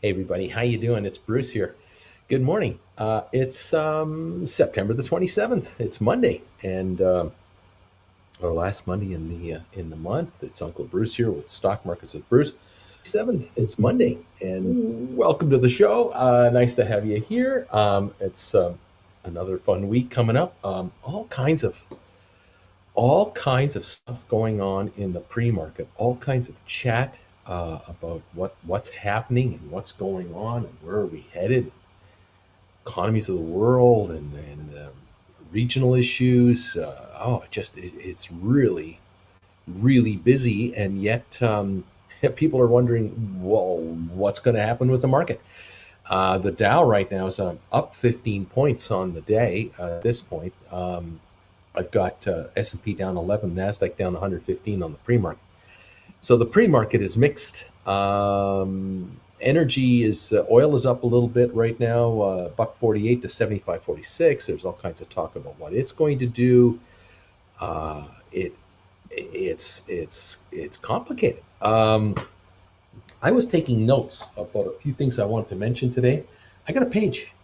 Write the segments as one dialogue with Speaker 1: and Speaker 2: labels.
Speaker 1: Hey everybody, how you doing? It's Bruce here. Good morning. It's September the 27th. It's Monday, and our last Monday in the month. It's Uncle Bruce here with Stock Markets with Bruce. 7th. It's Monday, and welcome to the show. Nice to have you here. It's another fun week coming up. All kinds of stuff going on in the pre-market. All kinds of chat about what's happening and what's going on and where are we headed, economies of the world and regional issues. It's really really busy, and yet people are wondering, well, what's going to happen with the market? The Dow right now is up 15 points on the day. At this point, I've got S&P down 11, Nasdaq down 115 on the pre-market. So the pre-market is mixed. Energy is oil is up a little bit right now, buck 48 to 75.46. There's all kinds of talk about what it's going to do. It it's complicated. I was taking notes about a few things I wanted to mention today. I got a page.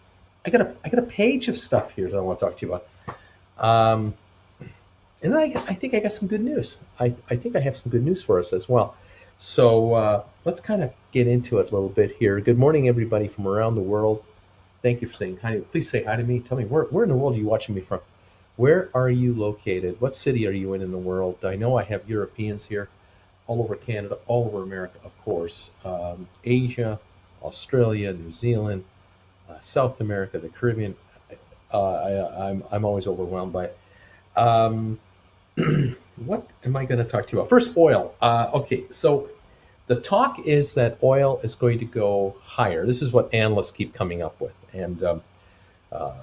Speaker 1: I got a page of stuff here that I want to talk to you about. Um, and I think I got some good news. I think I have some good news for us as well. So let's kind of get into it a little bit here. Good morning, everybody from around the world. Thank you for saying hi. Please say hi to me. Tell me where in the world are you watching me from? Where are you located? What city are you in the world? I know I have Europeans here, all over Canada, all over America, of course, Asia, Australia, New Zealand, South America, the Caribbean. I'm always overwhelmed by it. Um, what am I going to talk to you about? First, oil. Okay, so the talk is that oil is going to go higher. This is what analysts keep coming up with, and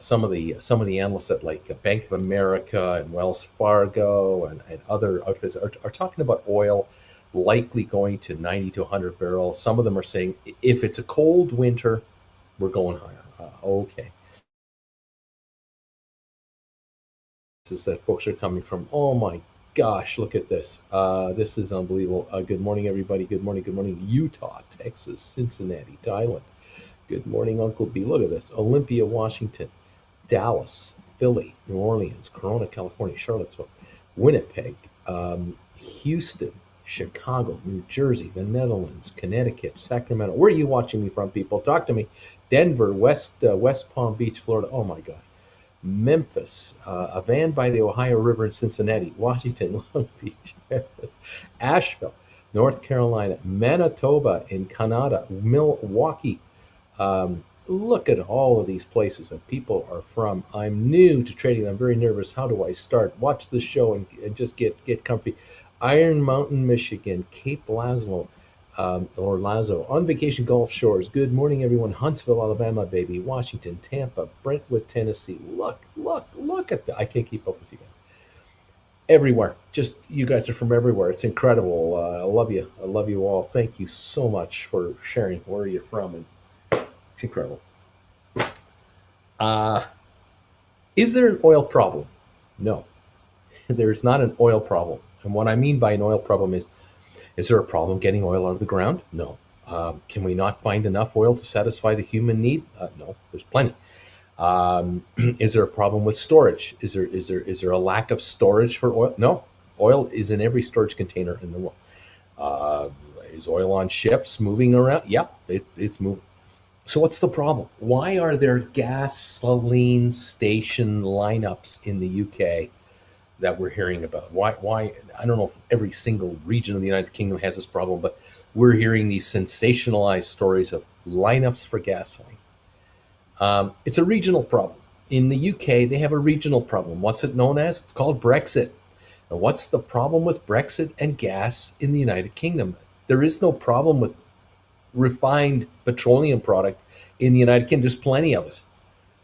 Speaker 1: some of the analysts at like Bank of America and Wells Fargo and other outfits are talking about oil likely going to 90 to 100 barrels. Some of them are saying if it's a cold winter, we're going higher. Okay. Is that folks are coming from. Oh my gosh, look at this. This is unbelievable. Good morning, everybody. Good morning. Good morning. Utah, Texas, Cincinnati, Thailand. Good morning, Uncle B. Look at this. Olympia, Washington, Dallas, Philly, New Orleans, Corona, California, Charlottesville, Winnipeg, Houston, Chicago, New Jersey, the Netherlands, Connecticut, Sacramento. Where are you watching me from, people? Talk to me. Denver, West Palm Beach, Florida. Oh my God. Memphis, a van by the Ohio River in Cincinnati, Washington, Long Beach, Memphis, Asheville, North Carolina, Manitoba in Canada, Milwaukee. Look at all of these places that people are from. I'm new to trading. I'm very nervous. How do I start? Watch the show and just get comfy. Iron Mountain, Michigan, Cape Laszlo, or Lazo, on vacation Gulf Shores. Good morning, everyone. Huntsville, Alabama, baby. Washington, Tampa, Brentwood, Tennessee. Look at that. I can't keep up with you guys. Everywhere. Just you guys are from everywhere. It's incredible. I love you. I love you all. Thank you so much for sharing where you're from, and it's incredible. Uh, is there an oil problem? No, there is not an oil problem. And what I mean by an oil problem is there a problem getting oil out of the ground? No. Can we not find enough oil to satisfy the human need? No, there's plenty. Is there a problem with storage? Is there a lack of storage for oil? No, oil is in every storage container in the world. Uh, is oil on ships moving around? Yeah, it's moving. So what's the problem? Why are there gasoline station lineups in the UK that we're hearing about? Why? I don't know if every single region of the United Kingdom has this problem, but we're hearing these sensationalized stories of lineups for gasoline. It's a regional problem. In the UK, they have a regional problem. What's it known as? It's called Brexit. And what's the problem with Brexit and gas in the United Kingdom? There is no problem with refined petroleum product in the United Kingdom. There's plenty of it.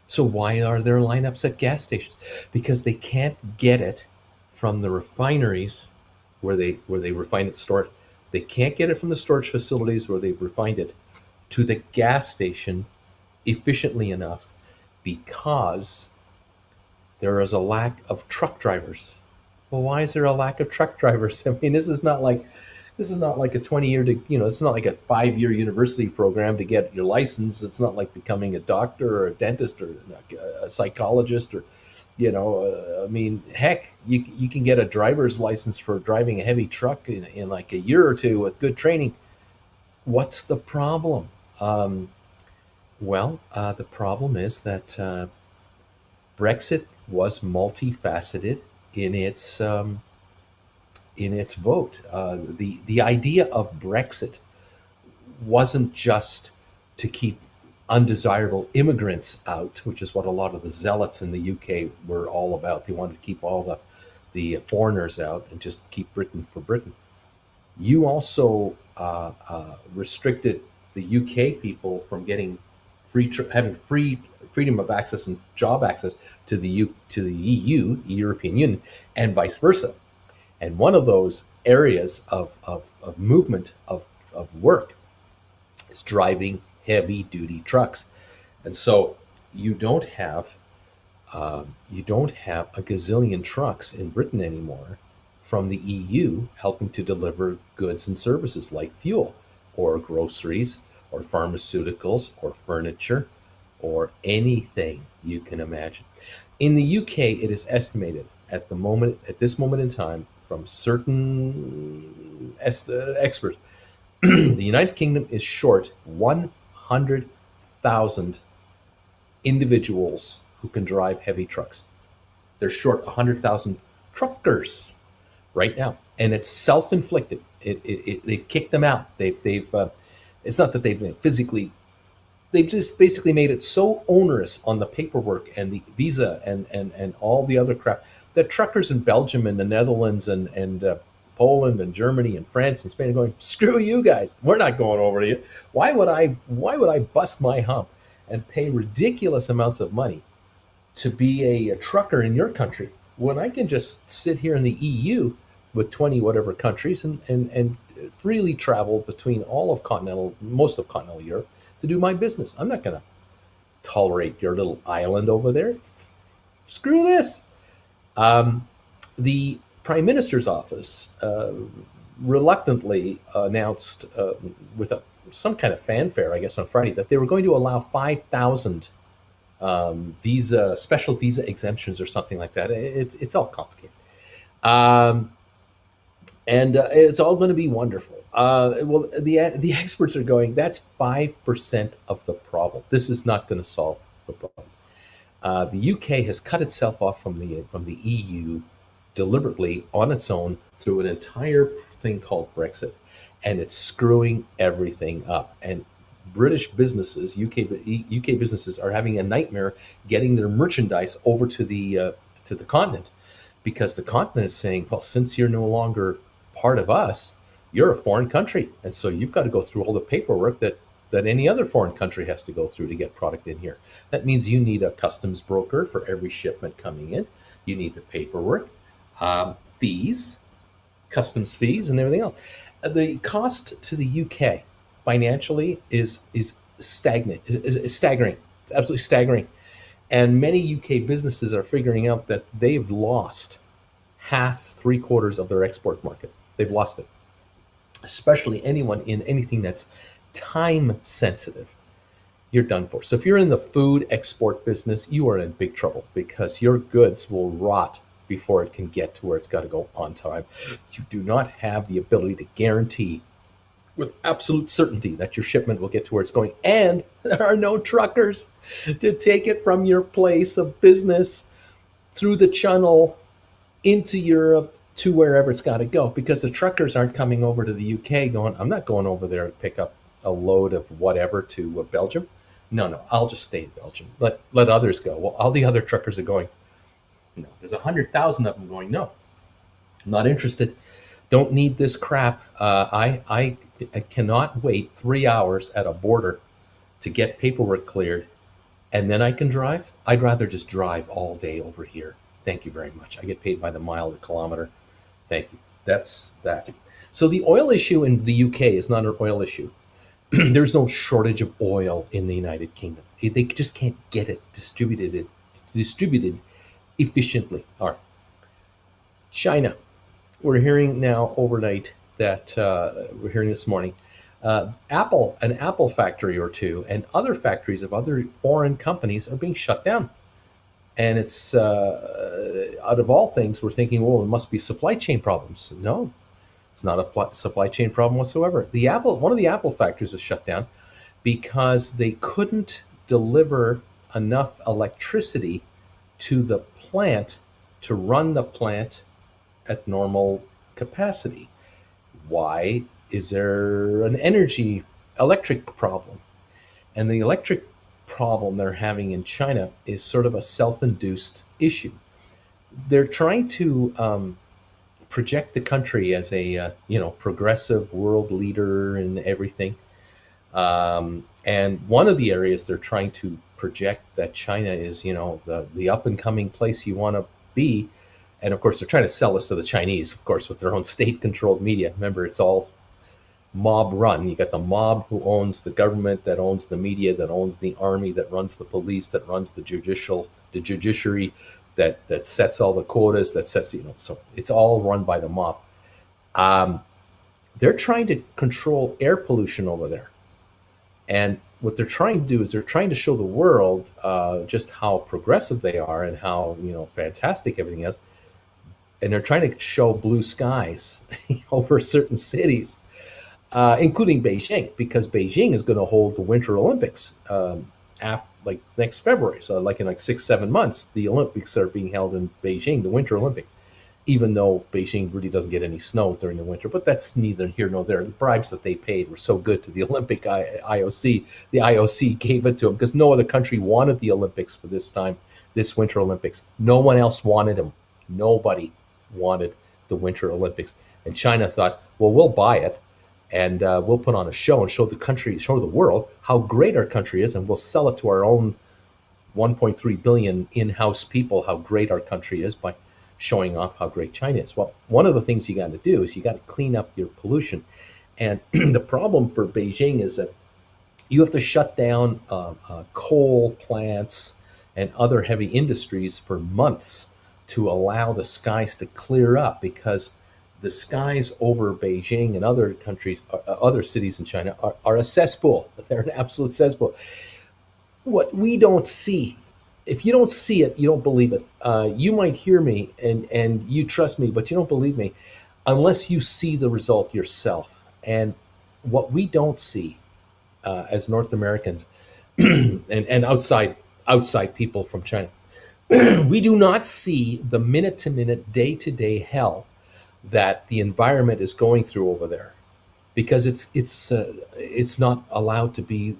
Speaker 1: So why are there lineups at gas stations? Because they can't get it from the refineries where they refine it, store it. They can't get it from the storage facilities where they've refined it to the gas station efficiently enough because there is a lack of truck drivers. Well, why is there a lack of truck drivers? I mean, this is not like This is not like a 20-year to, it's not like a 5-year university program to get your license. It's not like becoming a doctor or a dentist or a psychologist or, I mean, heck, you can get a driver's license for driving a heavy truck in like a year or two with good training. What's the problem? The problem is that Brexit was multifaceted in its vote. The idea of Brexit wasn't just to keep undesirable immigrants out, which is what a lot of the zealots in the UK were all about. They wanted to keep all the foreigners out and just keep Britain for Britain. You also restricted the UK people from getting having freedom of access and job access to the EU, European Union, and vice versa. And one of those areas of movement of work is driving heavy duty trucks. And so you don't have a gazillion trucks in Britain anymore from the EU helping to deliver goods and services like fuel or groceries or pharmaceuticals or furniture or anything you can imagine. In the UK, it is estimated at this moment in time, from certain experts, the United Kingdom is short 100,000 individuals who can drive heavy trucks. They're short 100,000 truckers right now, and it's self-inflicted. They've kicked them out. It's not that they've physically. They've just basically made it so onerous on the paperwork and the visa and all the other crap that truckers in Belgium and the Netherlands and Poland and Germany and France and Spain are going, screw you guys, we're not going over to you. Why would I bust my hump and pay ridiculous amounts of money to be a trucker in your country when I can just sit here in the EU with 20 whatever countries and freely travel between most of continental Europe to do my business? I'm not going to tolerate your little island over there. Screw this. The Prime Minister's office reluctantly announced with some kind of fanfare, I guess, on Friday, that they were going to allow 5,000 special visa exemptions or something like that. It's all complicated. And it's all going to be wonderful. The experts are going, that's 5% of the problem. This is not going to solve the problem. The UK has cut itself off from the EU deliberately on its own through an entire thing called Brexit, and it's screwing everything up. And British businesses, UK businesses, are having a nightmare getting their merchandise over to the continent, because the continent is saying, well, since you're no longer part of us, you're a foreign country, and so you've got to go through all the paperwork that any other foreign country has to go through to get product in here. That means you need a customs broker for every shipment coming in. You need the paperwork, fees, customs fees, and everything else. The cost to the UK financially is staggering. It's absolutely staggering. And many UK businesses are figuring out that they've lost three-quarters of their export market. They've lost it. Especially anyone in anything that's time sensitive, you're done for. So if you're in the food export business, you are in big trouble, because your goods will rot before it can get to where it's got to go on time. You do not have the ability to guarantee with absolute certainty that your shipment will get to where it's going, and there are no truckers to take it from your place of business through the channel into Europe to wherever it's got to go, because the truckers aren't coming over to the UK going, I'm not going over there to pick up a load of whatever to Belgium. No, I'll just stay in Belgium. Let others go. Well, all the other truckers are going, no, there's 100,000 of them going, no, I'm not interested. Don't need this crap. I cannot wait 3 hours at a border to get paperwork cleared, and then I can drive. I'd rather just drive all day over here. Thank you very much. I get paid by the mile, the kilometer. Thank you. That's that. So the oil issue in the UK is not an oil issue. There's no shortage of oil in the United Kingdom. They just can't get it distributed efficiently. All right. China. We're hearing now overnight that we're hearing this morning. An Apple factory or two, and other factories of other foreign companies are being shut down. And it's out of all things, we're thinking, well, it must be supply chain problems. No, it's not a supply chain problem whatsoever. One of the Apple factories was shut down because they couldn't deliver enough electricity to the plant to run the plant at normal capacity. Why? Is there an electric problem? And the electric problem they're having in China is sort of a self-induced issue. They're trying to project the country as a progressive world leader and everything. And one of the areas they're trying to project that China is, the up and coming place you want to be. And of course, they're trying to sell this to the Chinese, of course, with their own state controlled media. Remember, it's all mob run. You got the mob who owns the government, that owns the media, that owns the army, that runs the police, that runs the judiciary, that sets all the quotas, that sets, so it's all run by the mob. They're trying to control air pollution over there. And what they're trying to do is they're trying to show the world just how progressive they are and how fantastic everything is. And they're trying to show blue skies over certain cities, including Beijing, because Beijing is going to hold the Winter Olympics like next February. So like in like 6-7 months, the Olympics are being held in Beijing, the Winter Olympics. Even though Beijing really doesn't get any snow during the winter, but that's neither here nor there. The bribes that they paid were so good to the Olympic IOC. The IOC gave it to them because no other country wanted the Olympics for this Winter Olympics. No one else wanted them. Nobody wanted the Winter Olympics. And China thought, well, we'll buy it and we'll put on a show and show the world how great our country is, and we'll sell it to our own 1.3 billion in-house people how great our country is by showing off how great China is. Well, one of the things you got to do is you got to clean up your pollution. And the problem for Beijing is that you have to shut down coal plants and other heavy industries for months to allow the skies to clear up, because the skies over Beijing and other countries, other cities in China are a cesspool. They're an absolute cesspool. What we don't see, if you don't see it, you don't believe it. You might hear me and you trust me, but you don't believe me unless you see the result yourself. And what we don't see as North Americans and outside people from China, we do not see the minute-to-minute, day-to-day hell that the environment is going through over there, because it's not allowed to be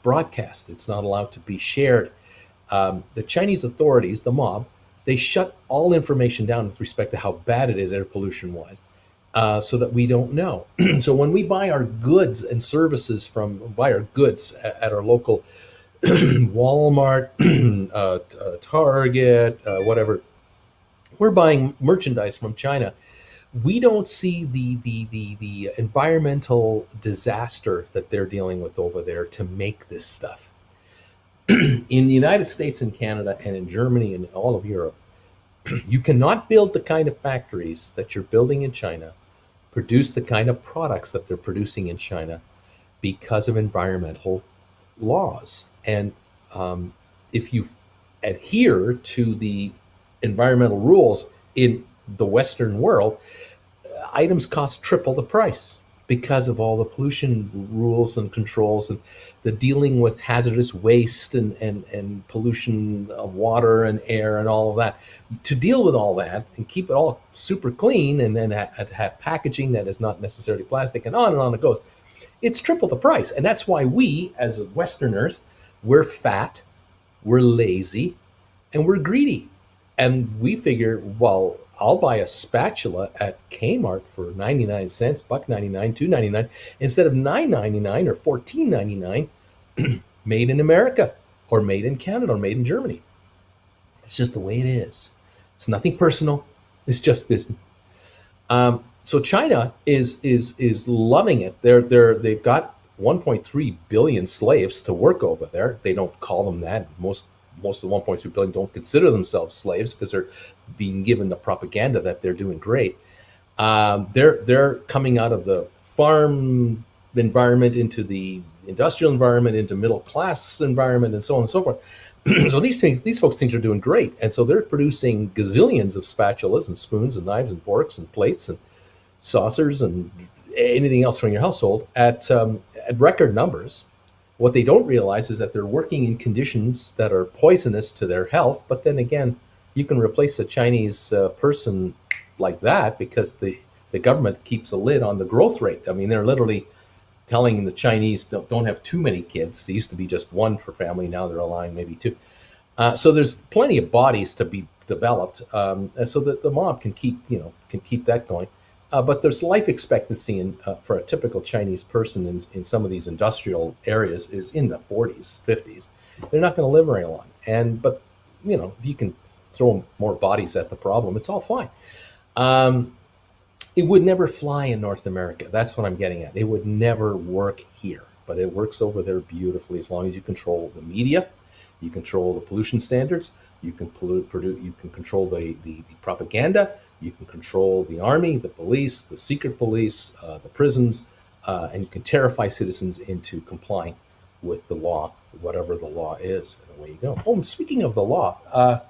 Speaker 1: broadcast. It's not allowed to be shared. The Chinese authorities, the mob, they shut all information down with respect to how bad it is air pollution-wise, so that we don't know. So when we buy our goods and services buy our goods at our local Walmart, Target, whatever, we're buying merchandise from China. We don't see the environmental disaster that they're dealing with over there to make this stuff. In the United States and Canada and in Germany and all of Europe, you cannot build the kind of factories that you're building in China, produce the kind of products that they're producing in China, because of environmental laws. And if you adhere to the environmental rules in the Western world, items cost triple the price because of all the pollution rules and controls and the dealing with hazardous waste and pollution of water and air and all of that. To deal with all that and keep it all super clean, and then have packaging that is not necessarily plastic, and on it goes. It's triple the price. And that's why we, as Westerners, we're fat, we're lazy, and we're greedy. And we figure, well, I'll buy a spatula at Kmart for 99 cents, $1.99, $2.99, instead of $9.99 or $14.99, made in America or made in Canada or made in Germany. It's just the way it is. It's nothing personal. It's just business. So China is loving it. They've got 1.3 billion slaves to work over there. They don't call them that. Most of the 1.3 billion don't consider themselves slaves because they're being given the propaganda that they're doing great. They're coming out of the farm environment into the industrial environment, into middle class environment, and so on and so forth. So these folks think they're doing great, and so they're producing gazillions of spatulas and spoons and knives and forks and plates and saucers and anything else from your household at record numbers. What they don't realize is that they're working in conditions that are poisonous to their health. But then again, you can replace a Chinese person like that because the government keeps a lid on the growth rate. I mean, they're literally telling the Chinese don't have too many kids. It used to be just one per family. Now they're allowing maybe two. So there's plenty of bodies to be developed, so that the mob can keep that going. But there's life expectancy for a typical Chinese person in some of these industrial areas is in the 40s, 50s. They're not going to live very long. But if you can throw more bodies at the problem, it's all fine. It would never fly in North America. That's what I'm getting at. It would never work here, but it works over there beautifully as long as you control the media, you control the pollution standards, you can you can control the propaganda, you can control the army, the police, the secret police, the prisons, and you can terrify citizens into complying with the law, whatever the law is, and away you go. Oh, and speaking of the law,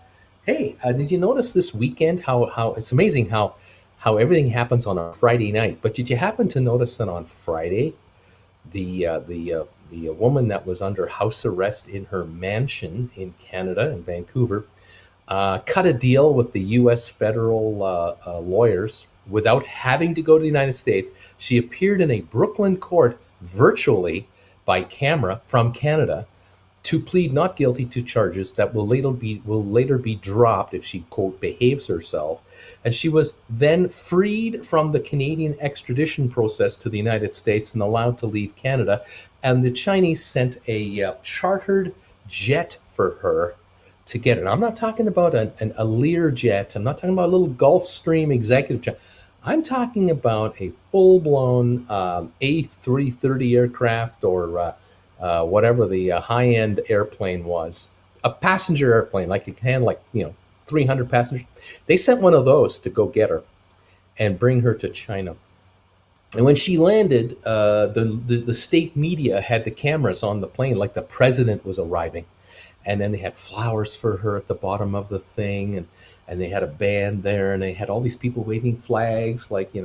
Speaker 1: hey, did you notice this weekend how it's amazing how everything happens on a Friday night? But did you happen to notice that on Friday, the woman that was under house arrest in her mansion in Canada, in Vancouver, cut a deal with the U.S. federal lawyers without having to go to the United States. She appeared in a Brooklyn court virtually by camera from Canada to plead not guilty to charges that will later be dropped if she, quote, behaves herself. And she was then freed from the Canadian extradition process to the United States and allowed to leave Canada. And the Chinese sent a chartered jet for her to get it. I'm not talking about a Lear jet. I'm not talking about a little Gulfstream executive jet. I'm talking about a full-blown A330 aircraft or whatever the high-end airplane was, a passenger airplane, like it can handle 300 passengers. They sent one of those to go get her and bring her to China. And when she landed, the state media had the cameras on the plane like the president was arriving. And then they had flowers for her at the bottom of the thing, and they had a band there, and they had all these people waving flags like,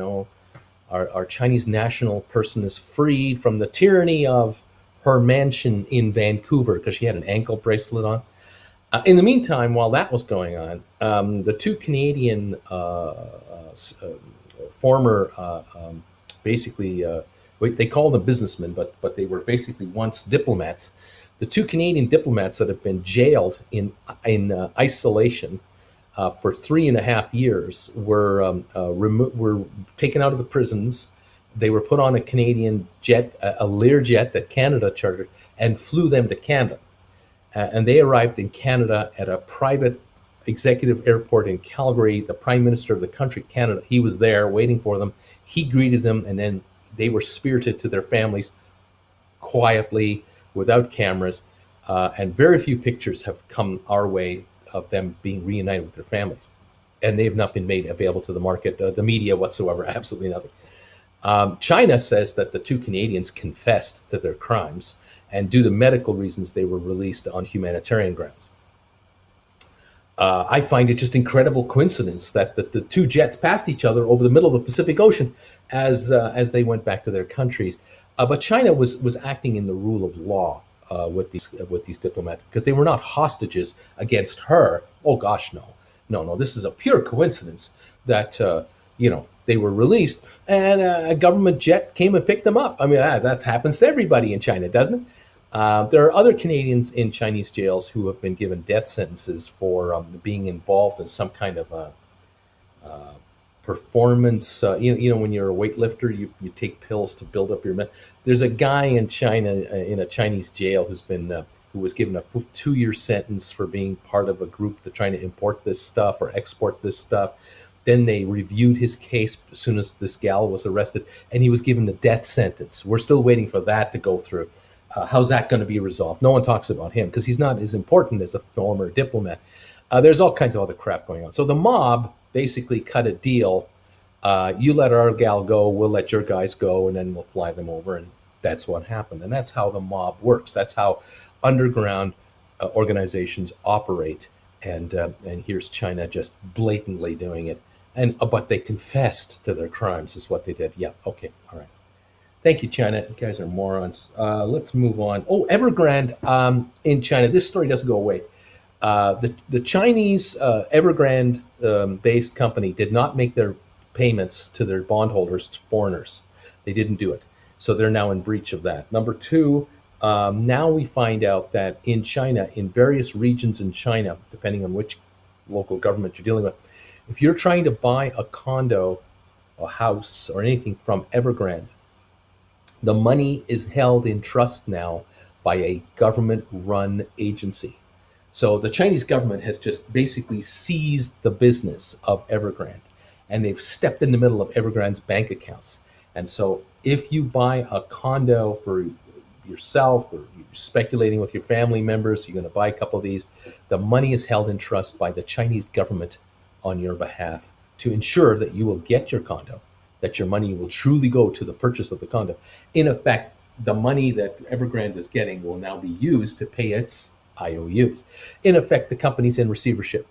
Speaker 1: our Chinese national person is freed from the tyranny of her mansion in Vancouver, because she had an ankle bracelet on. In the meantime, while that was going on, the two Canadian former, basically, they called them businessmen, but they were basically once diplomats. The two Canadian diplomats that have been jailed in isolation for 3.5 years were taken out of the prisons. They were put on a Canadian jet, a Lear jet that Canada chartered, and flew them to Canada. And they arrived in Canada at a private executive airport in Calgary. The Prime Minister of the country, Canada, he was there waiting for them. He greeted them, and then they were spirited to their families quietly, without cameras. And very few pictures have come our way of them being reunited with their families. And they have not been made available to the market, the media whatsoever, absolutely nothing. China says that the two Canadians confessed to their crimes, and due to medical reasons, they were released on humanitarian grounds. I find it just incredible coincidence that the two jets passed each other over the middle of the Pacific Ocean as they went back to their countries. But China was acting in the rule of law with these diplomats, because they were not hostages against her. Oh gosh, no. This is a pure coincidence that they were released, and a government jet came and picked them up. I mean, that happens to everybody in China, doesn't it? There are other Canadians in Chinese jails who have been given death sentences for being involved in some kind of performance. When you're a weightlifter, you take pills to build up your. There's a guy in China in a Chinese jail who was given a 2-year sentence for being part of a group to trying to import this stuff or export this stuff. Then they reviewed his case as soon as this gal was arrested, and he was given the death sentence. We're still waiting for that to go through. How's that going to be resolved? No one talks about him because he's not as important as a former diplomat. There's all kinds of other crap going on. So the mob basically cut a deal You let our gal go, we'll let your guys go, and then we'll fly them over. And that's what happened. And that's how the mob works. That's how underground organizations operate. And here's China just blatantly doing it. And but they confessed to their crimes, is what they did. Yeah. Okay. All right. Thank you, China. You guys are morons. Let's move on. Oh, Evergrande in China. This story doesn't go away. The Chinese Evergrande based company did not make their payments to their bondholders, foreigners. They didn't do it. So they're now in breach of that. Number two, now we find out that in China, in various regions in China, depending on which local government you're dealing with, if you're trying to buy a condo, a house, or anything from Evergrande, the money is held in trust now by a government run agency. So the Chinese government has just basically seized the business of Evergrande, and they've stepped in the middle of Evergrande's bank accounts. And so if you buy a condo for yourself, or you're speculating with your family members, you're going to buy a couple of these, the money is held in trust by the Chinese government on your behalf to ensure that you will get your condo, that your money will truly go to the purchase of the condo. In effect, the money that Evergrande is getting will now be used to pay its IOUs. In effect, the company's in receivership.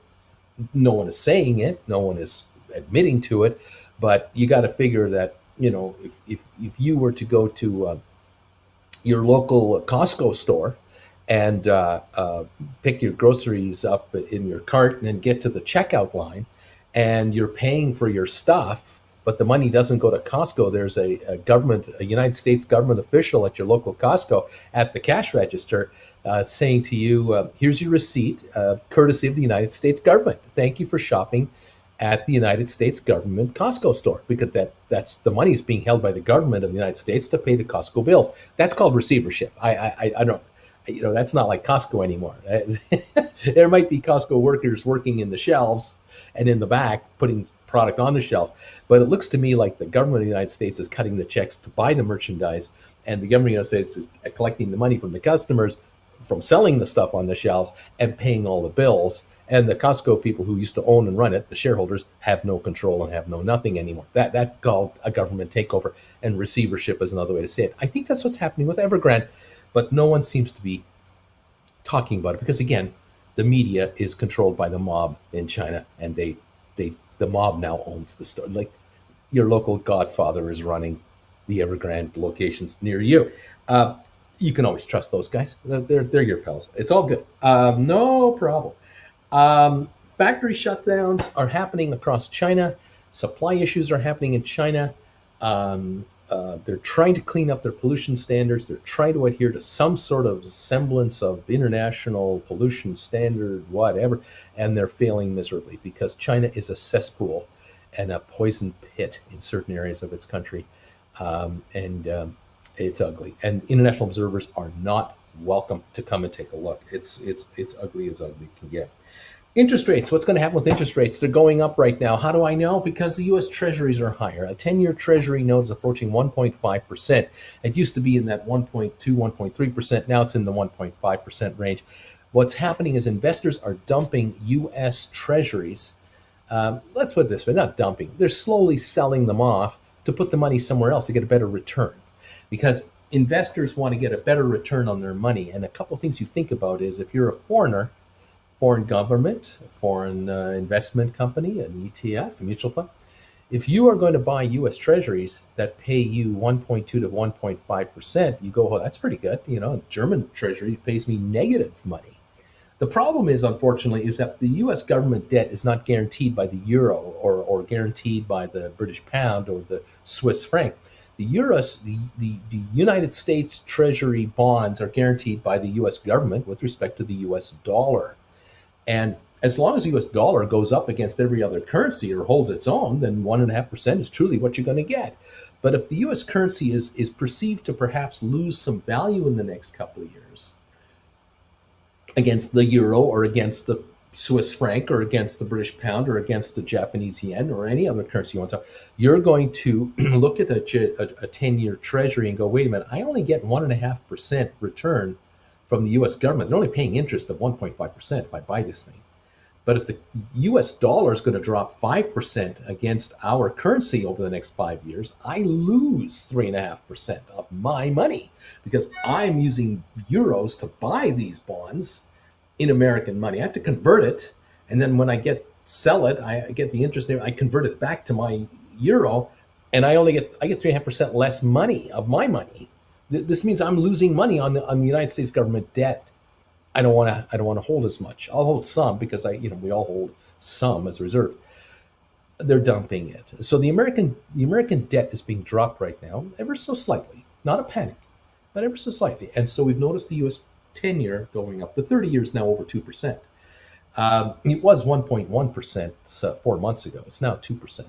Speaker 1: No one is saying it, no one is admitting to it, but you got to figure that, if you were to go to your local Costco store and pick your groceries up in your cart and then get to the checkout line, and you're paying for your stuff, but the money doesn't go to Costco. There's a United States government official at your local Costco at the cash register saying to you, here's your receipt, courtesy of the United States government. Thank you for shopping at the United States government Costco store, because that's the money is being held by the government of the United States to pay the Costco bills. That's called receivership. I don't, that's not like Costco anymore. There might be Costco workers working in the shelves and in the back putting product on the shelf, but it looks to me like the government of the United States is cutting the checks to buy the merchandise, and the government of the United States is collecting the money from the customers from selling the stuff on the shelves and paying all the bills. And the Costco people who used to own and run it, the shareholders, have no control and have no nothing anymore. That's called a government takeover, and receivership is another way to say it. I think that's what's happening with Evergrande, but no one seems to be talking about it because, again, the media is controlled by the mob in China, and the mob now owns the store. Like your local Godfather is running the Evergrande locations near you. You can always trust those guys. They're your pals. It's all good. No problem. Factory shutdowns are happening across China. Supply issues are happening in China. They're trying to clean up their pollution standards. They're trying to adhere to some sort of semblance of international pollution standard, whatever, and they're failing miserably because China is a cesspool and a poison pit in certain areas of its country, and it's ugly. And international observers are not welcome to come and take a look. It's ugly as ugly can get. Interest rates. What's going to happen with interest rates? They're going up right now. How do I know? Because the U.S. Treasuries are higher. A 10-year Treasury note is approaching 1.5%. It used to be in that 1.2, 1.3%. Now it's in the 1.5% range. What's happening is investors are dumping U.S. Treasuries. Let's put it this way, not dumping. They're slowly selling them off to put the money somewhere else to get a better return. Because investors want to get a better return on their money. And a couple of things you think about is if you're a foreign government, a foreign investment company, an ETF, a mutual fund, if you are going to buy U.S. Treasuries that pay you 1.2 to 1.5%, you go, oh, that's pretty good. The German Treasury pays me negative money. The problem is, unfortunately, is that the U.S. government debt is not guaranteed by the euro or guaranteed by the British pound or the Swiss franc. The euros, the United States Treasury bonds are guaranteed by the U.S. government with respect to the U.S. dollar. And as long as the US dollar goes up against every other currency or holds its own, then 1.5% is truly what you're going to get. But if the US currency is perceived to perhaps lose some value in the next couple of years against the euro or against the Swiss franc or against the British pound or against the Japanese yen or any other currency you want to, you're going to look at a 10-year Treasury and go, wait a minute, I only get 1.5% return from the U.S. government. They're only paying interest of 1.5% if I buy this thing. But if the US dollar is going to drop 5% against our currency over the next 5 years, I lose 3.5% of my money because I'm using euros to buy these bonds in American money. I have to convert it. And then when I sell it, I get the interest, I convert it back to my euro, and I get 3.5% less money of my money. This means I'm losing money on the United States government debt. I don't want to hold as much. I'll hold some because we all hold some as a reserve. They're dumping it. So the American debt is being dropped right now, ever so slightly. Not a panic, but ever so slightly. And so we've noticed the US 10-year going up. The 30 year is now over 2%. It was 1.1% 4 months ago. It's now 2%.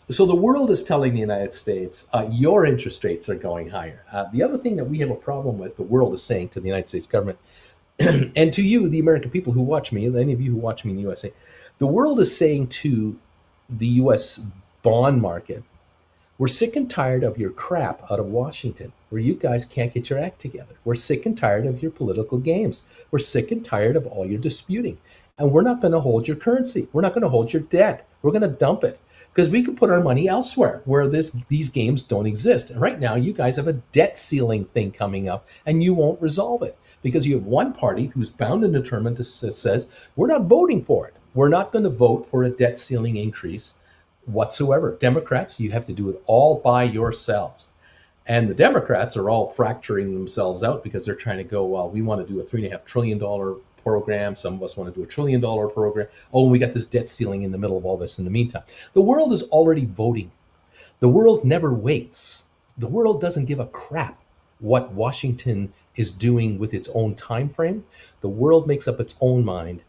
Speaker 1: So the world is telling the United States, your interest rates are going higher. The other thing that we have a problem with, the world is saying to the United States government, and to you, the American people who watch me, any of you who watch me in the USA, the world is saying to the US bond market, we're sick and tired of your crap out of Washington, where you guys can't get your act together. We're sick and tired of your political games. We're sick and tired of all your disputing. And we're not going to hold your currency. We're not going to hold your debt. We're going to dump it because we can put our money elsewhere where these games don't exist. And right now, you guys have a debt ceiling thing coming up, and you won't resolve it because you have one party who's bound and determined to says, we're not voting for it. We're not going to vote for a debt ceiling increase whatsoever. Democrats, you have to do it all by yourselves. And the Democrats are all fracturing themselves out because they're trying to go, well, we want to do a $3.5 trillion program. Some of us want to do a $1 trillion program. Oh, we got this debt ceiling in the middle of all this in the meantime. The world is already voting. The world never waits. The world doesn't give a crap what Washington is doing with its own time frame. The world makes up its own mind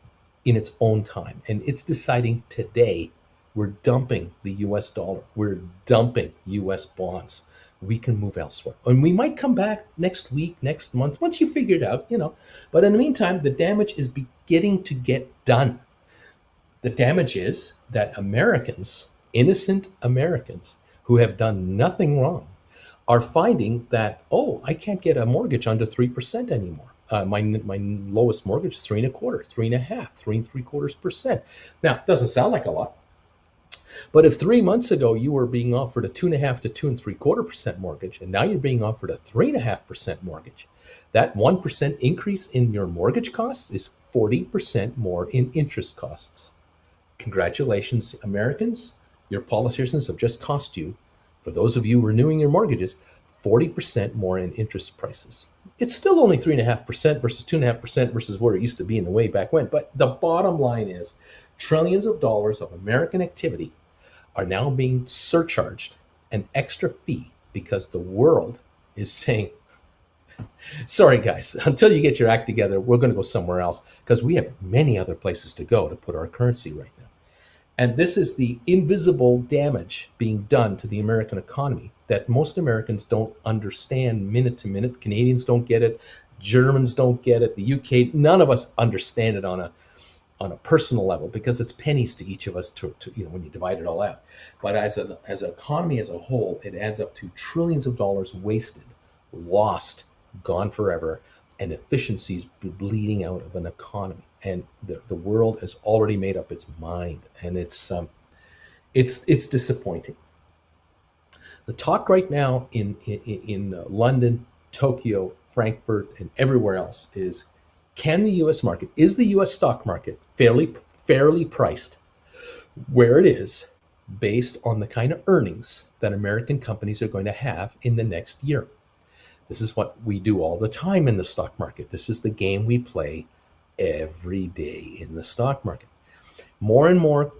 Speaker 1: in its own time. And it's deciding today we're dumping the US dollar. We're dumping US bonds. We can move elsewhere. And we might come back next week, next month, once you figure it out, But in the meantime, the damage is beginning to get done. The damage is that Americans, innocent Americans, who have done nothing wrong, are finding that, oh, I can't get a mortgage under 3% anymore. My lowest mortgage is 3.25%, 3.5%, 3.75%. Now, it doesn't sound like a lot. But if 3 months ago you were being offered a 2.5% to 2.75% mortgage, and now you're being offered a 3.5% mortgage, that 1% increase in your mortgage costs is 40% more in interest costs. Congratulations, Americans. Your politicians have just cost you, for those of you renewing your mortgages, 40% more in interest prices. It's still only 3.5% versus 2.5% versus where it used to be in the way back when. But the bottom line is trillions of dollars of American activity are now being surcharged an extra fee because the world is saying, sorry, guys, until you get your act together, we're going to go somewhere else because we have many other places to go to put our currency right now. And this is the invisible damage being done to the American economy that most Americans don't understand minute to minute. Canadians don't get it. Germans don't get it. The UK, none of us understand it on a personal level because it's pennies to each of us to when you divide it all out. But as an economy as a whole, it adds up to trillions of dollars wasted, lost, gone forever, and efficiencies bleeding out of an economy. And the world has already made up its mind, and it's disappointing. The talk right now in London, Tokyo, Frankfurt, and everywhere else is, can the U.S. market, is the U.S. stock market fairly priced where it is based on the kind of earnings that American companies are going to have in the next year? This is what we do all the time in the stock market. This is the game we play every day in the stock market. More and more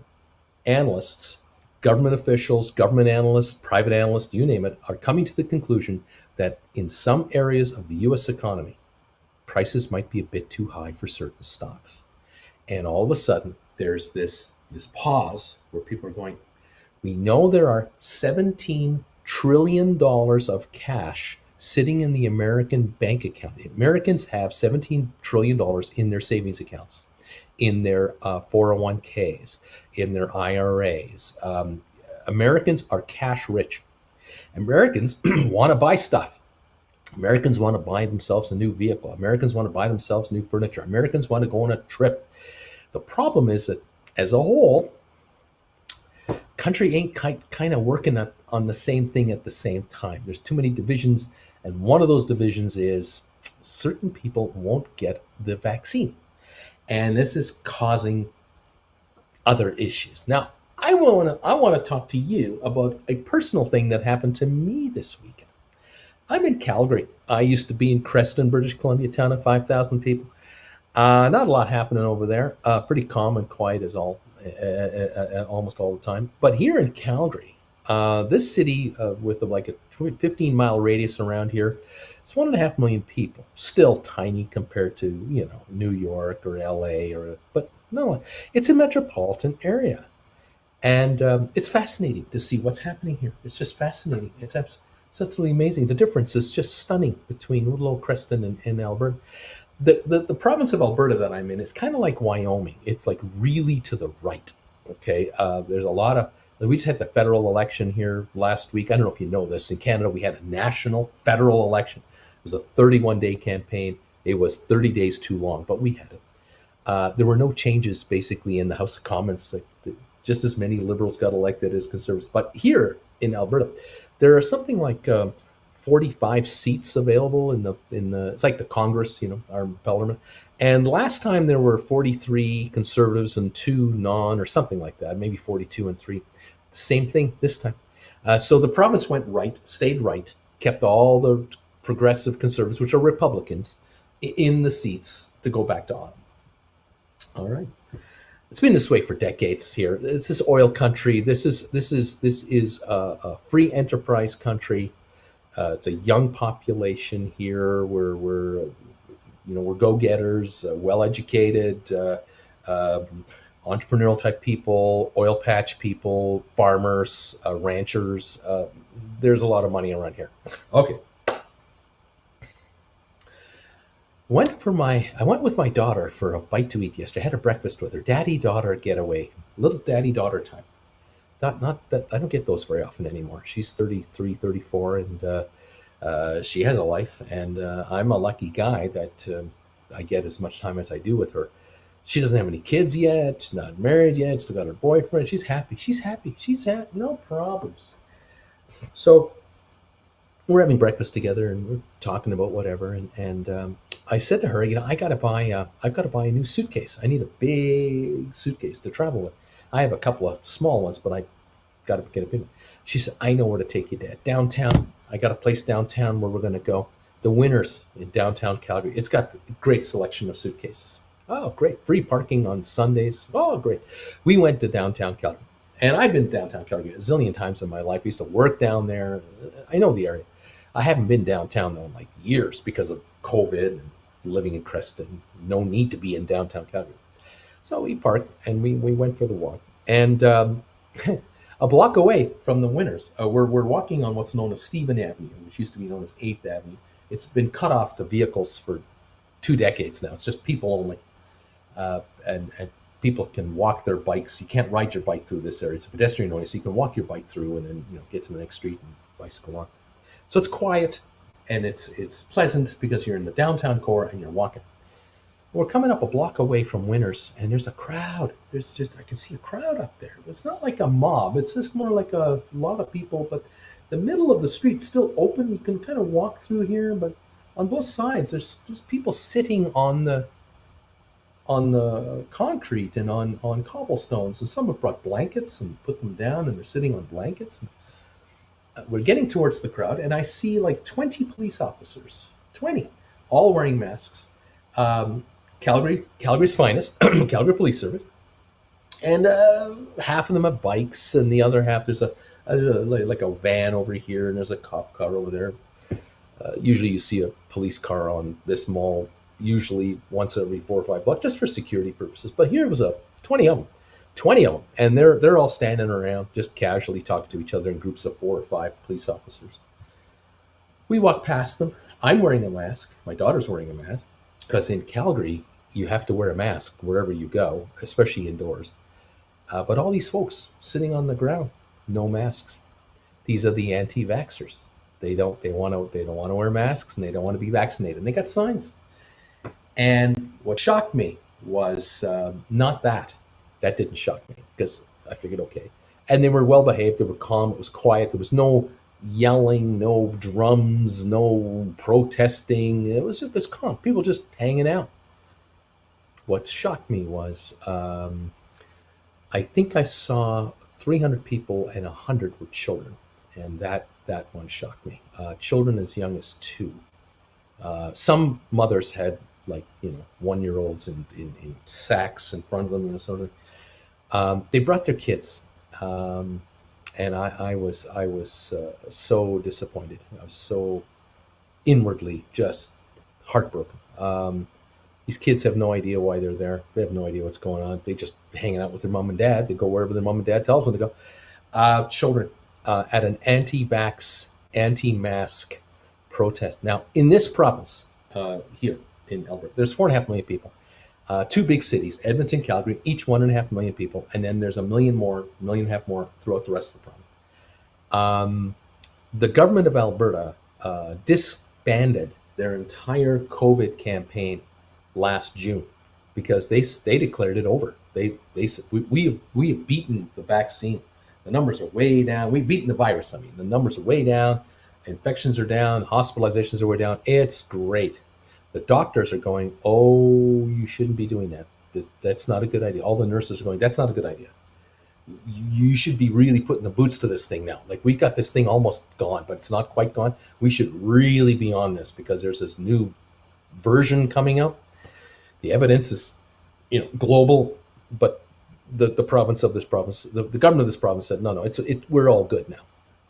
Speaker 1: analysts, government officials, government analysts, private analysts, you name it, are coming to the conclusion that in some areas of the U.S. economy, prices might be a bit too high for certain stocks. And all of a sudden, there's this pause where people are going, we know there are $17 trillion of cash sitting in the American bank account. Americans have $17 trillion in their savings accounts, in their 401ks, in their IRAs. Americans are cash rich. Americans want to buy stuff. Americans want to buy themselves a new vehicle. Americans want to buy themselves new furniture. Americans want to go on a trip. The problem is that as a whole, country ain't kind of working on the same thing at the same time. There's too many divisions, and one of those divisions is certain people won't get the vaccine, and this is causing other issues. Now, I want to talk to you about a personal thing that happened to me this weekend. I'm in Calgary. I used to be in Creston, British Columbia, town of 5,000 people. Not a lot happening over there. Pretty calm and quiet as almost all the time. But here in Calgary, this city with like a 15-mile radius around here, it's 1.5 million people. Still tiny compared to New York or L.A. but no, it's a metropolitan area, and it's fascinating to see what's happening here. It's just fascinating. It's absolutely amazing. The difference is just stunning between little old Creston and Alberta. The province of Alberta that I'm in is kind of like Wyoming. It's like really to the right. Okay, there's a lot of. We just had the federal election here last week. I don't know if you know this. In Canada, we had a national federal election. It was a 31-day campaign. It was 30 days too long, but we had it. There were no changes basically in the House of Commons. Just as many Liberals got elected as Conservatives. But here in Alberta, there are something like 45 seats available in the. It's like the Congress, our parliament. And last time there were 43 Conservatives and 2 non, or something like that. Maybe 42 and 3. Same thing this time. So the province went right, stayed right, kept all the progressive Conservatives, which are Republicans, in the seats to go back to Ottawa. All right. It's been this way for decades here. This is oil country. This is a free enterprise country. It's a young population here. We're go-getters, well-educated, entrepreneurial type people, oil patch people, farmers, ranchers. There's a lot of money around here. Okay. I went with my daughter for a bite to eat yesterday. I had a breakfast with her. Daddy-daughter getaway. Little daddy-daughter time. Not that I don't get those very often anymore. She's 33, 34, and she has a life, and I'm a lucky guy that I get as much time as I do with her. She doesn't have any kids yet. She's not married yet. Still got her boyfriend. She's happy. No problems. So we're having breakfast together, and we're talking about whatever. And I said to her, I've got to buy a new suitcase. I need a big suitcase to travel with. I have a couple of small ones, but I got to get a big one. She said, I know where to take you, Dad. Downtown. I got a place downtown where we're going to go. The Winners in downtown Calgary. It's got a great selection of suitcases. Oh, great. Free parking on Sundays. Oh, great. We went to downtown Calgary. And I've been downtown Calgary a zillion times in my life. I used to work down there. I know the area. I haven't been downtown, though, in like years because of COVID and living in Creston. No need to be in downtown Calgary. So we parked and we went for the walk. And a block away from the Winners, we're walking on what's known as Stephen Avenue, which used to be known as 8th Avenue. It's been cut off to vehicles for 2 decades now. It's just people only. And people can walk their bikes. You can't ride your bike through this area. It's a pedestrian only, so you can walk your bike through and then get to the next street and bicycle on. So it's quiet and it's pleasant because you're in the downtown core and you're walking. We're coming up a block away from Winners, and there's a crowd. I can see a crowd up there. It's not like a mob. It's just more like a lot of people, but the middle of the street's still open. You can kind of walk through here, but on both sides, there's people sitting on the concrete and on cobblestones, and some have brought blankets and put them down, and they're sitting on blankets. We're getting towards the crowd, and I see like 20 police officers, 20, all wearing masks. Calgary's finest, Calgary Police Service, and half of them have bikes, and the other half there's like a van over here, and there's a cop car over there. Usually, you see a police car on this mall, usually once every 4 or 5 blocks, just for security purposes. But here it was 20 of them, and they're all standing around, just casually talking to each other in groups of 4 or 5 police officers. We walk past them. I'm wearing a mask. My daughter's wearing a mask. Because in Calgary, you have to wear a mask wherever you go, especially indoors. But all these folks sitting on the ground, no masks. These are the anti-vaxxers. They don't want to wear masks, and they don't want to be vaccinated. And they got signs. And what shocked me was not that. That didn't shock me because I figured, okay. And they were well behaved. They were calm. It was quiet. There was no yelling, no drums, no protesting. It was calm. People just hanging out. What shocked me was I think I saw 300 people and 100 were children, and that one shocked me. Children as young as 2. Some mothers had, like, 1-year olds in sacks in front of them, sort of. They brought their kids, and I was so disappointed. I was so inwardly just heartbroken. These kids have no idea why they're there. They have no idea what's going on. They just hanging out with their mom and dad. They go wherever their mom and dad tells them to go. Children at an anti-vax, anti-mask protest. Now, in this province, here in Alberta, there's 4.5 million people. 2 big cities, Edmonton, Calgary, each 1.5 million people, and then there's a million more, 1.5 million more throughout the rest of the province. The government of Alberta disbanded their entire COVID campaign last June because they declared it over. They said we have beaten the vaccine. The numbers are way down. We've beaten the virus. I mean, the numbers are way down. Infections are down. Hospitalizations are way down. It's great. The doctors are going, oh, you shouldn't be doing that. That's not a good idea. All the nurses are going, that's not a good idea. You should be really putting the boots to this thing now. Like, we've got this thing almost gone, but it's not quite gone. We should really be on this because there's this new version coming out. The evidence is, global, but the province of this province, the government of this province said, no, we're all good now.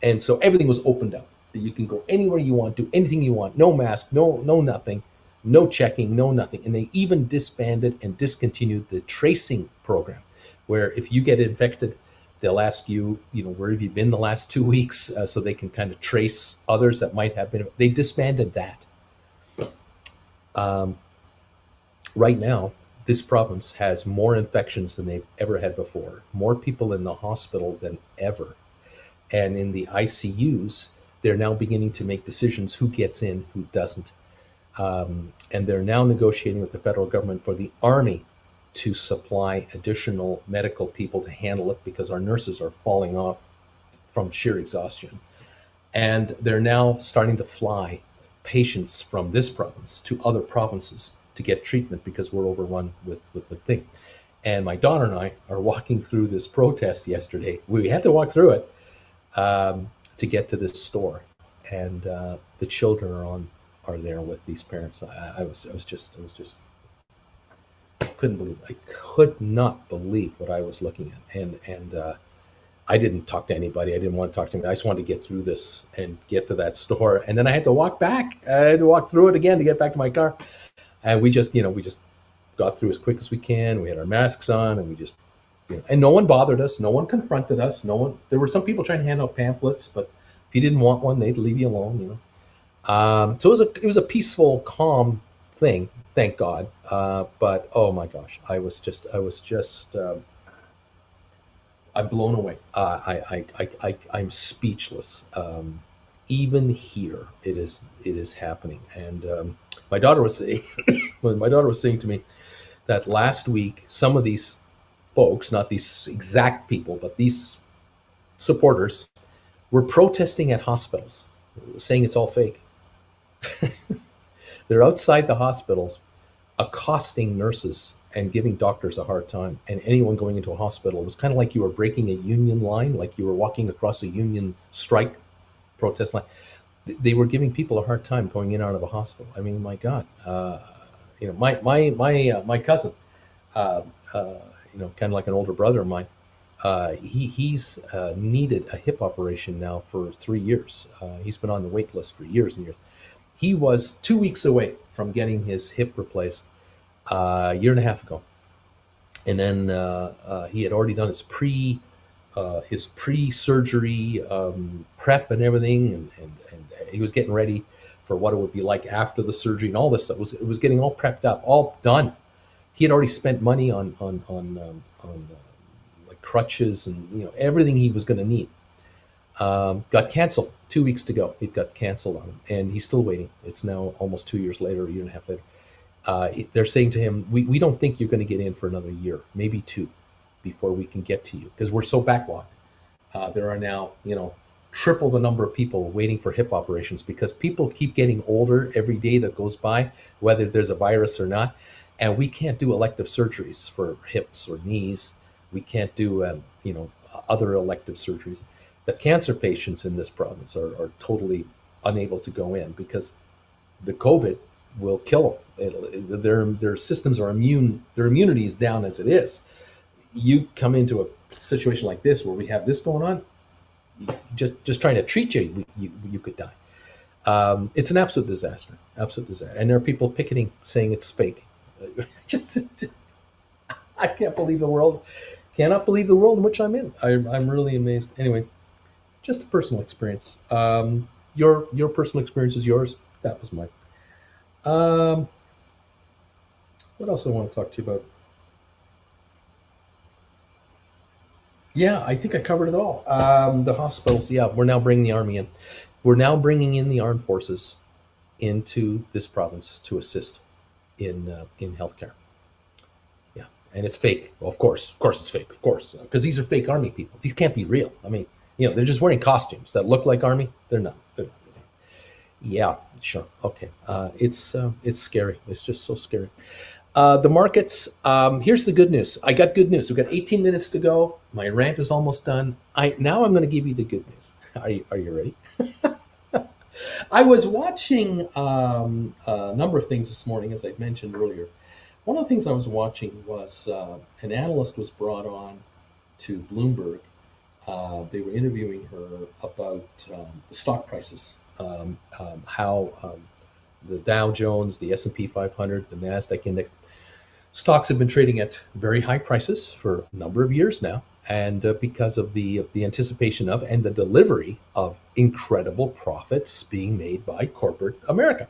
Speaker 1: And so everything was opened up. You can go anywhere you want, do anything you want, no mask, no nothing, no checking, no nothing. And they even disbanded and discontinued the tracing program, where if you get infected, they'll ask you, where have you been the last 2 weeks, so they can kind of trace others that might have been. They disbanded that. Right now, this province has more infections than they've ever had before, more people in the hospital than ever. And in the ICUs, they're now beginning to make decisions who gets in, who doesn't. And they're now negotiating with the federal government for the Army to supply additional medical people to handle it because our nurses are falling off from sheer exhaustion. And they're now starting to fly patients from this province to other provinces to get treatment because we're overrun with the thing. And my daughter and I are walking through this protest yesterday. We had to walk through it to get to this store, and the children are there with these parents. I could not believe what I was looking at, and I didn't talk to anybody. I didn't want to talk to anybody. I just wanted to get through this and get to that store, and then I had to walk back. I had to walk through it again to get back to my car, and we just got through as quick as we can. We had our masks on, and we just, and no one bothered us. No one confronted us. No one. There were some people trying to hand out pamphlets, but if you didn't want one, they'd leave you alone. So it was a peaceful, calm thing. Thank God. But oh my gosh, I was just I'm blown away. I'm speechless. Even here, it is happening. And my daughter was saying, to me that last week, some of these folks, not these exact people, but these supporters, were protesting at hospitals, saying it's all fake. They're outside the hospitals, accosting nurses and giving doctors a hard time. And anyone going into a hospital, it was kind of like you were breaking a union line, like you were walking across a union strike protest line. They were giving people a hard time going in and out of a hospital. I mean, my God, my cousin, kind of like an older brother of mine, he's needed a hip operation now for 3 years. He's been on the wait list for years and years. He was 2 weeks away from getting his hip replaced a year and a half ago, and then he had already done his pre-surgery prep and everything, and he was getting ready for what it would be like after the surgery and all this stuff. It was getting all prepped up, all done. He had already spent money on like crutches and everything he was going to need. Got canceled 2 weeks to go. It got canceled on him, and he's still waiting. It's now almost 2 years later, a year and a half later. they're saying to him, we don't think you're going to get in for another year, maybe two, before we can get to you because we're so backlogged. There are now, triple the number of people waiting for hip operations because people keep getting older every day that goes by, whether there's a virus or not. And we can't do elective surgeries for hips or knees. We can't do, other elective surgeries. The cancer patients in this province are totally unable to go in because the COVID will kill them. Their systems are immune. Their immunity is down as it is. You come into a situation like this where we have this going on, just trying to treat you, you could die. It's an absolute disaster, and there are people picketing saying it's fake. just I can't believe cannot believe the world in which I'm in. I'm really amazed. Anyway, just a personal experience. Your personal experience is yours. That was mine. Um, what else I want to talk to you about? Yeah, I think I covered it all. The hospitals. Yeah, we're now bringing the army in. We're now bringing in the armed forces into this province to assist in healthcare. Yeah, and it's fake. Well, of course, it's fake. Of course, because these are fake army people. These can't be real. I mean, they're just wearing costumes that look like army. They're not. They're not. Yeah, sure. Okay. It's scary. It's just so scary. The markets. Here's the good news. I got good news. We've got 18 minutes to go. My rant is almost done. Now I'm going to give you the good news. Are you ready? I was watching a number of things this morning, as I mentioned earlier. One of the things I was watching was an analyst was brought on to Bloomberg. They were interviewing her about the stock prices, how the Dow Jones, the S&P 500, the NASDAQ index, stocks have been trading at very high prices for a number of years now. And because of the anticipation of and the delivery of incredible profits being made by corporate America.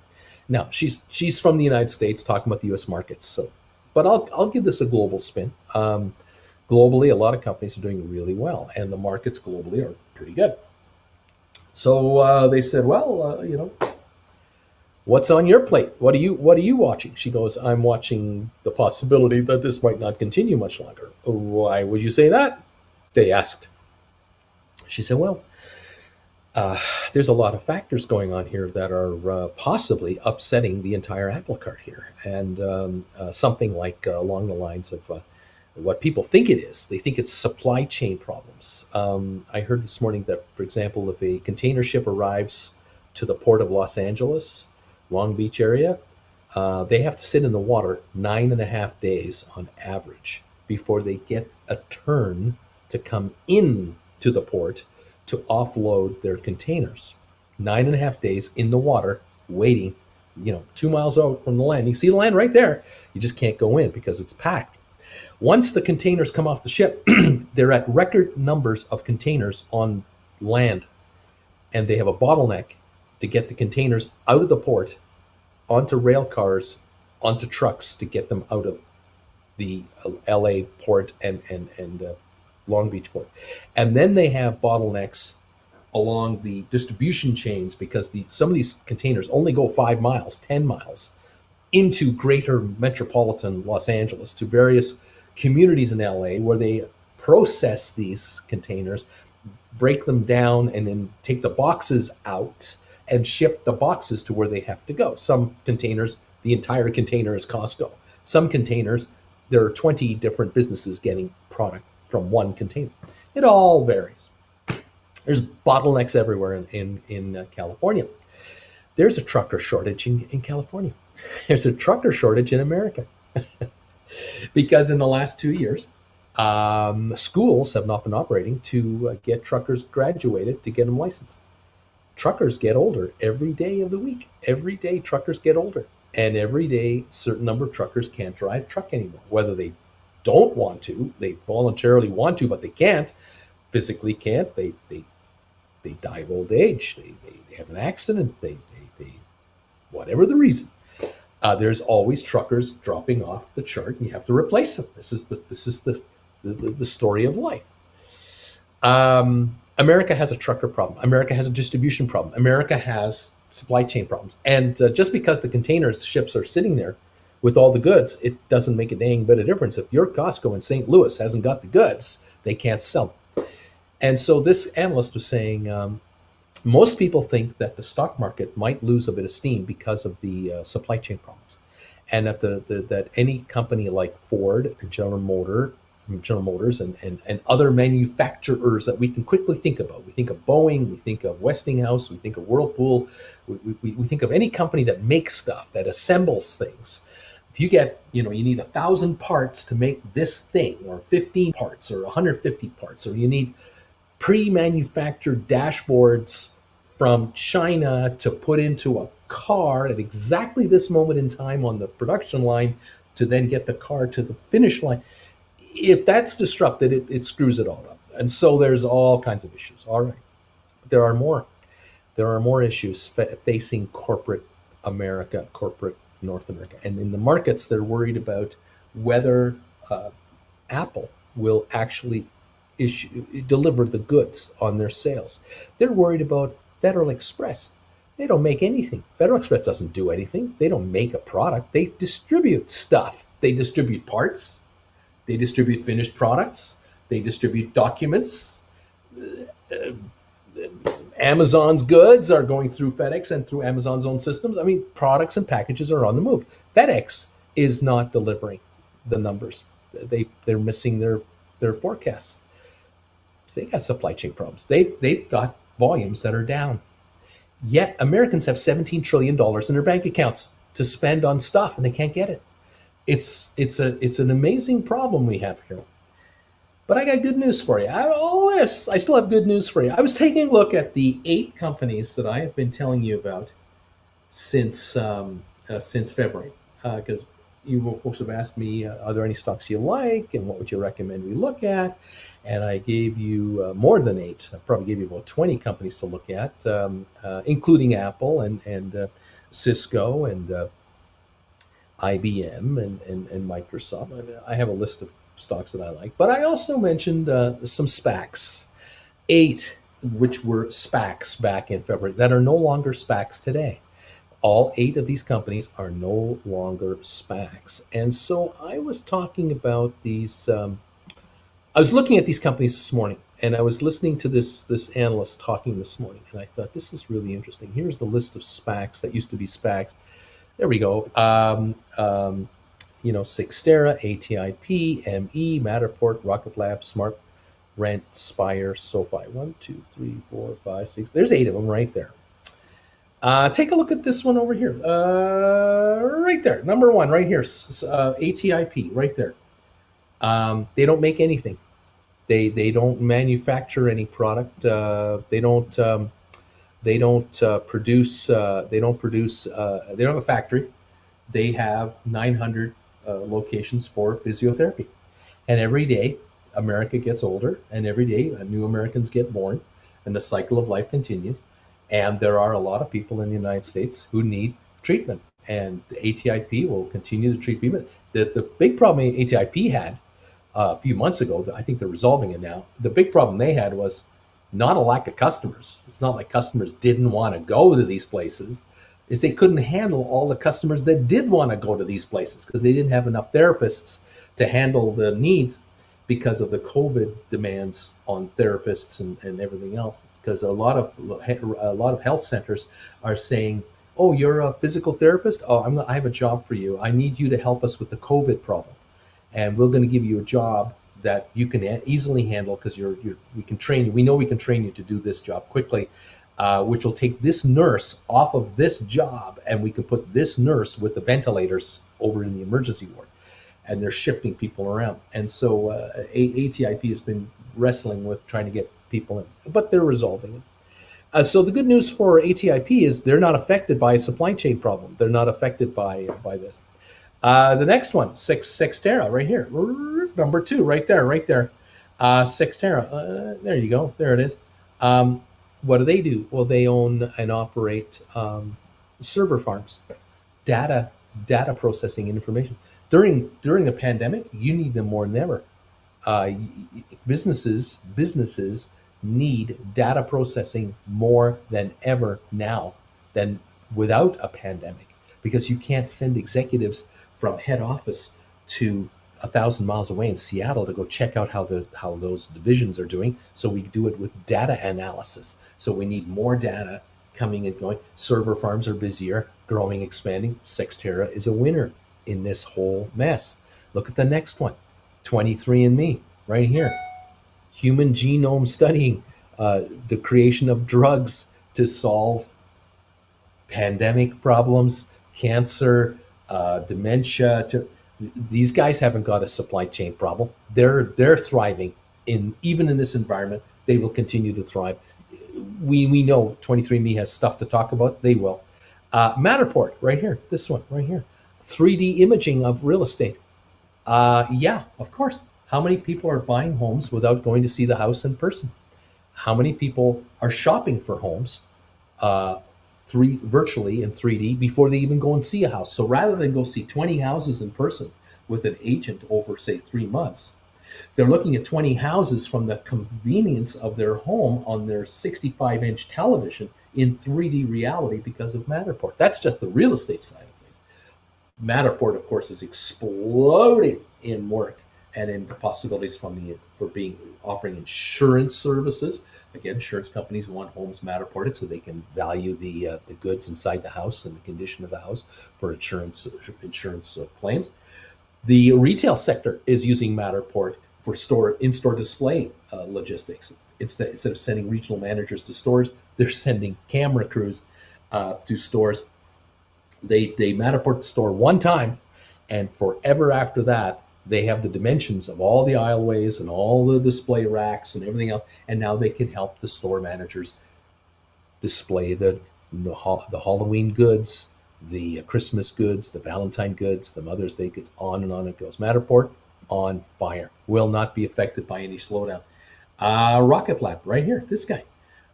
Speaker 1: Now, she's from the United States talking about the U.S. markets. So, but I'll give this a global spin. Globally, a lot of companies are doing really well, and the markets globally are pretty good. So they said, well, what's on your plate? What are you watching? She goes, I'm watching the possibility that this might not continue much longer. Why would you say that? They asked. She said, well, there's a lot of factors going on here that are possibly upsetting the entire apple cart here. And something like along the lines of what people think it is. They think it's supply chain problems. I heard this morning that, for example, if a container ship arrives to the port of Los Angeles, Long Beach area, they have to sit in the water 9.5 days on average before they get a turn to come in to the port to offload their containers. 9.5 days in the water, waiting, 2 miles out from the land. You see the land right there. You just can't go in because it's packed. Once the containers come off the ship, they're at record numbers of containers on land, and they have a bottleneck to get the containers out of the port, onto rail cars, onto trucks to get them out of the LA port and Long Beach port. And then they have bottlenecks along the distribution chains because some of these containers only go 5 miles, 10 miles into greater metropolitan Los Angeles to various communities in LA where they process these containers, break them down, and then take the boxes out and ship the boxes to where they have to go. Some containers, the entire container is Costco. Some containers, there are 20 different businesses getting product from one container. It all varies. There's bottlenecks everywhere in California. There's a trucker shortage in California. There's a trucker shortage in America. Because in the last 2 years, schools have not been operating to get truckers graduated to get them licensed. Truckers get older every day of the week. Every day truckers get older. And every day, a certain number of truckers can't drive truck anymore. Whether they don't want to, they voluntarily want to, but they can't, physically can't. They die of old age. They have an accident. They whatever the reason. There's always truckers dropping off the chart, and you have to replace them. This is the story of life. America has a trucker problem. America has a distribution problem. America has supply chain problems. And just because the container ships are sitting there with all the goods, it doesn't make a dang bit of difference. If your Costco in St. Louis hasn't got the goods, they can't sell them. And so this analyst was saying most people think that the stock market might lose a bit of steam because of the supply chain problems, and that that any company like Ford, General Motors, and other manufacturers that we can quickly think about. We think of Boeing, we think of Westinghouse, we think of Whirlpool, we think of any company that makes stuff, that assembles things. If you get, you need 1,000 parts to make this thing, or 15 parts, or 150 parts, or you need pre-manufactured dashboards from China to put into a car at exactly this moment in time on the production line to then get the car to the finish line. If that's disrupted, it screws it all up. And so there's all kinds of issues. All right. But there are more. There are more issues facing corporate America, corporate North America. And in the markets, they're worried about whether Apple will actually deliver the goods on their sales. They're worried about Federal Express. They don't make anything. Federal Express doesn't do anything. They don't make a product. They distribute stuff. They distribute parts. They distribute finished products. They distribute documents. Amazon's goods are going through FedEx and through Amazon's own systems. I mean, products and packages are on the move. FedEx is not delivering the numbers. They're missing their forecasts. They got supply chain problems. They've got volumes that are down. Yet Americans have $17 trillion in their bank accounts to spend on stuff, and they can't get it. It's an amazing problem we have here. But I got good news for you. Out of all this, I still have good news for you. I was taking a look at the 8 companies that I have been telling you about since February, because you folks have asked me, are there any stocks you like, and what would you recommend we look at? And I gave you more than 8. I probably gave you about 20 companies to look at, including Apple and Cisco and IBM and Microsoft. I have a list of stocks that I like, but I also mentioned some SPACs, 8 which were SPACs back in February that are no longer SPACs today. All 8 of these companies are no longer SPACs. And so I was talking about these. I was looking at these companies this morning, and I was listening to this analyst talking this morning, and I thought, this is really interesting. Here's the list of SPACs that used to be SPACs. There we go. Cyxtera, ATIP, ME, Matterport, Rocket Lab, Smart Rent, Spire, SoFi. 1, 2, 3, 4, 5, 6. There's 8 of them right there. Take a look at this one over here. Right there. Number 1 right here. ATIP right there. They don't make anything. They don't manufacture any product. They don't produce. They don't have a factory. They have 900 locations for physiotherapy, and every day America gets older, and every day new Americans get born, and the cycle of life continues. And there are a lot of people in the United States who need treatment, and the ATIP will continue to treat people. The big problem ATIP had a few months ago, I think they're resolving it now. The big problem they had was not a lack of customers. It's not like customers didn't want to go to these places. Is they couldn't handle all the customers that did want to go to these places because they didn't have enough therapists to handle the needs because of the COVID demands on therapists and everything else. Because a lot of health centers are saying, "Oh, you're a physical therapist. Oh, I have a job for you. I need you to help us with the COVID problem, and we're going to give you a job that you can easily handle because we can train you. We know we can train you to do this job quickly, which will take this nurse off of this job, and we can put this nurse with the ventilators over in the emergency ward." And they're shifting people around, and so ATIP has been wrestling with trying to get people in, but they're resolving it. So the good news for ATIP is they're not affected by a supply chain problem. They're not affected by this. The next one, Cyxtera, right here, number 2, right there. Cyxtera, there you go, there it is. What do? Well, they own and operate server farms, data processing and information. During the pandemic, you need them more than ever. Businesses need data processing more than ever now than without a pandemic, because you can't send executives from head office to 1,000 miles away in Seattle to go check out how those divisions are doing. So we do it with data analysis. So we need more data coming and going. Server farms are busier, growing, expanding. Sextera is a winner in this whole mess. Look at the next one, 23andMe, right here. Human genome studying, the creation of drugs to solve pandemic problems, cancer, dementia. These guys haven't got a supply chain problem. They're thriving even in this environment. They will continue to thrive. We know 23andMe has stuff to talk about. They will. Matterport, right here. This one, right here. 3D imaging of real estate. Yeah, of course. How many people are buying homes without going to see the house in person? How many people are shopping for homes virtually in 3D before they even go and see a house? So rather than go see 20 houses in person with an agent over, say, 3 months, they're looking at 20 houses from the convenience of their home on their 65-inch television in 3D reality because of Matterport. That's just the real estate side of things. Matterport, of course, is exploding in work and in the possibilities for offering insurance services. Again, insurance companies want homes Matterported so they can value the goods inside the house and the condition of the house for insurance claims. The retail sector is using Matterport for in-store display logistics. Instead of sending regional managers to stores, they're sending camera crews to stores. They Matterport the store one time, and forever after that, they have the dimensions of all the aisleways and all the display racks and everything else, and now they can help the store managers display the Halloween goods, the Christmas goods, the Valentine goods, the Mother's Day goods, on and on it goes. Matterport on fire, will not be affected by any slowdown. Rocket Lab, right here, this guy.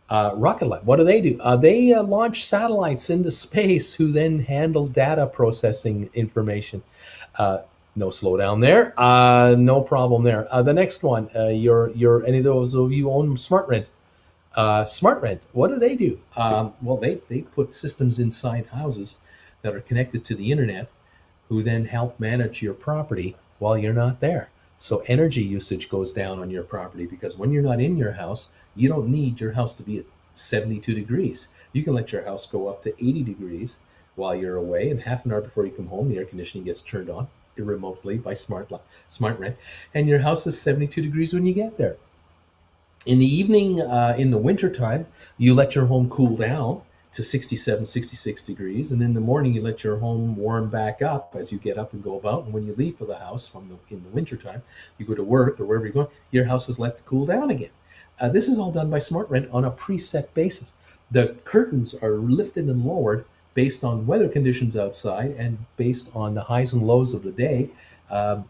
Speaker 1: Rocket Lab, what do? They launch satellites into space who then handle data processing information. No slowdown there. No problem there. The next one, any of those of you own SmartRent. SmartRent, what do? Well, they put systems inside houses that are connected to the internet, who then help manage your property while you're not there. So energy usage goes down on your property because when you're not in your house, you don't need your house to be at 72 degrees. You can let your house go up to 80 degrees while you're away, and half an hour before you come home, the air conditioning gets turned on remotely by SmartRent, and your house is 72 degrees when you get there. In the evening, in the wintertime, you let your home cool down to 67, 66 degrees, and in the morning you let your home warm back up as you get up and go about. And when you leave for the house in the wintertime, you go to work or wherever you're going, your house is let to cool down again. This is all done by SmartRent on a preset basis. The curtains are lifted and lowered based on weather conditions outside and based on the highs and lows of the day, and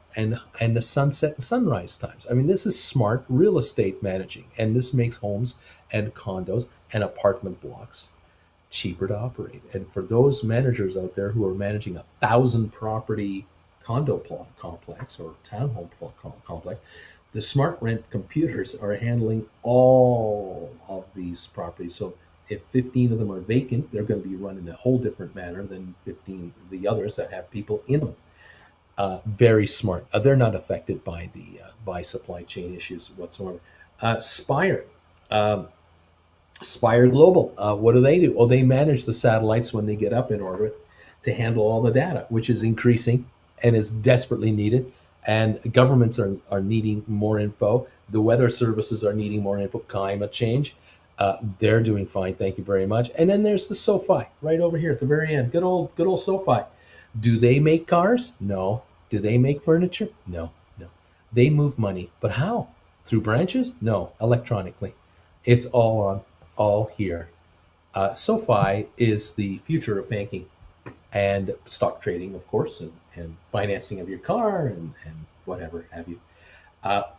Speaker 1: the sunset and sunrise times. I mean, this is smart real estate managing, and this makes homes and condos and apartment blocks cheaper to operate. And for those managers out there who are managing 1,000 property condo complex or townhome complex, the SmartRent computers are handling all of these properties. So if 15 of them are vacant, they're going to be run in a whole different manner than 15 of the others that have people in them. Very smart. They're not affected by by supply chain issues whatsoever. Spire. Spire Global, what do? Oh, they manage the satellites when they get up in orbit to handle all the data, which is increasing and is desperately needed. And governments are needing more info. The weather services are needing more info. Climate change, they're doing fine. Thank you very much. And then there's the SoFi right over here at the very end. Good old SoFi. Do they make cars? No. Do they make furniture? No. They move money, but how? Through branches? No. Electronically. It's all here. SoFi is the future of banking and stock trading, of course, and financing of your car and whatever have you.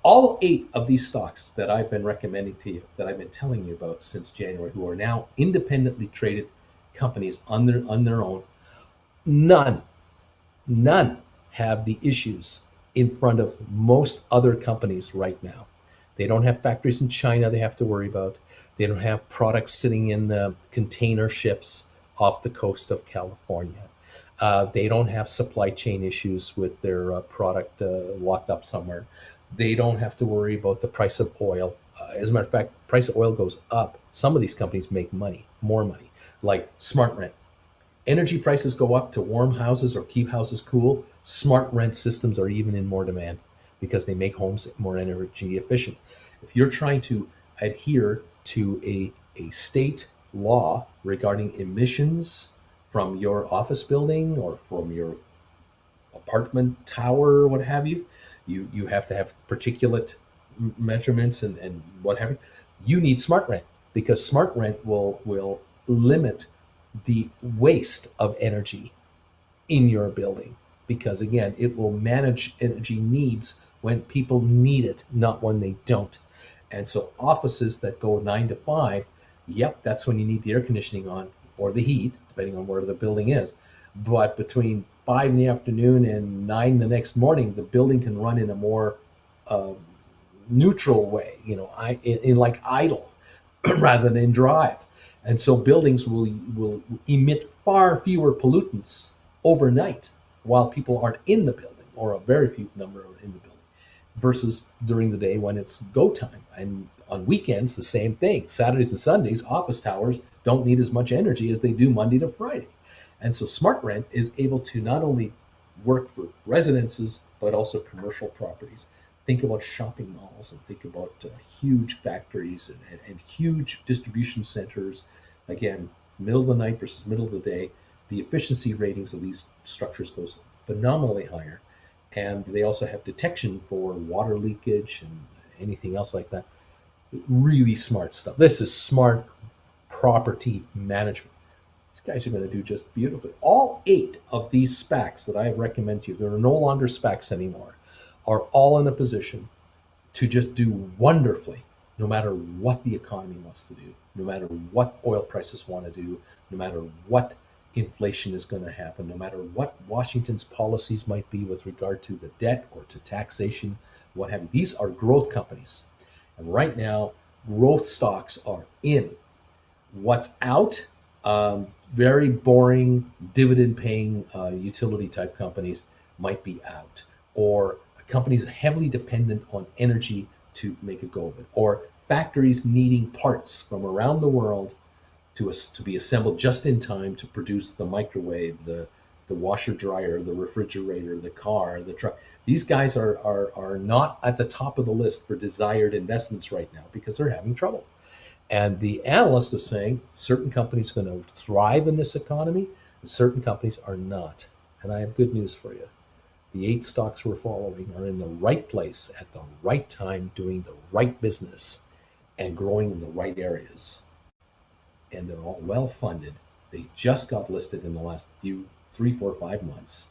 Speaker 1: All 8 of these stocks that I've been recommending to you, that I've been telling you about since January, who are now independently traded companies on their own, none have the issues in front of most other companies right now. They don't have factories in China they have to worry about. They don't have products sitting in the container ships off the coast of California. They don't have supply chain issues with their product locked up somewhere. They don't have to worry about the price of oil. As a matter of fact, price of oil goes up. Some of these companies make money, more money, like SmartRent. Energy prices go up to warm houses or keep houses cool. Smart rent systems are even in more demand because they make homes more energy efficient. If you're trying to adhere to a state law regarding emissions from your office building or from your apartment tower or what have you, you have to have particulate measurements and what have you. You need smart rent because smart rent will limit the waste of energy in your building because again it will manage energy needs when people need it, not when they don't. And so offices that go 9 to 5, yep, that's when you need the air conditioning on or the heat depending on where the building is. But between 5 in the afternoon and 9 the next morning, the building can run in a more uh, neutral way, in like idle rather than in drive. And so buildings will emit far fewer pollutants overnight while people aren't in the building, or a very few number are in the building, versus during the day when it's go time. And on weekends, the same thing. Saturdays and Sundays, office towers don't need as much energy as they do Monday to Friday. And so Smart Rent is able to not only work for residences, but also commercial properties. Think about shopping malls and think about huge factories and huge distribution centers. Again, middle of the night versus middle of the day, the efficiency ratings of these structures goes phenomenally higher. And they also have detection for water leakage and anything else like that. Really smart stuff. This is smart property management. These guys are going to do just beautifully. All 8 of these SPACs that I recommend to you, they're no longer SPACs anymore, are all in a position to just do wonderfully no matter what the economy wants to do, no matter what oil prices want to do, no matter what inflation is going to happen, no matter what Washington's policies might be with regard to the debt or to taxation, what have you. These are growth companies. And right now, growth stocks are in. What's out? Very boring dividend paying utility type companies might be out, or companies heavily dependent on energy to make a go of it, or factories needing parts from around the world to be assembled just in time to produce the microwave, the washer dryer, the refrigerator, the car, the truck. These guys are not at the top of the list for desired investments right now because they're having trouble. And the analysts are saying certain companies are going to thrive in this economy and certain companies are not. And I have good news for you. The 8 stocks we're following are in the right place at the right time, doing the right business and growing in the right areas. And they're all well funded. They just got listed in the last few 3, 4, 5 months.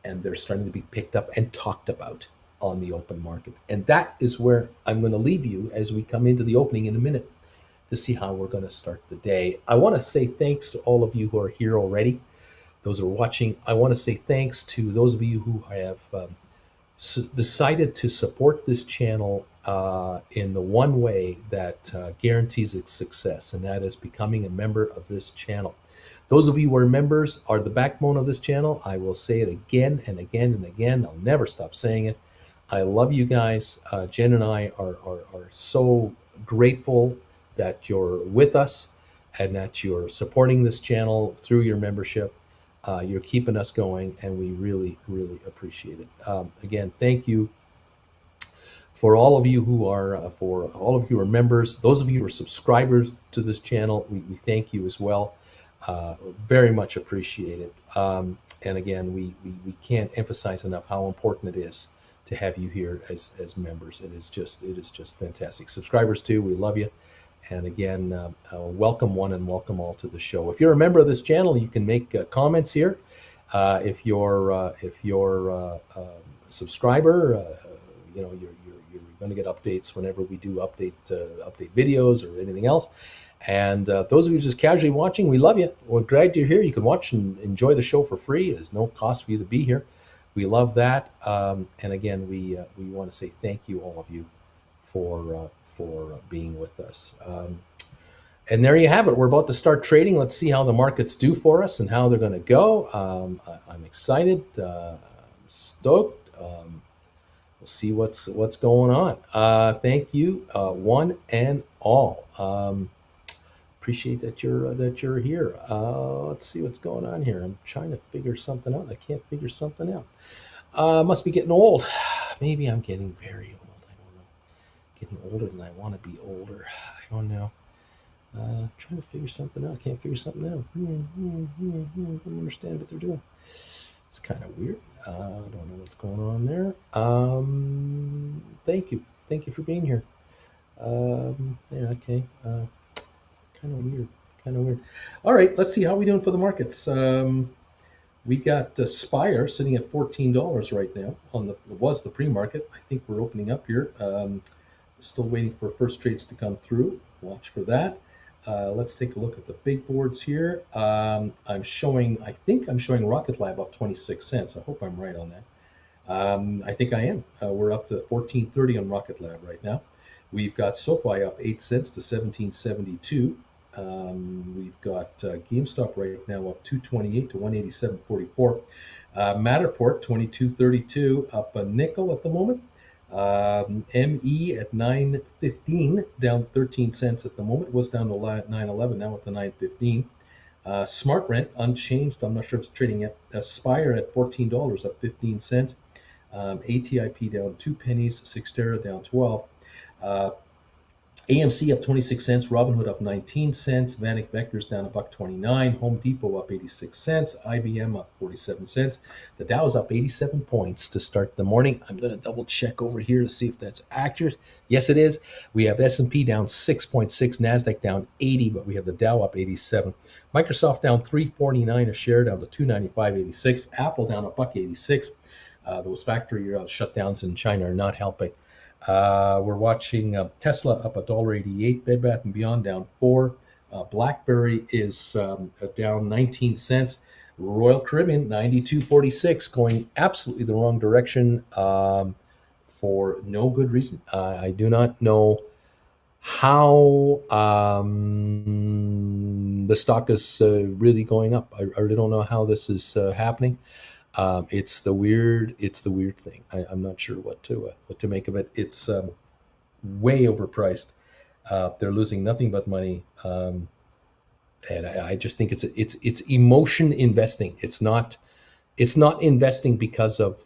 Speaker 1: And they're starting to be picked up and talked about on the open market. And that is where I'm going to leave you as we come into the opening in a minute to see how we're going to start the day. I want to say thanks to all of you who are here already. Those who are watching, I want to say thanks to those of you who have decided to support this channel in the one way that guarantees its success, and that is becoming a member of this channel. Those of you who are members are the backbone of this channel. I will say it again and again and again. I'll never stop saying it. I love you guys. Jen and I are so grateful that you're with us and that you're supporting this channel through your membership. You're keeping us going, and we really, really appreciate it. Again, thank you for all of you who are members. Those of you who are subscribers to this channel, we thank you as well. Very much appreciate it. And again, we can't emphasize enough how important it is to have you here as members. It is just fantastic. Subscribers too, we love you. And again, welcome one and welcome all to the show. If you're a member of this channel, you can make comments here. If you're a subscriber, you're going to get updates whenever we do update videos or anything else. And those of you just casually watching, we love you. We're glad you're here. You can watch and enjoy the show for free. There's no cost for you to be here. We love that. And again, we want to say thank you, all of you, for being with us. And there you have it. We're about to start trading. Let's see how the markets do for us and how they're going to go. I'm excited. I'm stoked. We'll see what's going on. Thank you, one and all. Appreciate that you're here. Let's see what's going on here. I'm trying to figure something out. I can't figure something out. Must be getting old. Maybe I'm getting very old. I don't know. Getting older than I want to be older. I don't know. Trying to figure something out. Can't figure something out. Don't understand what they're doing. It's kind of weird. I don't know what's going on there. Thank you. Thank you for being here. Yeah, okay. Kind of weird. Kind of weird. All right, let's see how we doing for the markets. We got Spire sitting at $14 right now. Was the pre-market. I think we're opening up here. Still waiting for first trades to come through. Watch for that. Let's take a look at the big boards here. I think I'm showing Rocket Lab up 26 cents. I hope I'm right on that. I think I am. We're up to 14.30 on Rocket Lab right now. We've got SoFi up 8 cents to 17.72. We've got GameStop right now up 228 to 187.44. Matterport 22.32, up a nickel at the moment. ME at 9.15, down 13 cents at the moment. It was down to 9.11, now up to 9.15. SmartRent unchanged. I'm not sure if it's trading yet. Spire at $14, up 15 cents. ATIP down 2 pennies. Cyxtera down 12. AMC up 26 cents, Robinhood up 19 cents, Vanek Vectors down $1.29, Home Depot up 86 cents, IBM up 47 cents. The Dow is up 87 points to start the morning. I'm going to double check over here to see if that's accurate. Yes, it is. We have S&P down 6.6, NASDAQ down 80, but we have the Dow up 87. Microsoft down $3.49 a share, down to $295.86. Apple down $1.86. Those factory shutdowns in China are not helping. We're watching Tesla up $1.88, Bed Bath & Beyond down 4. BlackBerry is down 19 cents. Royal Caribbean 92.46, going absolutely the wrong direction for no good reason. I do not know how the stock is really going up. I really don't know how this is happening. It's the weird thing. I'm not sure what to make of it. It's way overpriced. They're losing nothing but money, and I just think it's emotion investing. It's not investing because of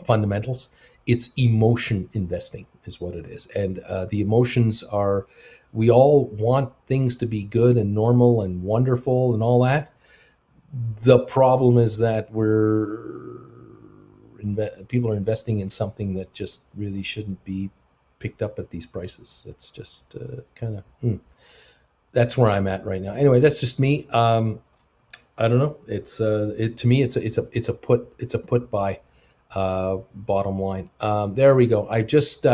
Speaker 1: fundamentals. It's emotion investing is what it is, and the emotions are. We all want things to be good and normal and wonderful and all that. The problem is that people are investing in something that just really shouldn't be picked up at these prices. It's just kind of that's where I'm at right now. Anyway, that's just me. I don't know. It's to me it's a put buy. Bottom line. There we go. I just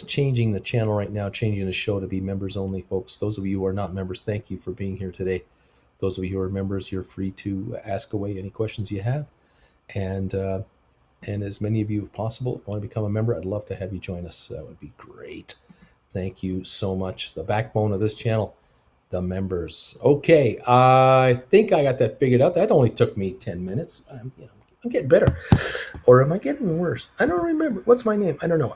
Speaker 1: changing the channel right now, changing the show to be members only, folks. Those of you who are not members, thank you for being here today. Those of you who are members, you're free to ask away any questions you have. And as many of you as possible want to become a member, I'd love to have you join us. That would be great. Thank you so much. The backbone of this channel, the members. Okay, I think I got that figured out. That only took me 10 minutes. I'm getting better. Or am I getting worse? I don't remember. What's my name? I don't know.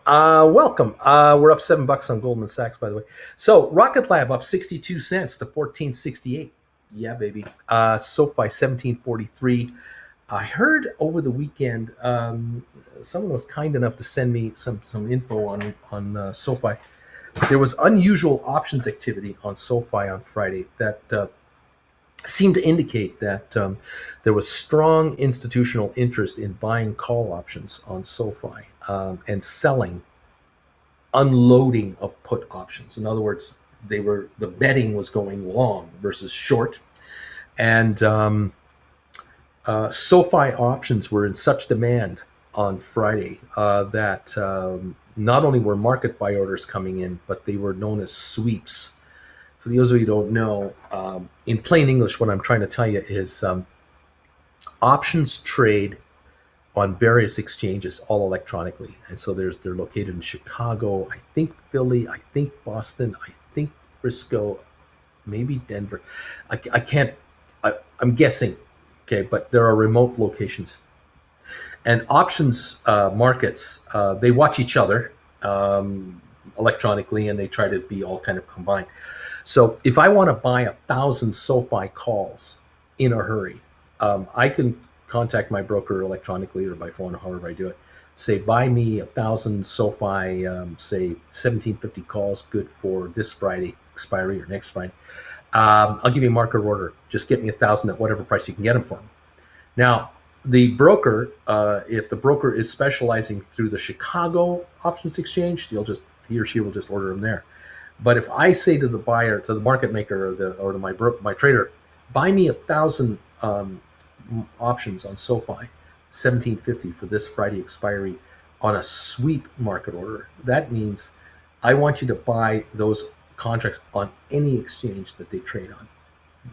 Speaker 1: Welcome. We're up $7 on Goldman Sachs, by the way. So Rocket Lab up 62 cents to 14.68. Yeah, baby. SoFi 17.43. I heard over the weekend, someone was kind enough to send me some info on SoFi. There was unusual options activity on SoFi on Friday that seemed to indicate that there was strong institutional interest in buying call options on SoFi and selling unloading of put options. In other words, the betting was going long versus short, and SoFi options were in such demand on Friday that not only were market buy orders coming in, but they were known as sweeps. For those of you who don't know, in plain English, what I'm trying to tell you is options trade on various exchanges, all electronically. And so they're located in Chicago, I think Philly, I think Boston, I think Frisco, maybe Denver. I can't. I'm guessing. Okay, but there are remote locations and options markets. They watch each other electronically, and they try to be all kind of combined. So if I want to buy 1,000 SoFi calls in a hurry, I can contact my broker electronically or by phone, however I do it. Say, buy me 1,000 SoFi, say 1,750 calls, good for this Friday expiry or next Friday. I'll give you a market order. Just get me 1,000 at whatever price you can get them for. Now, the broker, if the broker is specializing through the Chicago Options Exchange, he or she will just order them there. But if I say to the buyer, to the market maker, or to my trader, buy me 1,000 options on SoFi, 1,750 for this Friday expiry on a sweep market order, that means I want you to buy those contracts on any exchange that they trade on,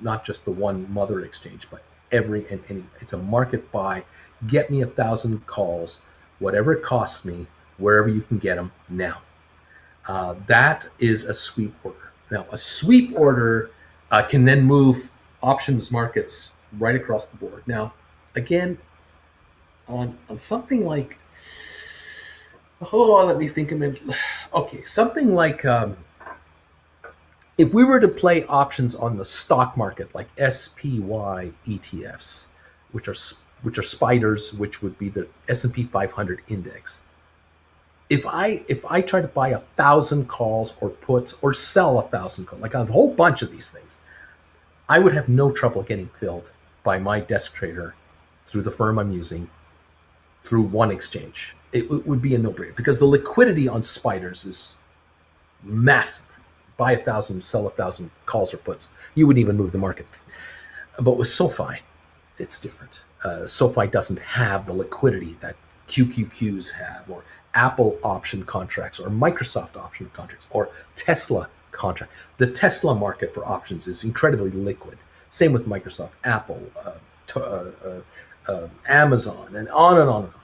Speaker 1: not just the one mother exchange, but every and any. It's a market buy. Get me 1,000 calls, whatever it costs me, wherever you can get them now. That is a sweep order. Now, a sweep order can then move options markets right across the board. Now, again, on something like, let me think a minute. Okay, something like if we were to play options on the stock market, like SPY ETFs, which are spiders, which would be the S&P 500 index. If I try to buy 1,000 calls or puts or sell 1,000 calls, like a whole bunch of these things, I would have no trouble getting filled by my desk trader through the firm I'm using through one exchange. It would be a no-brainer because the liquidity on spiders is massive. Buy 1,000, sell 1,000 calls or puts. You wouldn't even move the market. But with SoFi, it's different. SoFi doesn't have the liquidity that QQQs have, or Apple option contracts, or Microsoft option contracts, or Tesla contract. The Tesla market for options is incredibly liquid. Same with Microsoft, Apple, Amazon, and on and on and on.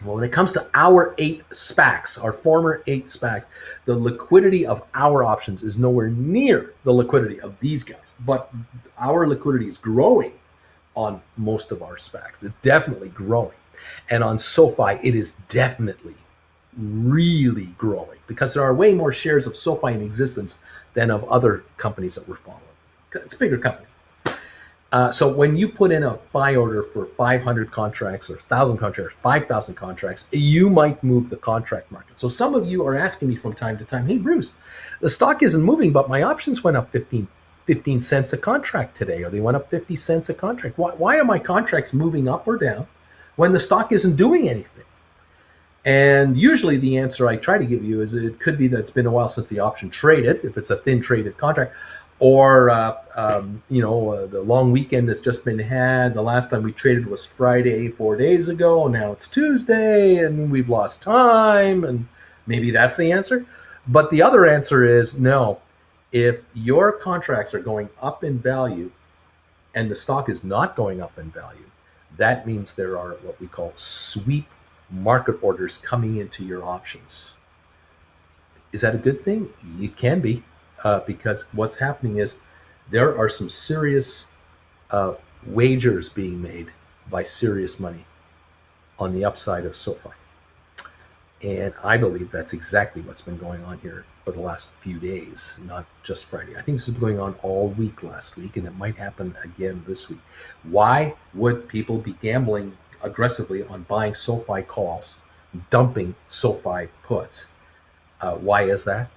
Speaker 1: Well, when it comes to our 8 SPACs, our former 8 SPACs, the liquidity of our options is nowhere near the liquidity of these guys. But our liquidity is growing on most of our SPACs. It's definitely growing. And on SoFi, it is definitely really growing because there are way more shares of SoFi in existence than of other companies that we're following. It's a bigger company. So when you put in a buy order for 500 contracts or 1,000 contracts, 5,000 contracts, you might move the contract market. So some of you are asking me from time to time, hey, Bruce, the stock isn't moving, but my options went up 15 cents a contract today, or they went up 50 cents a contract. Why are my contracts moving up or down when the stock isn't doing anything? And usually the answer I try to give you is it could be that it's been a while since the option traded, if it's a thin traded contract, or the long weekend has just been had. The last time we traded was Friday 4 days ago. Now it's Tuesday and we've lost time, and maybe that's the answer. But the other answer is no. If your contracts are going up in value and the stock is not going up in value, that means there are what we call sweep market orders coming into your options. Is that a good thing? It can be. Because what's happening is there are some serious wagers being made by serious money on the upside of SoFi. And I believe that's exactly what's been going on here for the last few days, not just Friday. I think this has been going on all week last week, and it might happen again this week. Why would people be gambling aggressively on buying SoFi calls, dumping SoFi puts? Why is that?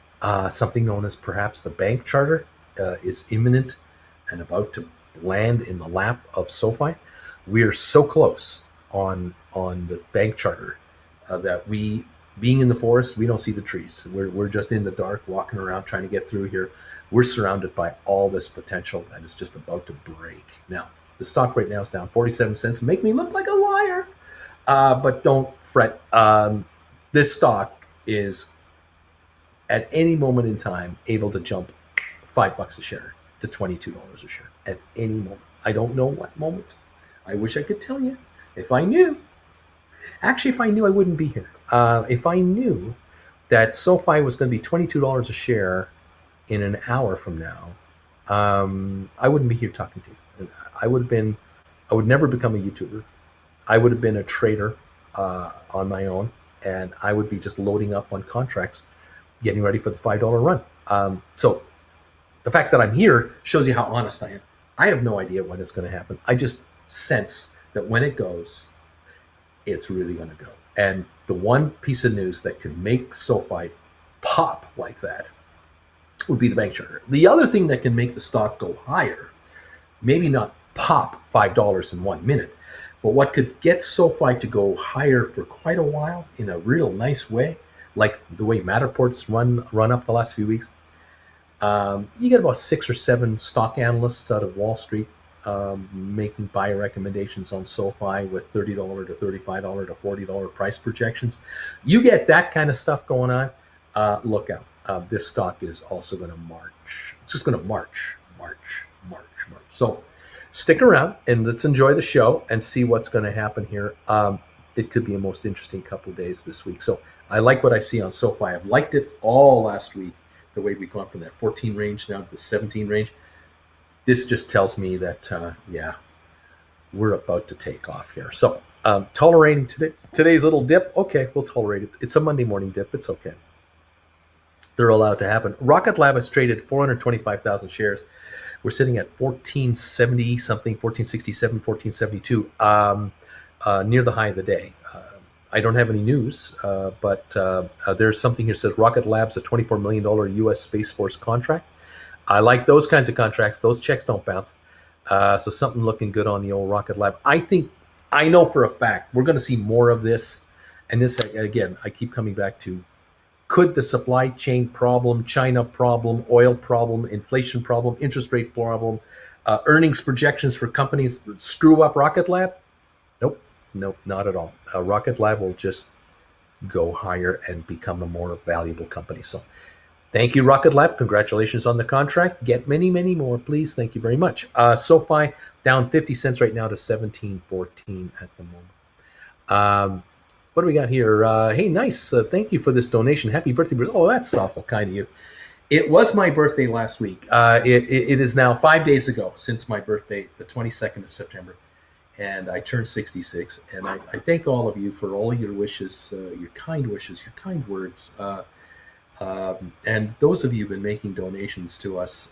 Speaker 1: Something known as perhaps the bank charter is imminent and about to land in the lap of SoFi. We are so close on the bank charter that we, being in the forest, we don't see the trees. We're just in the dark, walking around trying to get through here. We're surrounded by all this potential that is just about to break. Now, the stock right now is down 47 cents. Make me look like a liar, but don't fret. This stock is at any moment in time able to jump $5 a share to $22 a share at any moment. I don't know what moment. I wish I could tell you. If I knew, if I knew, I wouldn't be here. If I knew that SoFi was going to be $22 a share in an hour from now, I wouldn't be here talking to you. I would never become a YouTuber. I would have been a trader on my own, and I would be just loading up on contracts, getting ready for the $5 run. So the fact that I'm here shows you how honest I am. I have no idea when it's going to happen. I just sense that when it goes, it's really going to go. And the one piece of news that can make SoFi pop like that would be the bank charter. The other thing that can make the stock go higher, maybe not pop $5 in 1 minute, but what could get SoFi to go higher for quite a while in a real nice way, like the way Matterport's run up the last few weeks. You get about 6 or 7 stock analysts out of Wall Street making buy recommendations on SoFi with $30 to $35 to $40 price projections. You get that kind of stuff going on, look out. This stock is also going to march. It's just going to march. So stick around and let's enjoy the show and see what's going to happen here. It could be a most interesting couple of days this week. So I like what I see on SoFi. I've liked it all last week, the way we've gone from that 14 range now to the 17 range. This just tells me that, we're about to take off here. So tolerating today's little dip. Okay, we'll tolerate it. It's a Monday morning dip. It's okay. They're allowed to happen. Rocket Lab has traded 425,000 shares. We're sitting at 1470 something, 1467, 1472, near the high of the day. I don't have any news, but there's something here that says Rocket Lab's a $24 million U.S. Space Force contract. I like those kinds of contracts. Those checks don't bounce. So something looking good on the old Rocket Lab. I know for a fact we're going to see more of this. And this, again, I keep coming back to, could the supply chain problem, China problem, oil problem, inflation problem, interest rate problem, earnings projections for companies screw up Rocket Lab? Nope, not at all. Rocket Lab will just go higher and become a more valuable company. So thank you, Rocket Lab. Congratulations on the contract. Get many, many more, please. Thank you very much. SoFi down 50 cents right now to 17.14 at the moment. What do we got here? Hey, nice. Thank you for this donation. Happy birthday, Bruce. Oh, that's awful kind of you. It was my birthday last week. It is now 5 days ago since my birthday, the 22nd of September. And I turned 66. And I thank all of you for all of your wishes, your kind words. And those of you who've been making donations to us,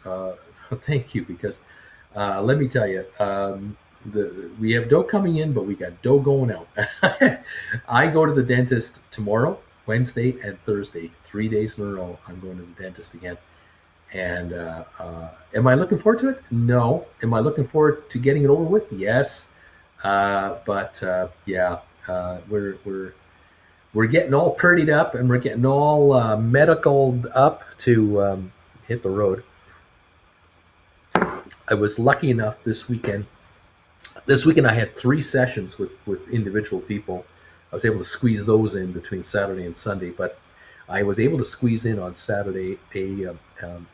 Speaker 1: thank you, because let me tell you, we have dough coming in, but we got dough going out. I go to the dentist tomorrow, Wednesday, and Thursday, 3 days in a row. I'm going to the dentist again. And am I looking forward to it? No. Am I looking forward to getting it over with? Yes. But we're getting all purdied up, and we're getting all medicaled up to hit the road. I was lucky enough this weekend. This weekend I had 3 sessions with individual people. I was able to squeeze those in between Saturday and Sunday, but I was able to squeeze in on Saturday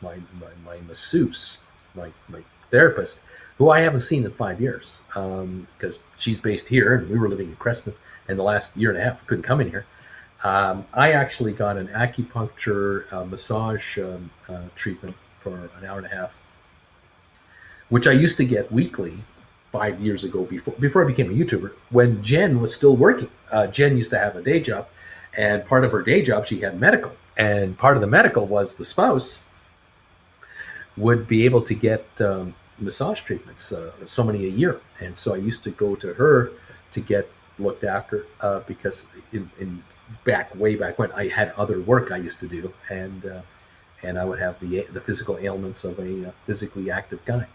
Speaker 1: my masseuse, my therapist, who I haven't seen in 5 years, because she's based here and we were living in Creston, and the last year and a half couldn't come in here. I actually got an acupuncture massage treatment for an hour and a half, which I used to get weekly 5 years ago before I became a YouTuber, when Jen was still working. Jen used to have a day job, and part of her day job, she had medical. And part of the medical was the spouse would be able to get massage treatments, so many a year. And so I used to go to her to get looked after, because way back when I had other work I used to do, and I would have the physical ailments of a physically active guy.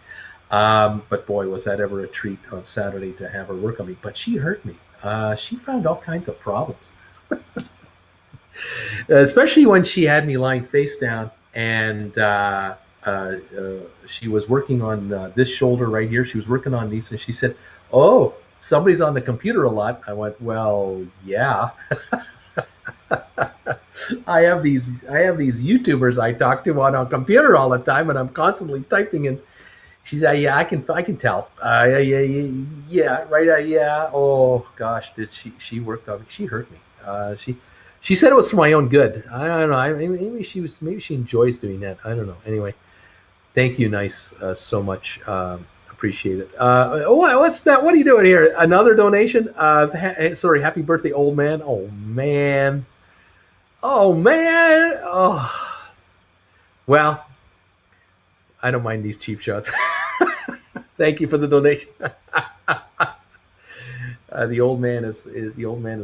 Speaker 1: But boy, was that ever a treat on Saturday to have her work on me. But she hurt me. She found all kinds of problems, especially when she had me lying face down, and she was working on this shoulder right here. She was working on these, and she said, "Oh, somebody's on the computer a lot." I went, "Well, yeah." I have these YouTubers I talk to on a computer all the time, and I'm constantly typing in. She said, "Yeah, I can tell. Yeah, right. Yeah. Oh gosh, did she worked on me? She hurt me. She said it was for my own good. I don't know. Maybe she enjoys doing that. I don't know. Anyway, thank you, nice, so much. Appreciate it. What's that? What are you doing here? Another donation? Sorry. Happy birthday, old man. Oh man. Oh man. Oh. Well, I don't mind these cheap shots. Thank you for the donation. The old man is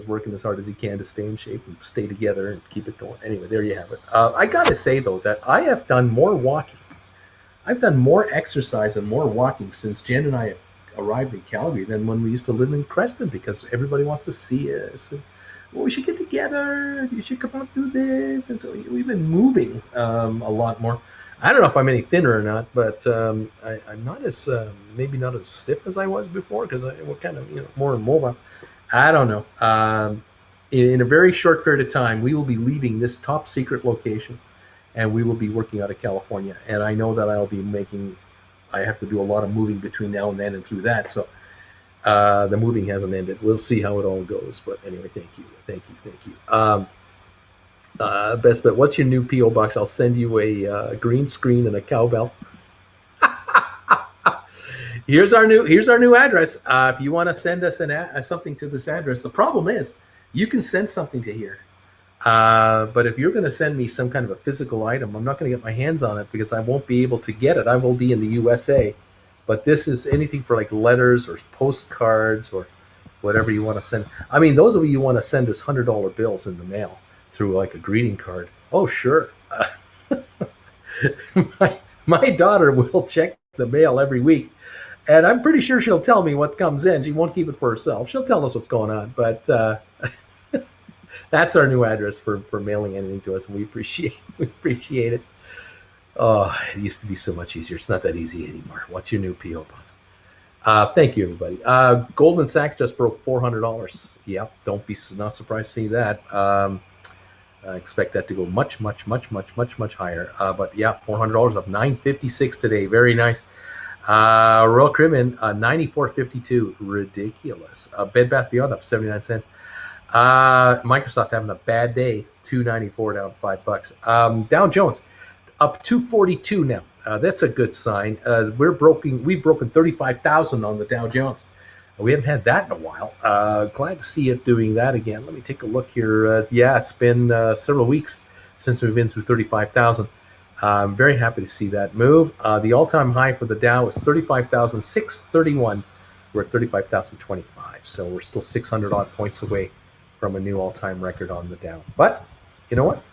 Speaker 1: working as hard as he can to stay in shape and stay together and keep it going. Anyway, there you have it. I gotta say though that I have done more walking. I've done more exercise and more walking since Jen and I have arrived in Calgary than when we used to live in Creston, because everybody wants to see us. And, well, we should get together. You should come out and do this. And so we've been moving a lot more. I don't know if I'm any thinner or not, but I'm not as maybe not as stiff as I was before, because we're kind of more immobile. I don't know. In a very short period of time, we will be leaving this top secret location, and we will be working out of California. And I know that I have to do a lot of moving between now and then and through that. So the moving hasn't ended. We'll see how it all goes. But anyway, thank you. Best bet. What's your new PO box? I'll send you a green screen and a cowbell. Here's our new address. If you want to send us something to this address, the problem is you can send something to here. But if you're going to send me some kind of a physical item, I'm not going to get my hands on it because I won't be able to get it. I will be in the USA. But this is anything for like letters or postcards or whatever you want to send. I mean, those of you who want to send us $100 bills in the mail through like a greeting card, oh sure. My daughter will check the mail every week, and I'm pretty sure she'll tell me what comes in. She won't keep it for herself. She'll tell us what's going on, but that's our new address for mailing anything to us, and we appreciate it. Oh, it used to be so much easier. It's not that easy anymore. What's your new PO box? Thank you, everybody. Goldman Sachs just broke $400. Yep, don't be not surprised to see that. I expect that to go much higher. But yeah, $400 up, $956 today. Very nice. Royal Caribbean, $94.52. Ridiculous. Bed Bath Beyond up 79 cents. Microsoft having a bad day. $294 down $5. Dow Jones up 242 now. That's a good sign. We've broken 35,000 on the Dow Jones. We haven't had that in a while. Glad to see it doing that again. Let me take a look here. Yeah, it's been several weeks since we've been through 35,000. I'm very happy to see that move. The all-time high for the Dow is 35,631. We're at 35,025. So we're still 600 odd points away from a new all-time record on the Dow. But you know what?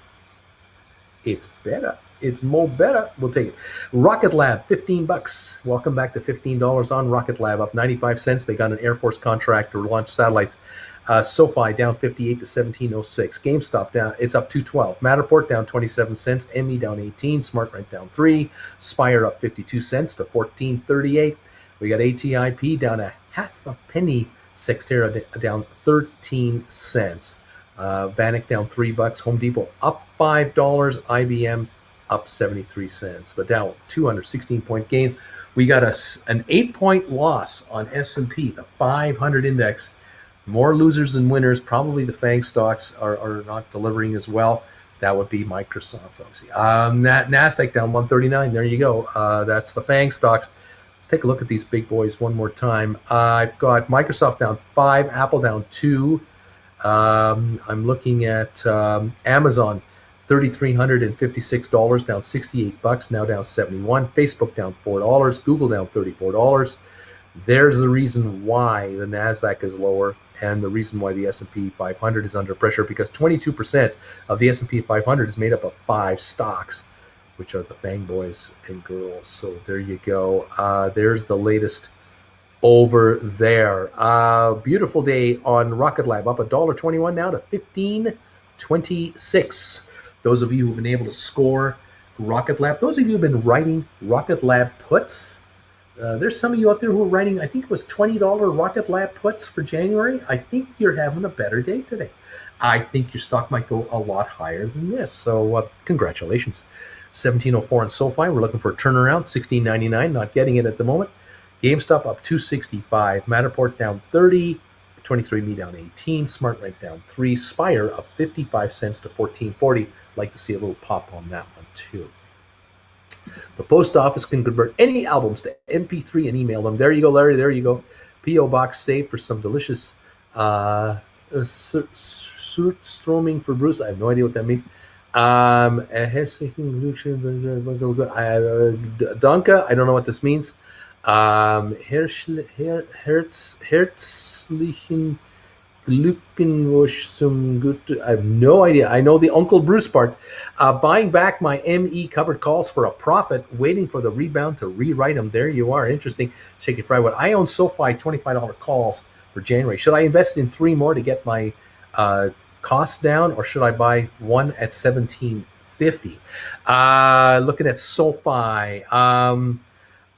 Speaker 1: It's better. It's more better. We'll take it. Rocket Lab, $15. Welcome back to $15 on Rocket Lab, up 95 cents. They got an Air Force contract to launch satellites. SoFi down 58 to 1706. GameStop down, it's up 212. Matterport down 27 cents. ME down 18. SmartRent down 3. Spire up 52 cents to 14.38. We got ATIP down a half a penny. Sextera down 13 cents. Vanik down $3. Home Depot up $5. IBM up 73 cents. The Dow 216-point gain. We got an 8-point loss on S&P, the 500 index. More losers than winners. Probably the FANG stocks are not delivering as well. That would be Microsoft, obviously. NASDAQ down 139. There you go. That's the FANG stocks. Let's take a look at these big boys one more time. I've got Microsoft down 5, Apple down 2. I'm looking at Amazon, $3,356, down $68, now down 71. Facebook down $4. Google down $34. There's the reason why the NASDAQ is lower, and the reason why the S&P 500 is under pressure, because 22% of the S&P 500 is made up of 5 stocks, which are the FANG boys and girls. So there you go. There's the latest over there. Beautiful day on Rocket Lab, up $1.21 now to $15.26. Those of you who've been able to score Rocket Lab, those of you who've been writing Rocket Lab puts, there's some of you out there who are writing, I think it was $20 Rocket Lab puts for January. I think you're having a better day today. I think your stock might go a lot higher than this. So congratulations. 1704 on SoFi. We're looking for a turnaround. 16.99. Not getting it at the moment. GameStop up 265. Matterport down 30. 23 me down 18, Smart Rent down 3, Spire up 55 cents to 14.40. Like to see a little pop on that one too. The post office can convert any albums to MP3 and email them. There you go, Larry. There you go. P.O. Box saved for some delicious Surströmming for Bruce. I have no idea what that means. Danke, I don't know what this means. Herzlichen Glückwunsch zum Gut. I have no idea. I know the Uncle Bruce part. Buying back my ME covered calls for a profit, waiting for the rebound to rewrite them. There you are. Interesting. Shake it, fry. What I own SoFi $25 calls for January. Should I invest in 3 more to get my costs down, or should I buy one at $17.50? Looking at SoFi.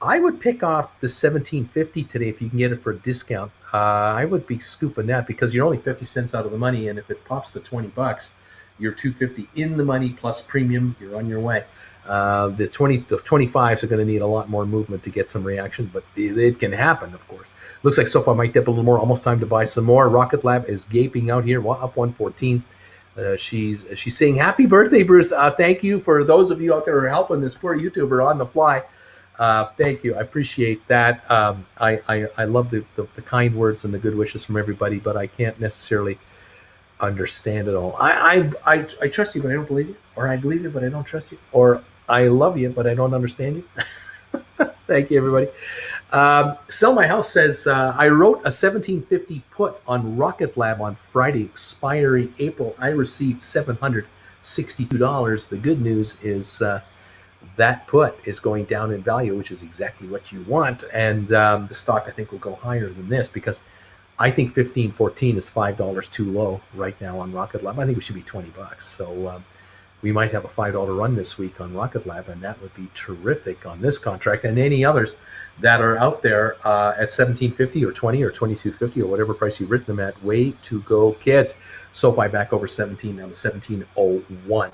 Speaker 1: I would pick off the $17.50 today if you can get it for a discount. I would be scooping that because you're only 50 cents out of the money, and if it pops to $20, you're $2.50 in the money plus premium. You're on your way. The 25s are going to need a lot more movement to get some reaction, but it can happen, of course. Looks like SoFi might dip a little more. Almost time to buy some more. Rocket Lab is gaping out here, up 114. She's saying happy birthday, Bruce. Thank you for those of you out there who are helping this poor YouTuber on the fly. Thank you. I appreciate that. I love the kind words and the good wishes from everybody, but I can't necessarily understand it all. I trust you, but I don't believe you. Or I believe you, but I don't trust you. Or I love you, but I don't understand you. Thank you, everybody. Sell My House says, I wrote a $17.50 put on Rocket Lab on Friday, expiry April. I received $762. The good news is that put is going down in value, which is exactly what you want. And the stock, I think, will go higher than this because I think 15.14 is $5 too low right now on Rocket Lab. I think it should be $20. So we might have a $5 run this week on Rocket Lab, and that would be terrific on this contract and any others that are out there at $17.50 or $20 or $22.50 or whatever price you've written them at. Way to go, kids. SoFi back over 17 now to 17.01.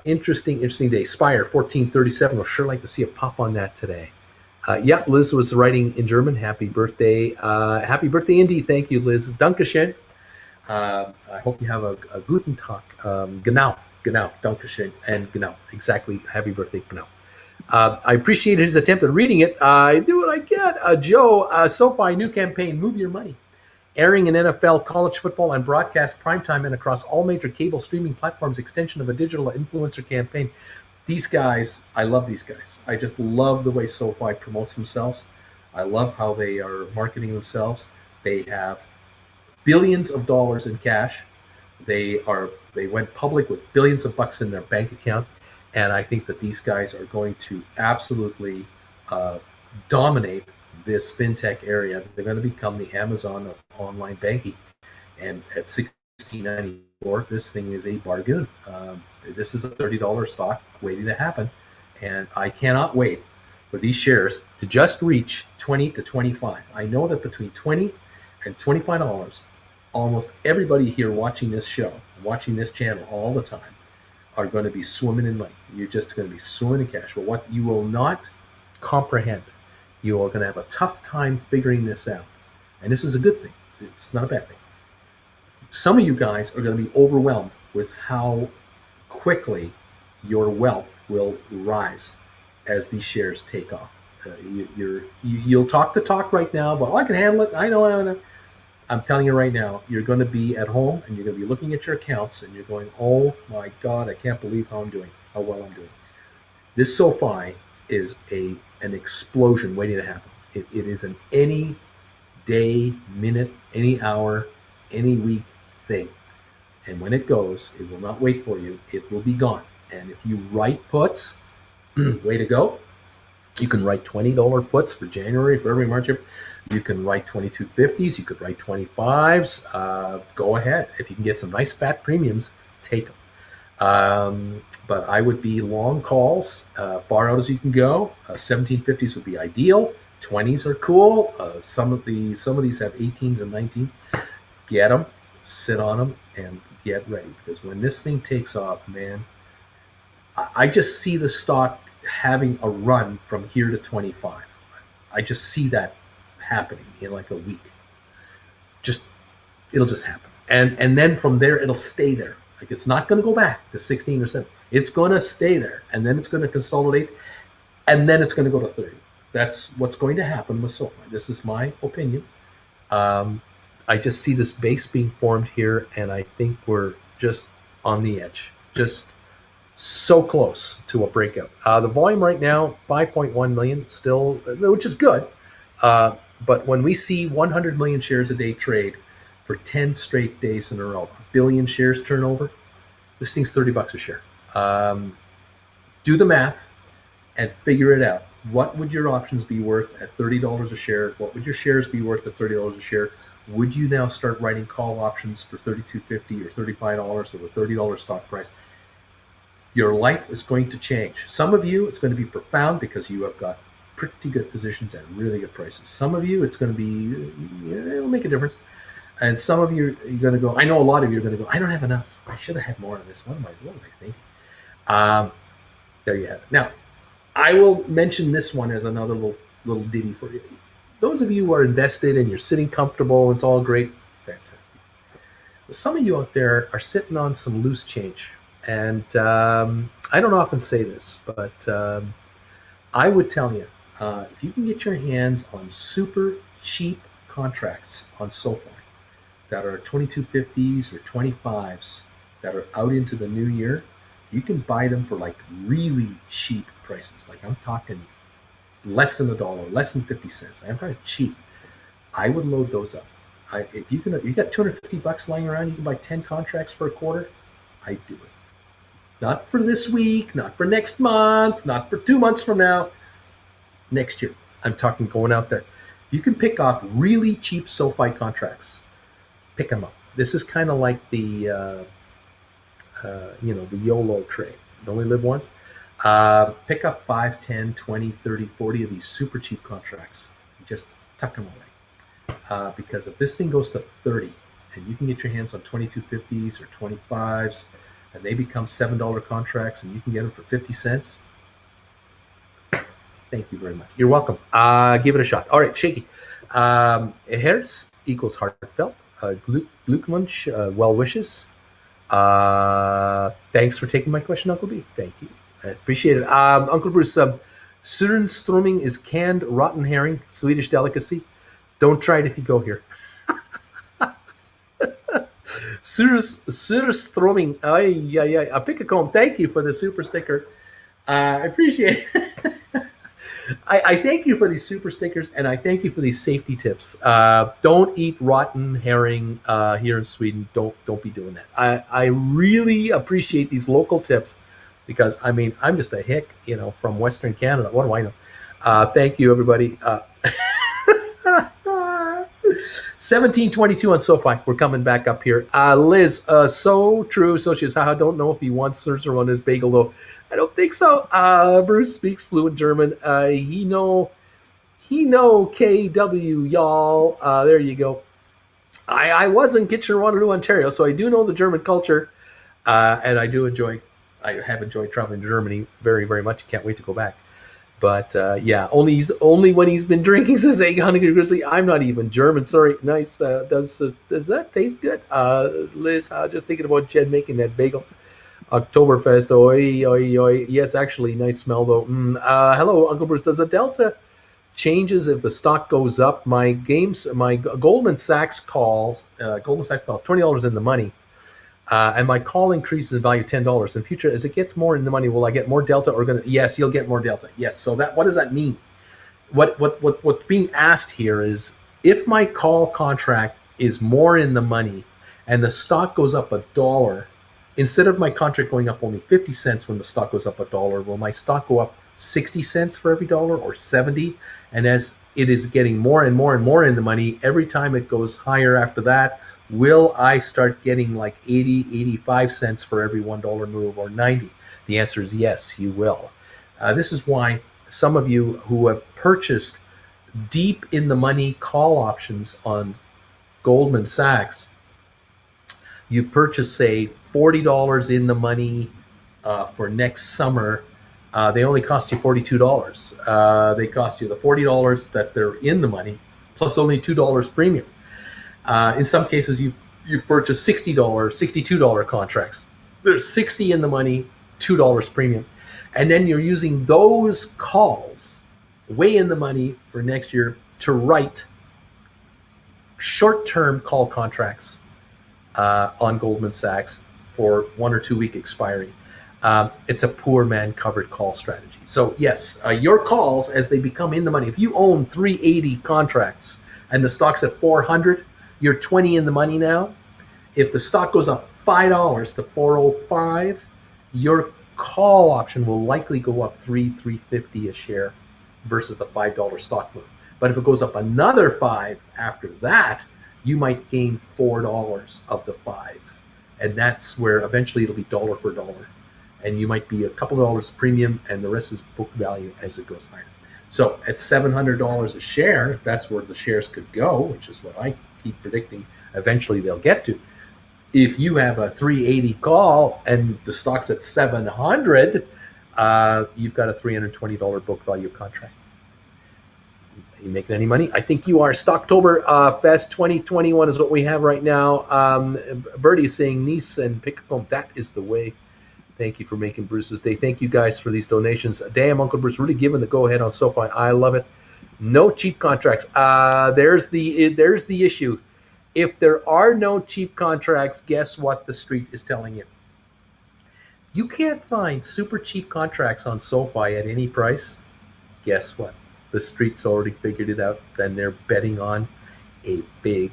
Speaker 1: Interesting day. Spire 1437. We'll sure like to see a pop on that today. Yeah, Liz was writing in German. Happy birthday. Happy birthday, indeed. Thank you, Liz. Dankeschön. I hope you have a guten Tag. Genau, Dankeschön. And genau, exactly. Happy birthday, genau. I appreciate his attempt at reading it. I do what I can. Joe, SoFi new campaign, Move Your Money. Airing in NFL, college football, and broadcast primetime and across all major cable streaming platforms, extension of a digital influencer campaign. These guys, I love these guys. I just love the way SoFi promotes themselves. I love how they are marketing themselves. They have billions of dollars in cash. They went public with billions of bucks in their bank account. And I think that these guys are going to absolutely dominate this fintech area. They're going to become the Amazon of online banking. And at $16.94, this thing is a bargain. This is a $30 stock waiting to happen. And I cannot wait for these shares to just reach 20 to 25. I know that between 20 and $25, almost everybody here watching this show, watching this channel all the time, are going to be swimming in money. You're just going to be swimming in cash. But what you will not comprehend, you are going to have a tough time figuring this out. And this is a good thing. It's not a bad thing. Some of you guys are going to be overwhelmed with how quickly your wealth will rise as these shares take off. You'll talk the talk right now, but I can handle it. I know. I'm telling you right now, you're going to be at home and you're going to be looking at your accounts and you're going, oh my God, I can't believe how well I'm doing. This SoFi is an explosion waiting to happen. It is an any day, minute, any hour, any week thing. And when it goes, it will not wait for you. It will be gone. And if you write puts, way to go. You can write $20 puts for January, February, March. You can write 22.50s. You could write 25s. Go ahead. If you can get some nice fat premiums, take them. But I would be long calls, far out as you can go. 17.50s would be ideal. 20s are cool. Some of these have 18s and 19s. Get them, sit on them, and get ready. Because when this thing takes off, man, I just see the stock having a run from here to 25. I just see that happening in like a week. just it'll just happen, and then from there it'll stay there. Like it's not going to go back to 16 or 7. It's going to stay there, and then it's going to consolidate, and then it's going to go to 30. That's what's going to happen with SoFi. This is my opinion. I just see this base being formed here, and I think we're just on the edge, just so close to a breakout. The volume right now, 5.1 million, still, which is good. But when we see 100 million shares a day trade for 10 straight days in a row, a billion shares turnover, this thing's $30 a share. Do the math and figure it out. What would your options be worth at $30 a share? What would your shares be worth at $30 a share? Would you now start writing call options for $32.50 or $35 or a $30 stock price? Your life is going to change. Some of you, it's going to be profound because you have got pretty good positions at really good prices. Some of you, it's going to be, it'll make a difference. And some of you, you're going to go, I know a lot of you are going to go, I don't have enough. I should have had more of this. What was I thinking? There you have it. Now, I will mention this one as another little ditty for you. Those of you who are invested and you're sitting comfortable, it's all great, fantastic. But some of you out there are sitting on some loose change. And I don't often say this, but I would tell you, if you can get your hands on super cheap contracts on SoFi that are 2250s or 25s that are out into the new year, you can buy them for like really cheap prices. Like I'm talking less than $1, less than 50 cents. I'm talking cheap. I would load those up. If you got $250 lying around, you can buy 10 contracts for a quarter. I'd do it. Not for this week, not for next month, not for 2 months from now. Next year. I'm talking going out there. You can pick off really cheap SoFi contracts. Pick them up. This is kind of like the the YOLO trade. You only live once. Pick up 5, 10, 20, 30, 40 of these super cheap contracts. Just tuck them away. Because if this thing goes to 30 and you can get your hands on 2250s or 25s and they become $7 contracts and you can get them for 50 cents, thank you very much. You're welcome. Give it a shot. All right, shaky. Hertz equals heartfelt. Glückwunsch, well wishes. Thanks for taking my question, Uncle B. Thank you. I appreciate it. Uncle Bruce, Surströmming is canned rotten herring, Swedish delicacy. Don't try it if you go here. Surströmming. I pick a comb. Thank you for the super sticker. I appreciate it. I thank you for these super stickers, and I thank you for these safety tips. Don't eat rotten herring here in Sweden. Don't be doing that. I really appreciate these local tips because, I mean, I'm just a hick, from Western Canada. What do I know? Thank you, everybody. 1722 on SoFi. We're coming back up here. Liz, so true. So she says, I don't know if he wants Surser on his bagel, though. I don't think so. Bruce speaks fluent German. He know KW, y'all. There you go. I was in Kitchener-Waterloo, Ontario, so I do know the German culture, and I have enjoyed traveling to Germany very, very much. Can't wait to go back. But only when he's been drinking, says Egg Hungry Grizzly. I'm not even German. Sorry. Nice. Does that taste good? Liz, just thinking about Jed making that bagel. Oktoberfest, oi, oi, oi. Yes, actually, nice smell though. Hello, Uncle Bruce. Does the delta changes if the stock goes up? My Goldman Sachs calls $20 in the money, and my call increases in value $10 in future. As it gets more in the money, will I get more delta or gonna? Yes, you'll get more delta. Yes. So what does that mean? What's being asked here is if my call contract is more in the money and the stock goes up $1. Instead of my contract going up only 50 cents when the stock goes up $1, will my stock go up 60 cents for every dollar or 70? And as it is getting more and more and more in the money, every time it goes higher after that, will I start getting like 80, 85 cents for every $1 move or 90? The answer is yes, you will. This is why some of you who have purchased deep in the money call options on Goldman Sachs, you purchase, say, $40 in the money for next summer. They only cost you $42. They cost you the $40 that they're in the money, plus only $2 premium. In some cases, you've purchased $60, $62 contracts. There's 60 in the money, $2 premium, and then you're using those calls way in the money for next year to write short-term call contracts on Goldman Sachs for 1 or 2 week expiry. It's a poor man covered call strategy. So yes, your calls as they become in the money. If you own 380 contracts and the stock's at 400, you're 20 in the money now. If the stock goes up $5 to 405, your call option will likely go up $3.50 a share versus the $5 stock move. But if it goes up another $5 after that, you might gain $4 of the $5, and that's where eventually it'll be dollar for dollar, and you might be a couple of dollars premium, and the rest is book value as it goes higher. So at $700 a share, if that's where the shares could go, which is what I keep predicting eventually they'll get to, if you have a 380 call and the stock's at 700, you've got a $320 book value contract. Are you making any money? I think you are. Stocktober Fest 2021 is what we have right now. Bertie is saying Nice and Pickcomb, that is the way. Thank you for making Bruce's day. Thank you guys for these donations. Damn, Uncle Bruce really giving the go ahead on SoFi. I love it. No cheap contracts. There's the issue. If there are no cheap contracts, guess what the street is telling you? You can't find super cheap contracts on SoFi at any price. Guess what? The street's already figured it out. Then they're betting on a big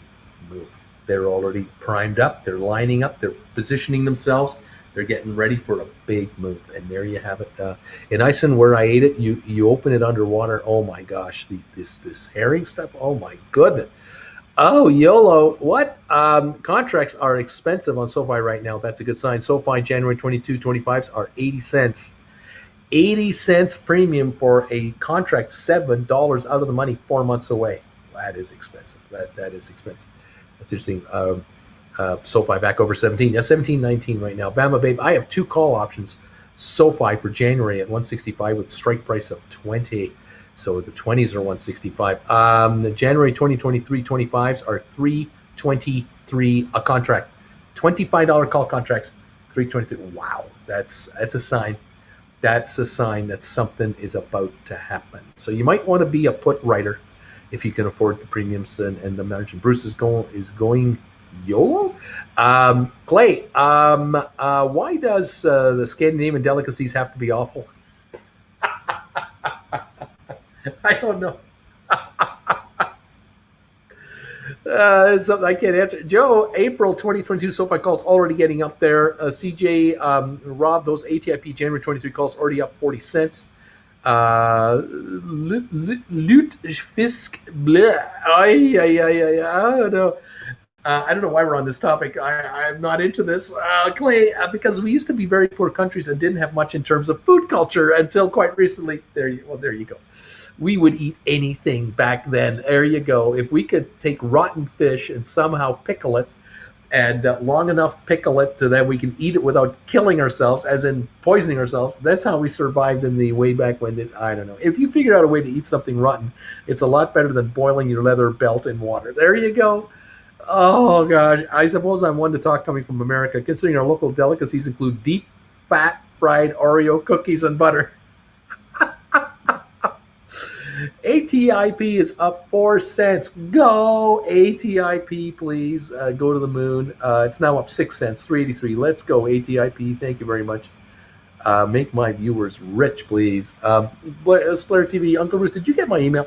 Speaker 1: move. They're already primed up. They're lining up. They're positioning themselves. They're getting ready for a big move. And there you have it. In Iceland, where I ate it, you open it underwater. Oh my gosh, this herring stuff. Oh my goodness. Oh, YOLO. What? Contracts are expensive on SoFi right now. That's a good sign. SoFi January 22, 25s are 80 cents. 80 cents premium for a contract, $7 out of the money, 4 months away. That is expensive. That is expensive. That's interesting. SoFi back over 17. Yeah, 17.19 right now. Bama Babe, I have 2 call options. SoFi for January at 165 with strike price of 20. So the 20s are 165. The January 2023 25s are 323 a contract. $25 call contracts, 323. Wow, that's a sign. That's a sign that something is about to happen. So you might want to be a put writer if you can afford the premiums and the margin. Bruce is going YOLO. Clay, why does the Scandinavian delicacies have to be awful? I don't know. Something I can't answer. Joe, April 2022 SoFi calls already getting up there. CJ, Rob, those ATIP January 23 calls already up 40 cents. Lutefisk, I don't know. I don't know why we're on this topic. I'm not into this, Clay, because we used to be very poor countries and didn't have much in terms of food culture until quite recently. There you go. We would eat anything back then. There you go. If we could take rotten fish and somehow pickle it, and long enough pickle it so that we can eat it without killing ourselves, as in poisoning ourselves, that's how we survived in the way back when this, I don't know. If you figure out a way to eat something rotten, it's a lot better than boiling your leather belt in water. There you go. Oh, gosh. I suppose I'm one to talk coming from America, considering our local delicacies include deep, fat, fried Oreo cookies and butter. ATIP is up 4 cents. Go ATIP, please. Go to the moon. It's now up 6 cents, 383. Let's go ATIP. Thank you very much. Make my viewers rich, please. Splair TV, Uncle Bruce, did you get my email?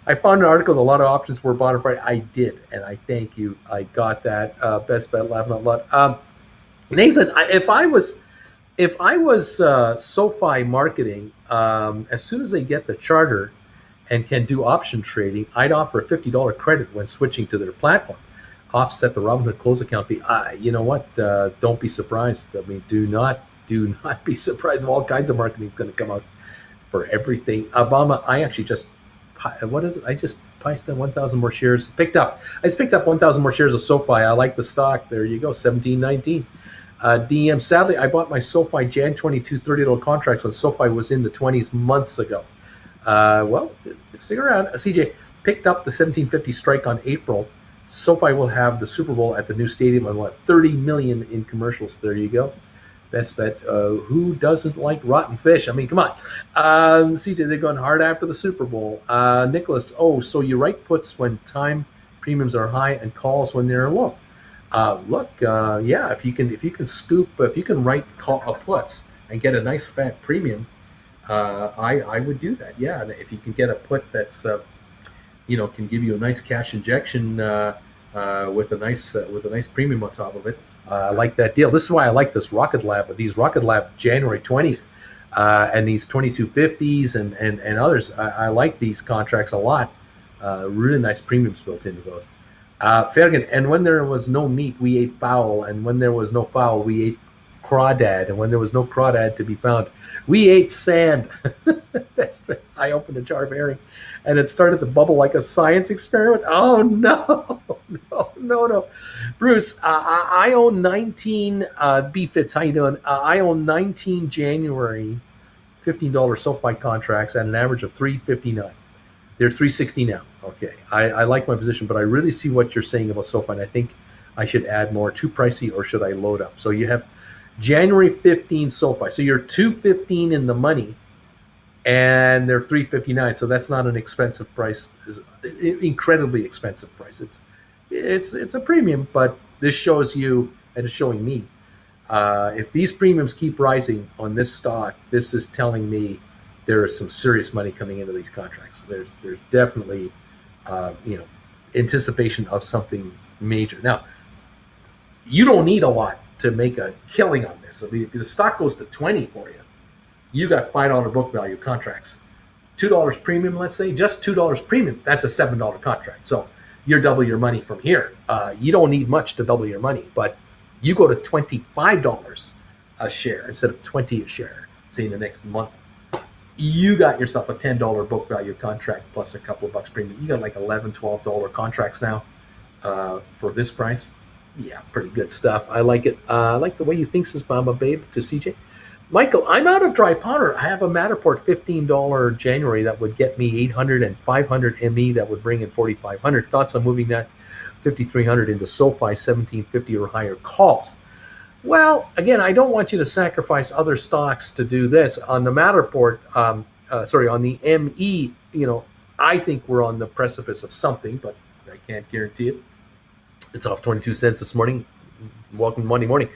Speaker 1: I found an article with a lot of options for bottom Friday. I did, and I thank you. I got that. Best bet, laughing out loud. Nathan, if I was SoFi marketing, as soon as they get the charter and can do option trading, I'd offer a $50 credit when switching to their platform. Offset the Robinhood close account fee. You know what? Don't be surprised. I mean, do not be surprised if all kinds of marketing is going to come out for everything. Obama, I actually just, what is it? I just priced in 1,000 more shares. I just picked up 1,000 more shares of SoFi. I like the stock. There you go, 17.19. DM, sadly, I bought my SoFi Jan 22 $30 contracts when SoFi was in the 20s months ago. Well, just stick around. CJ picked up the 1750 strike on April SoFi will have the Super Bowl at the new stadium and what, 30 million in commercials. There you go. Best bet. Who doesn't like rotten fish? I mean, come on. CJ, they're going hard after the Super Bowl. Nicholas, so you write puts when time premiums are high and calls when they're low. Look, yeah, if you can write puts and get a nice fat premium, I would do that. Yeah, and if you can get a put that's can give you a nice cash injection with a nice premium on top of it. I like that deal. This is why I like this Rocket Lab, these Rocket Lab January 20s and these 2250s and others. I like these contracts a lot. Really nice premiums built into those. Fergan, and when there was no meat, we ate fowl, and when there was no fowl, we ate crawdad, and when there was no crawdad to be found, we ate sand. I opened a jar of herring, and it started to bubble like a science experiment. Oh no, no. Bruce, I own 19 B-Fits. How you doing? I own 19 January $15 SoFi contracts at an average of $3.59. They're $3.60 now. Okay, I like my position, but I really see what you're saying about SoFi, and I think I should add more. Too pricey, or should I load up? So you have January 15 SoFi. So you're $2.15 in the money, and they're $3.59. So that's not an expensive price. It's an incredibly expensive price. It's a premium, but this shows you, and it's showing me, if these premiums keep rising on this stock, this is telling me there is some serious money coming into these contracts. There's definitely anticipation of something major. Now, you don't need a lot to make a killing on this. I mean, if the stock goes to 20 for you, you got $5 book value contracts. $2 premium, let's say, just $2 premium, that's a $7 contract. So you're double your money from here. You don't need much to double your money, but you go to $25 a share instead of 20 a share, say in the next month. You got yourself a $10 book value contract plus a couple of bucks premium. You got like $11, $12 contracts now for this price. Yeah, pretty good stuff. I like it. I like the way you think, says Mama Babe to CJ. Michael, I'm out of dry powder. I have a Matterport $15 January that would get me 800 and 500 ME that would bring in 4,500. Thoughts on moving that 5,300 into SoFi 1750 or higher calls? Well, again, I don't want you to sacrifice other stocks to do this. On the Matterport, on the ME, I think we're on the precipice of something, but I can't guarantee it. It's off 22 cents this morning. Welcome Monday morning.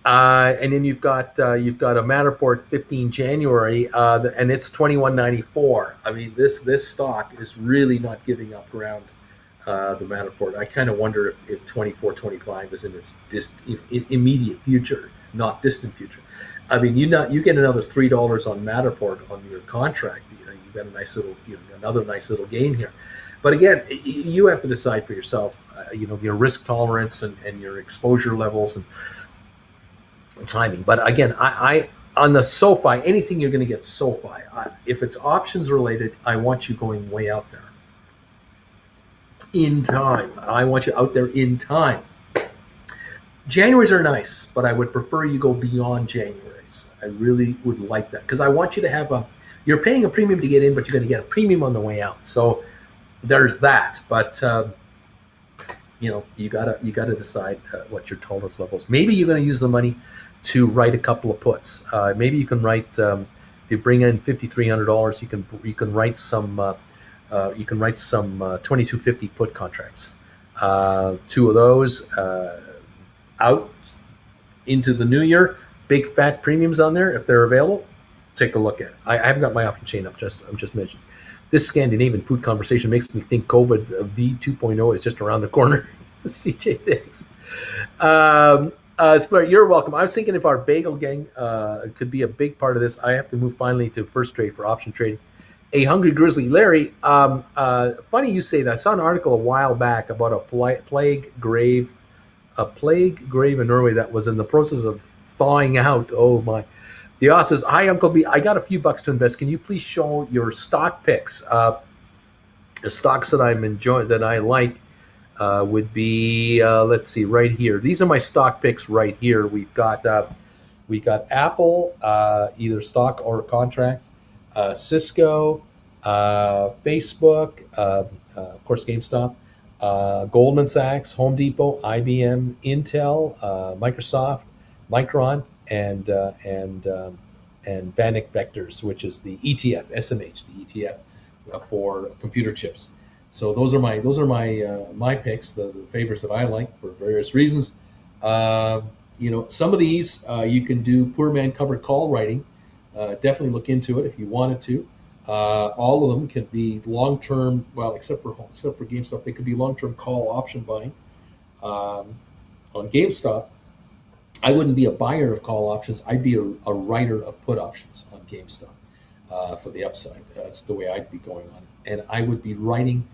Speaker 1: And then you've got a Matterport 15 January, and it's 21.94. I mean, this stock is really not giving up ground. The Matterport. I kind of wonder if 24.25 is in its immediate future, not distant future. I mean, you get another $3 on Matterport on your contract. You got a nice little, another nice little gain here. But again, you have to decide for yourself, your risk tolerance and your exposure levels and timing. But again, I on the SoFi, anything you're going to get SoFi, if it's options related, I want you going way out there. In time. I want you out there in time. Januaries are nice, but I would prefer you go beyond Januaries. I really would like that because I want you to have you're paying a premium to get in, but you're going to get a premium on the way out. So there's that. But you gotta decide what your tolerance levels. Maybe you're going to use the money to write a couple of puts. Maybe you can write if you bring in $5,300, you can write some. You can write some 2250 put contracts. Two of those out into the new year. Big fat premiums on there if they're available. Take a look at it. I haven't got my option chain up. I'm just mentioning. This Scandinavian food conversation makes me think COVID V2.0 is just around the corner. CJ, thanks. You're welcome. I was thinking if our bagel gang could be a big part of this. I have to move finally to first trade for option trading. A hungry grizzly, Larry. Funny you say that. I saw an article a while back about a plague grave in Norway that was in the process of thawing out. Oh my! The Oz says, "Hi, Uncle B. I got a few bucks to invest. Can you please show your stock picks? The stocks that I'm enjoying that I like would be let's see, right here. These are my stock picks right here. We've got Apple, either stock or contracts. Cisco, Facebook, of course, GameStop, Goldman Sachs, Home Depot, IBM, Intel, Microsoft, Micron, and Vanik Vectors, which is the ETF, SMH, the ETF for computer chips. So those are my picks, the favorites that I like for various reasons. Uh, some of these you can do poor man covered call writing. Definitely look into it if you wanted to. All of them can be long term. Well, except for GameStop, they could be long term call option buying. On GameStop, I wouldn't be a buyer of call options. I'd be a writer of put options on GameStop for the upside. That's the way I'd be going on it. And I would be writing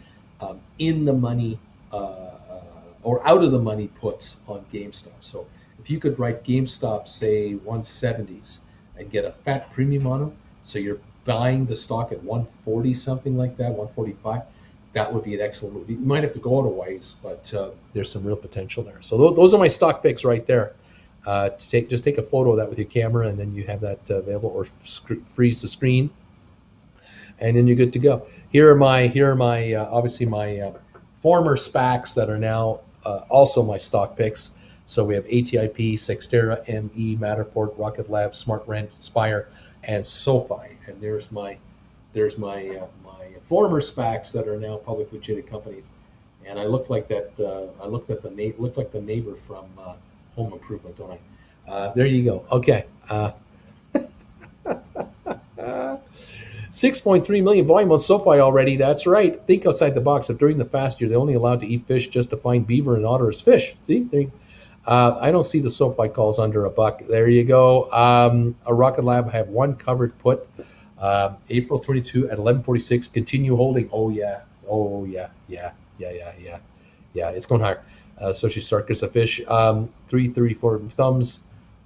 Speaker 1: in the money or out of the money puts on GameStop. So if you could write GameStop, say 170s, and get a fat premium on them, so you're buying the stock at 140, something like that, 145, that would be an excellent move. You might have to go out a ways, but there's some real potential there. So those are my stock picks right there. Just take a photo of that with your camera, and then you have that available, or freeze the screen, and then you're good to go. Here are my obviously my former SPACs that are now also my stock picks. So we have ATIP, Sextera, ME, Matterport, Rocket Lab, SmartRent, Spire, and SoFi. And there's my former SPACs that are now publicly traded companies. And I look like that. I looked like the neighbor from Home Improvement, don't I? There you go. Okay. 6.3 million volume on SoFi already. That's right. Think outside the box. If during the fast year they're only allowed to eat fish just to find beaver and otter as fish. See, I don't see the SoFi calls under $1. There you go. A Rocket Lab have one covered put. April 22 at 11:46. Continue holding. Oh yeah. It's going higher. Sushi Sarkis a fish. 334 thumbs.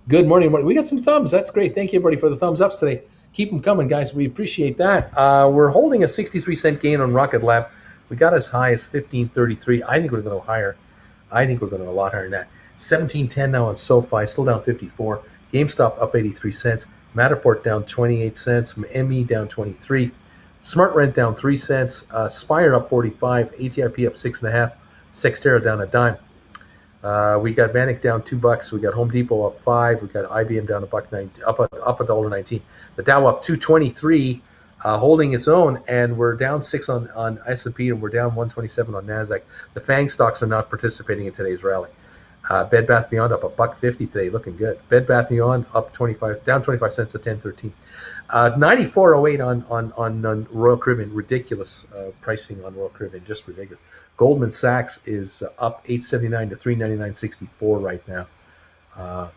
Speaker 1: Good morning. We got some thumbs. That's great. Thank you, everybody, for the thumbs ups today. Keep them coming, guys. We appreciate that. We're holding a 63-cent gain on Rocket Lab. We got as high as 15.33. I think we're going to go higher. I think we're going to go a lot higher than that. 17.10 now on SoFi, still down 54. GameStop up 83 cents. Matterport down 28 cents. ME down 23. SmartRent down 3 cents. Spire up 45. ATIP up 6.5. Sextera down a dime. We got Vanik down $2. We got Home Depot up 5. We got IBM down $1.19, up $1.19. The Dow up 223, holding its own, and we're down 6 on S&P, and we're down 127 on Nasdaq. The FANG stocks are not participating in today's rally. Bed Bath Beyond up $1.50 today, looking good. Bed Bath Beyond up 25, down 25 cents to 10.13. 94.08 on Royal Caribbean. Ridiculous pricing on Royal Caribbean, just ridiculous. Goldman Sachs is up 8.79 to 399.64 right now.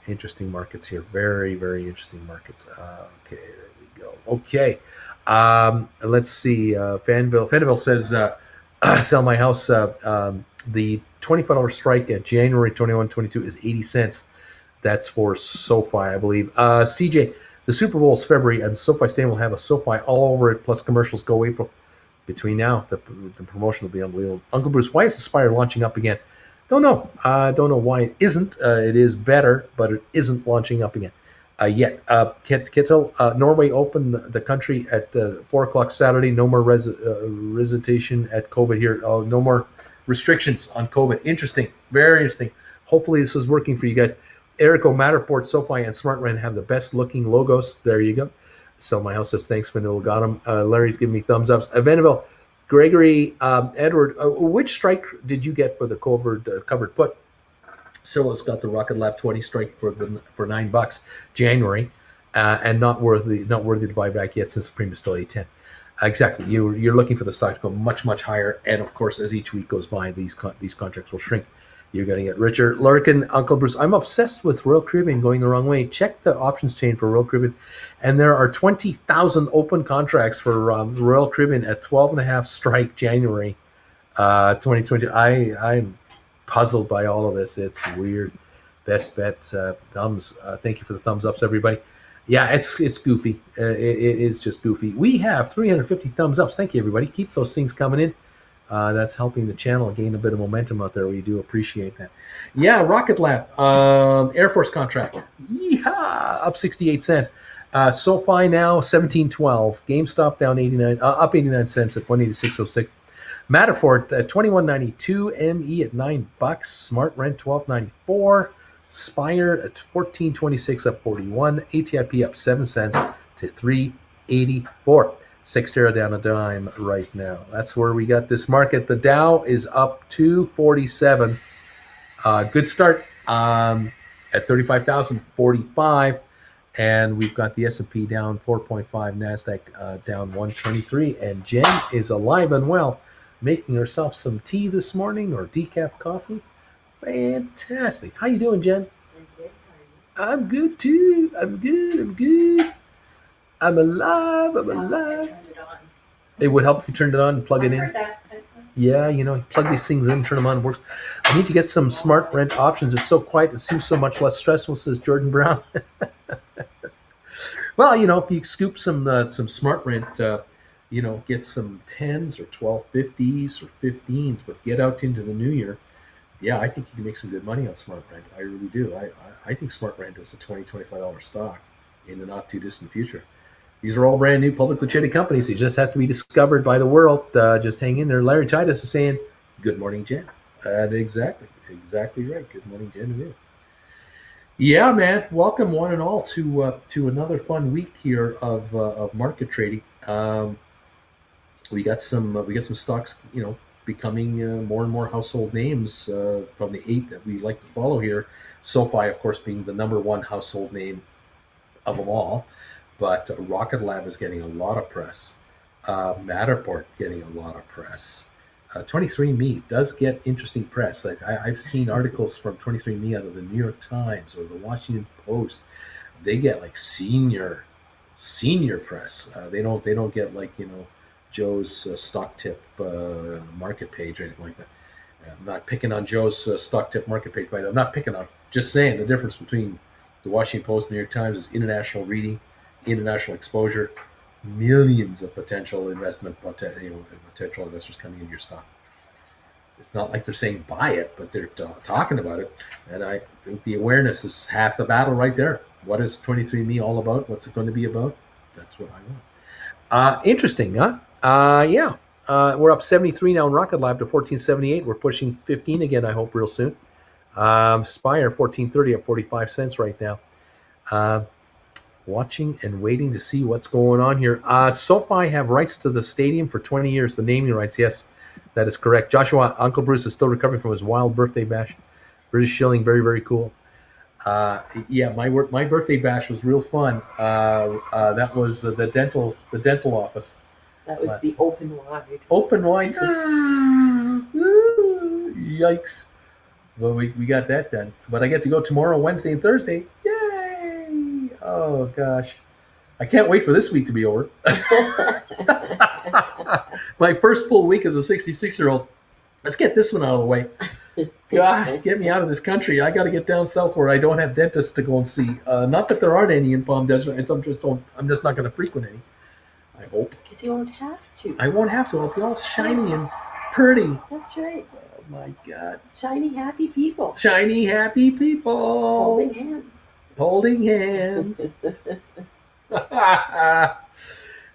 Speaker 1: Interesting markets here, very, very interesting markets. Okay, there we go. Okay, let's see. Fanville says, "Sell my house." The $25 strike at January 21-22 is 80 cents. That's for SoFi, I believe. CJ, the Super Bowl is February, and SoFi Stadium will have a SoFi all over it, plus commercials go April. Between now, the promotion will be unbelievable. Uncle Bruce, why is Aspire launching up again? Don't know. Don't know why it isn't. It is better, but it isn't launching up again yet. Kittel, Norway opened the country at 4 o'clock Saturday. No more resitation at COVID here. Oh, no more restrictions on COVID. Interesting. Very interesting. Hopefully this is working for you guys. Erico, Matterport, SoFi, and SmartRent have the best looking logos. There you go. So my house says, thanks, Vanilla. Got him. Larry's giving me thumbs ups. Vanderbilt, Gregory, Edward, which strike did you get for the covered put? Silas got the Rocket Lab 20 strike for $9 January, and not worthy to buy back yet since the premium is still 8.10. Exactly. You're looking for the stock to go much, much higher. And of course, as each week goes by, these contracts will shrink. You're going to get richer. Lurkin, Uncle Bruce, I'm obsessed with Royal Caribbean going the wrong way. Check the options chain for Royal Caribbean. And there are 20,000 open contracts for Royal Caribbean at 12.5 strike January 2020. I'm puzzled by all of this. It's weird. Best bet, thumbs. Thank you for the thumbs ups, everybody. Yeah, it's goofy. It is just goofy. We have 350 thumbs ups. Thank you, everybody. Keep those things coming in. That's helping the channel gain a bit of momentum out there. We do appreciate that. Yeah, Rocket Lab, Air Force contract. Yeehaw! Up 68 cents. SoFi now 17.12. GameStop down 89, up 89 cents at 186.06. Matterport at $21.92, ME at $9, Smart Rent $12.94, Spire at $14.26 up 41, ATIP up 7 cents to $3.84. Cyxtera down a dime right now. That's where we got this market. The Dow is up 247. Good start at 35,045. And we've got the S&P down 4.5, NASDAQ down 123. And Jen is alive and well, making herself some tea this morning or decaf coffee. Fantastic. How you doing, Jen?
Speaker 2: I'm good.
Speaker 1: I'm good, too. I'm good. I'm alive.
Speaker 2: I turned it on.
Speaker 1: It would help if you turned it on and plug it
Speaker 2: I
Speaker 1: in.
Speaker 2: heard that.
Speaker 1: Yeah, you plug these things in, turn them on, it works. I need to get some smart rent options. It's so quiet. It seems so much less stressful, says Jordan Brown. Well, if you scoop some smart rent, get some 10s or 1250s or 15s, but get out into the new year. Yeah, I think you can make some good money on smart rent. I really do. I think smart rent is a $20, $25 stock in the not too distant future. These are all brand new publicly traded companies. They just have to be discovered by the world. Just hang in there. Larry Titus is saying, good morning, Jen. Exactly right. Good morning, Jen, to you. Yeah, man. Welcome one and all to another fun week here of market trading. We got some stocks, becoming more and more household names from the 8 that we like to follow here. SoFi, of course, being the number one household name of them all. But Rocket Lab is getting a lot of press. Matterport getting a lot of press. 23andMe does get interesting press. I've seen articles from 23andMe out of the New York Times or the Washington Post. They get like senior press. They don't get like Joe's stock tip market page or anything like that. I'm not picking on Joe's stock tip market page, but I'm not picking on. Just saying the difference between the Washington Post and New York Times is international reading, international exposure, millions of potential investment potential investors coming into your stock. It's not like they're saying buy it, but they're talking about it. And I think the awareness is half the battle right there. What is 23andMe all about? What's it going to be about? That's what I want. Interesting, huh? Yeah. We're up 73 now in Rocket Lab to 1478. We're pushing 15 again, I hope, real soon. Spire 1430 up 45 cents right now. Watching and waiting to see what's going on here. SoFi have rights to the stadium for 20 years, the naming rights. Yes, that is correct. Joshua, Uncle Bruce is still recovering from his wild birthday bash. British shilling, very, very cool. Yeah, my birthday bash was real fun. That was the dental office.
Speaker 2: That was the open wide.
Speaker 1: Open wide. Yikes. Well, we got that done. But I get to go tomorrow, Wednesday, and Thursday. Yay! Oh, gosh. I can't wait for this week to be over. My first full week as a 66-year-old. Let's get this one out of the way. Gosh, get me out of this country. I got to get down south where I don't have dentists to go and see. Not that there aren't any in Palm Desert. I'm just not going to frequent any. I hope.
Speaker 2: Because you won't have to.
Speaker 1: I won't have to. I'll be all shiny and pretty.
Speaker 2: That's right.
Speaker 1: Oh, my God.
Speaker 2: Shiny, happy people.
Speaker 1: Shiny, happy people.
Speaker 2: Holding hands.
Speaker 1: Holding hands.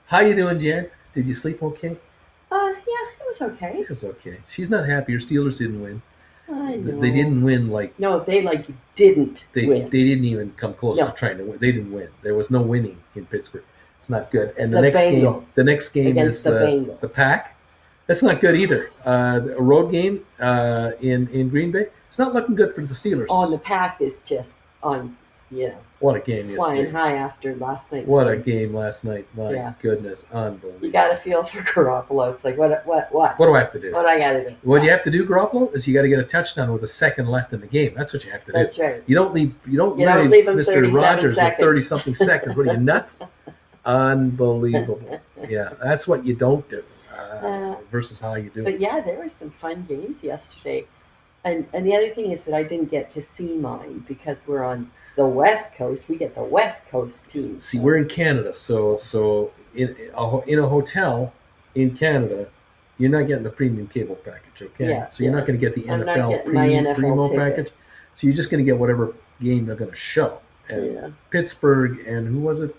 Speaker 1: How you doing, Jen? Did you sleep okay?
Speaker 2: Yeah, it was okay.
Speaker 1: It was okay. She's not happy. Your Steelers didn't win.
Speaker 2: I know.
Speaker 1: They didn't win like...
Speaker 2: No, they didn't win.
Speaker 1: They didn't even come close to trying to win. They didn't win. There was no winning in Pittsburgh. It's not good. And the next game is the Pack. That's not good either. A road game in Green Bay. It's not looking good for the Steelers.
Speaker 2: Oh, and the Pack is just on,
Speaker 1: what a game
Speaker 2: flying high after last night's
Speaker 1: What
Speaker 2: game.
Speaker 1: a game last night. My goodness. Unbelievable.
Speaker 2: You got to feel for Garoppolo. It's like, what?
Speaker 1: What do I have to do?
Speaker 2: What I got to do?
Speaker 1: What you have to do, Garoppolo, is you got to get a touchdown with a second left in the game. That's what you have to do.
Speaker 2: That's right.
Speaker 1: You don't leave
Speaker 2: him
Speaker 1: Mr. Rogers with
Speaker 2: 30-something
Speaker 1: seconds. What are you, nuts? Unbelievable. Yeah, that's what you don't do versus how you do it.
Speaker 2: But yeah, there were some fun games yesterday. And the other thing is that I didn't get to see mine because we're on the West Coast. We get the West Coast team.
Speaker 1: See, we're in Canada, so in a hotel in Canada, you're not getting the premium cable package, okay?
Speaker 2: Yeah,
Speaker 1: so you're not going to get the
Speaker 2: I'm not
Speaker 1: NFL
Speaker 2: getting my NFL
Speaker 1: primo
Speaker 2: ticket.
Speaker 1: package. So you're just going to get whatever game they're going to show. And Pittsburgh and who was it?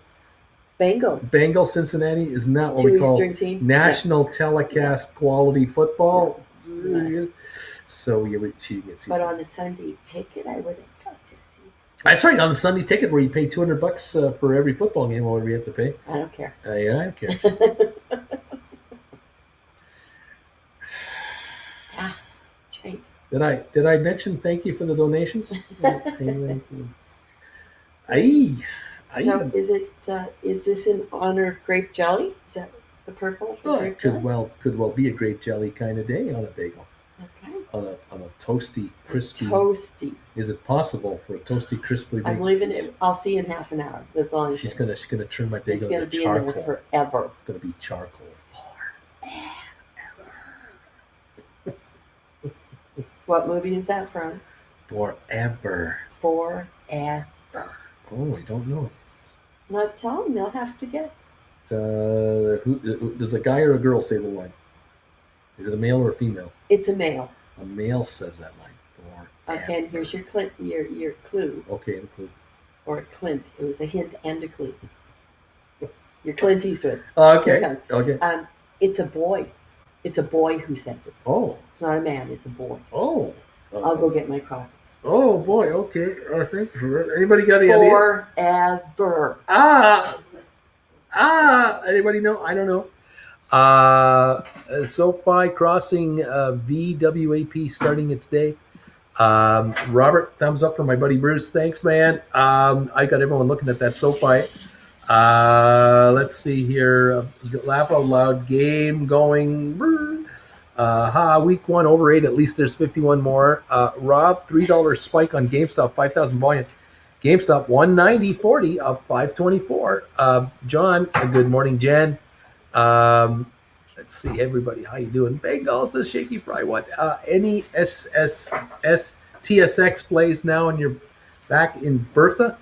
Speaker 2: Bengals.
Speaker 1: Bengals, Cincinnati. Isn't that what
Speaker 2: Two
Speaker 1: we call
Speaker 2: Eastern teams.
Speaker 1: national telecast quality football?
Speaker 2: Yeah.
Speaker 1: So she gets.
Speaker 2: But on the Sunday ticket, I would have got to see.
Speaker 1: That's right, on the Sunday ticket where you pay $200 for every football game. What do we have to pay?
Speaker 2: I don't care.
Speaker 1: Yeah, I don't care.
Speaker 2: Ah, that's right.
Speaker 1: Did I mention thank you for the donations? Aye.
Speaker 2: So is this in honor of grape jelly? Is that the purple for grape
Speaker 1: It
Speaker 2: jelly?
Speaker 1: could well be a grape jelly kind of day on a bagel.
Speaker 2: Okay.
Speaker 1: On a toasty, crispy.
Speaker 2: Toasty.
Speaker 1: Is it possible for a toasty, crispy bagel?
Speaker 2: I'm leaving it. I'll see you in half an hour. That's all I'm
Speaker 1: She's
Speaker 2: saying.
Speaker 1: gonna turn my bagel
Speaker 2: It's gonna
Speaker 1: into
Speaker 2: be
Speaker 1: charcoal.
Speaker 2: in there forever.
Speaker 1: It's gonna be charcoal.
Speaker 2: What movie is that from?
Speaker 1: Forever.
Speaker 2: Forever.
Speaker 1: Oh, I don't know.
Speaker 2: Not tell them. They'll have to guess.
Speaker 1: Who does a guy or a girl say the line? Is it a male or a female?
Speaker 2: It's a male.
Speaker 1: A male says that line. Forever.
Speaker 2: Okay, and here's your clue.
Speaker 1: Okay, the clue.
Speaker 2: Or a Clint. It was a hint and a clue. Your Clint Eastwood.
Speaker 1: Okay.
Speaker 2: Here it comes.
Speaker 1: Okay.
Speaker 2: It's a boy. It's a boy who says it.
Speaker 1: Oh.
Speaker 2: It's not a man. It's a boy.
Speaker 1: Oh.
Speaker 2: I'll go get my coffee.
Speaker 1: Oh boy. Okay. Thank you for it. Anybody got any idea?
Speaker 2: Forever.
Speaker 1: Anybody know? I don't know. SoFi crossing VWAP starting its day. Robert, thumbs up for my buddy Bruce. Thanks, man. I got everyone looking at that SoFi. Let's see here. Laugh out loud game going. Week 1 over 8. At least there's 51 more. Rob, $3 spike on GameStop, 5,000 volume. GameStop 190.40 up 524. John, good morning, Jen. Let's see, everybody, how you doing? Bengals says Shaky Fry. What? Any TSX plays now, and you're back in Bertha?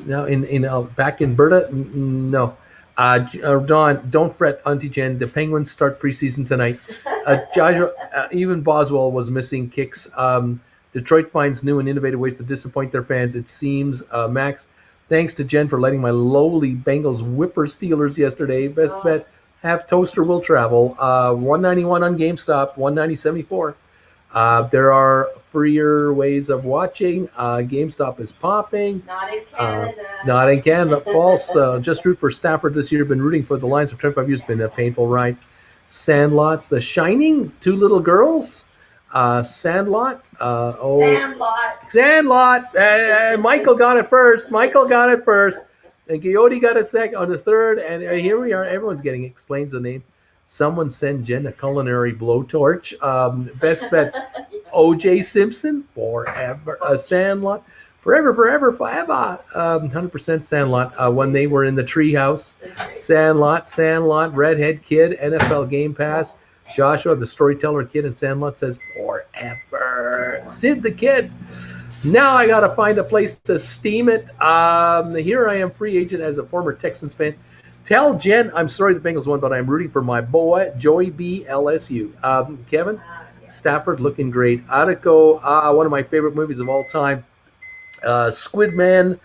Speaker 1: No, in back in Berta? No. Don, don't fret, Auntie Jen. The Penguins start preseason tonight. Joshua, even Boswell was missing kicks. Detroit finds new and innovative ways to disappoint their fans, it seems. Max, thanks to Jen for letting my lowly Bengals whipper Steelers yesterday. Best bet, half toaster will travel. 191 on GameStop, 190.74. There are freer ways of watching. GameStop is popping.
Speaker 2: Not in Canada.
Speaker 1: Not in Canada. False. Just root for Stafford this year. Been rooting for the Lions for 25 years. Been a painful ride. Sandlot. The Shining. 2 little girls. Sandlot. Sandlot. Michael got it first. And Coyote got a second on his third. And here we are. Everyone's getting it. Explains the name. Someone send Jen a culinary blowtorch. Best bet, O.J. Simpson, forever. Sandlot, forever. 100% Sandlot. When they were in the treehouse, Sandlot, Redhead Kid, NFL Game Pass. Joshua, the storyteller kid in Sandlot, says forever. Sid the Kid. Now I got to find a place to steam it. Here I am, free agent as a former Texans fan. Tell Jen I'm sorry the Bengals won, but I'm rooting for my boy, Joey B. LSU. Kevin, Stafford looking great. Attico, one of my favorite movies of all time. Squidman,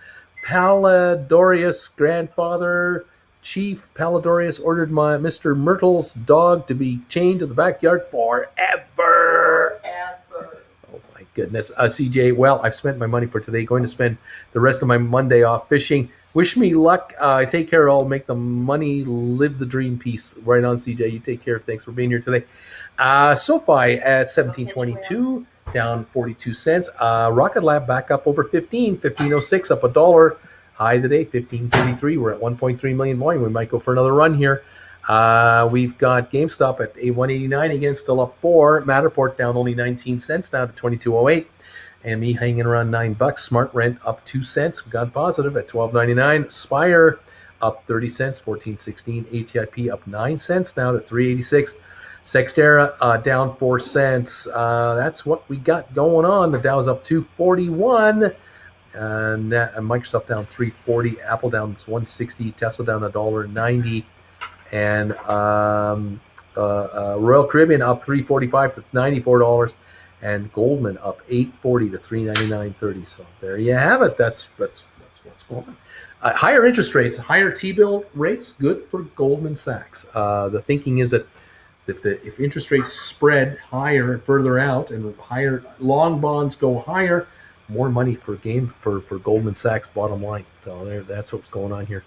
Speaker 1: Palladorius, grandfather, Chief Palladorius ordered my Mr. Myrtle's dog to be chained to the backyard forever. Oh my goodness. CJ, well, I've spent my money for today. Going to spend the rest of my Monday off fishing. Wish me luck. Take care. I'll make the money live the dream. Peace. Right on, CJ. You take care. Thanks for being here today. SoFi at 17.22, down 42 cents. Rocket Lab back up over 15.06, up $1. High today, 15.33. We're at 1.3 million volume. We might go for another run here. We've got GameStop at $189 again, still up 4. Matterport down only 19 cents, down to 22.08. And me hanging around $9. Smart Rent up 2 cents. We got positive at $12.99. Spire up 30 cents, 14.16. ATIP up 9 cents, now to 3.86. Sextera down 4 cents. That's what we got going on. The Dow's up 241. And Microsoft down 340. Apple down 160. Tesla down $1.90. And Royal Caribbean up 345 to $94. And Goldman up 840 to $399.30. So there you have it. That's what's what's going on. Higher interest rates, higher T-bill rates, good for Goldman Sachs. The thinking is that if interest rates spread higher and further out, and higher long bonds go higher, more money for Goldman Sachs bottom line. So that's what's going on here.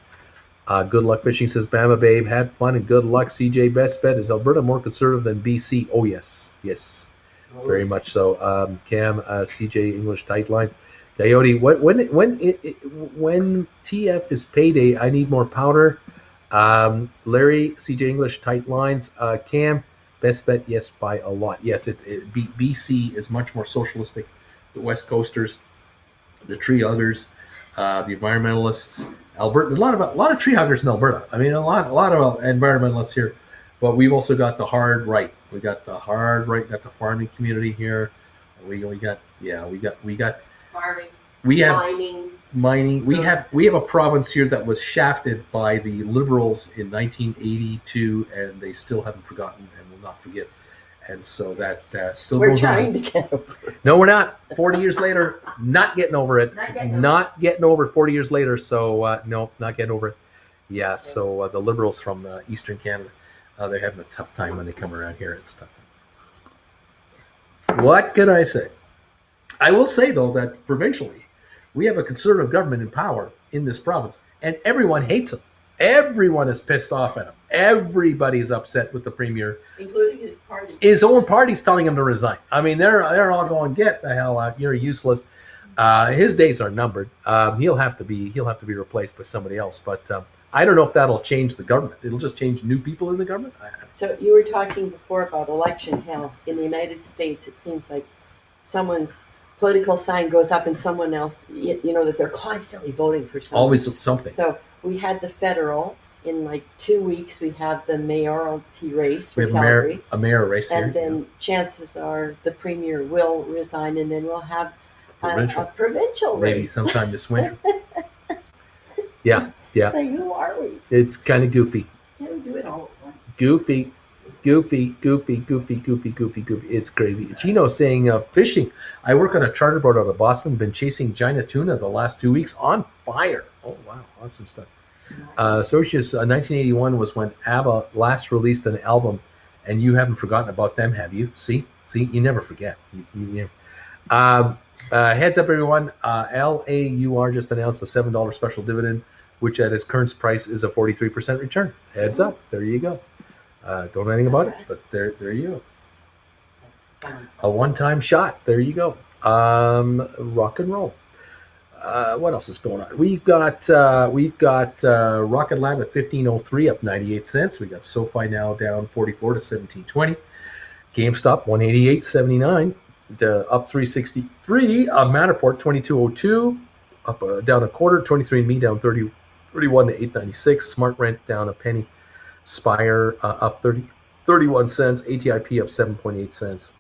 Speaker 1: Good luck fishing, says Bama Babe. Had fun and good luck. CJ, best bet, is Alberta more conservative than BC? Oh yes, very much so. Cam, CJ, English tight lines. Coyote, when TF is payday, I need more powder. Larry, CJ English, tight lines. Cam, best bet, yes, by a lot. Yes, BC is much more socialistic. The West Coasters, the tree huggers, the environmentalists. Alberta, a lot of tree huggers in Alberta. I mean, a lot of environmentalists here, but we've also got the hard right. We got the hard right. Got the farming community here. We got
Speaker 2: Farming.
Speaker 1: We have
Speaker 2: mining.
Speaker 1: We have a province here that was shafted by the Liberals in 1982, and they still haven't forgotten and will not forget. And so that still
Speaker 2: We're
Speaker 1: goes on.
Speaker 2: trying to get over it.
Speaker 1: No, we're not. 40 years later, not getting over it.
Speaker 2: Not getting
Speaker 1: over it 40 years later. So no, not getting over it. Yeah. So the Liberals from Eastern Canada, they're having a tough time when they come around here. It's tough. What can I say? I will say, though, that provincially, we have a Conservative government in power in this province, and everyone hates him. Everyone is pissed off at him. Everybody's upset with the Premier.
Speaker 2: Including his party.
Speaker 1: His own party's telling him to resign. I mean, they're all going, get the hell out. You're useless. His days are numbered. He'll have to be replaced by somebody else. But I don't know if that'll change the government. It'll just change new people in the government.
Speaker 2: So you were talking before about election hell. In the United States, it seems like someone's political sign goes up and someone else, that they're constantly voting for someone.
Speaker 1: Always something.
Speaker 2: So we had the federal. In like 2 weeks, we have the mayoralty race for Calgary.
Speaker 1: A mayor race here.
Speaker 2: And then chances are the premier will resign, and then we'll have a provincial race.
Speaker 1: Maybe sometime this winter. Yeah.
Speaker 2: Like, who are we?
Speaker 1: It's kind of goofy.
Speaker 2: Can't we do it all at once?
Speaker 1: Goofy. It's crazy. Gino saying fishing. I work on a charter boat out of Boston. Been chasing giant tuna the last 2 weeks. On fire. Oh, wow. Awesome stuff. Socius, 1981 was when ABBA last released an album, and you haven't forgotten about them, have you? See, you never forget. Heads up, everyone. LAUR just announced a $7 special dividend, which at its current price is a 43% return. Heads up. There you go. Don't know anything about it, but there you go. A one-time shot. There you go. Rock and roll. What else is going on? We've got Rocket Lab at 15.03 up 98 cents. We got SoFi now down 44 to 17.20. GameStop 188.79 up 363. Matterport 22.02 up down a quarter. 23andMe down 31 to 8.96. SmartRent down a penny. Spire up 31 cents. ATIP up 7.8 cents.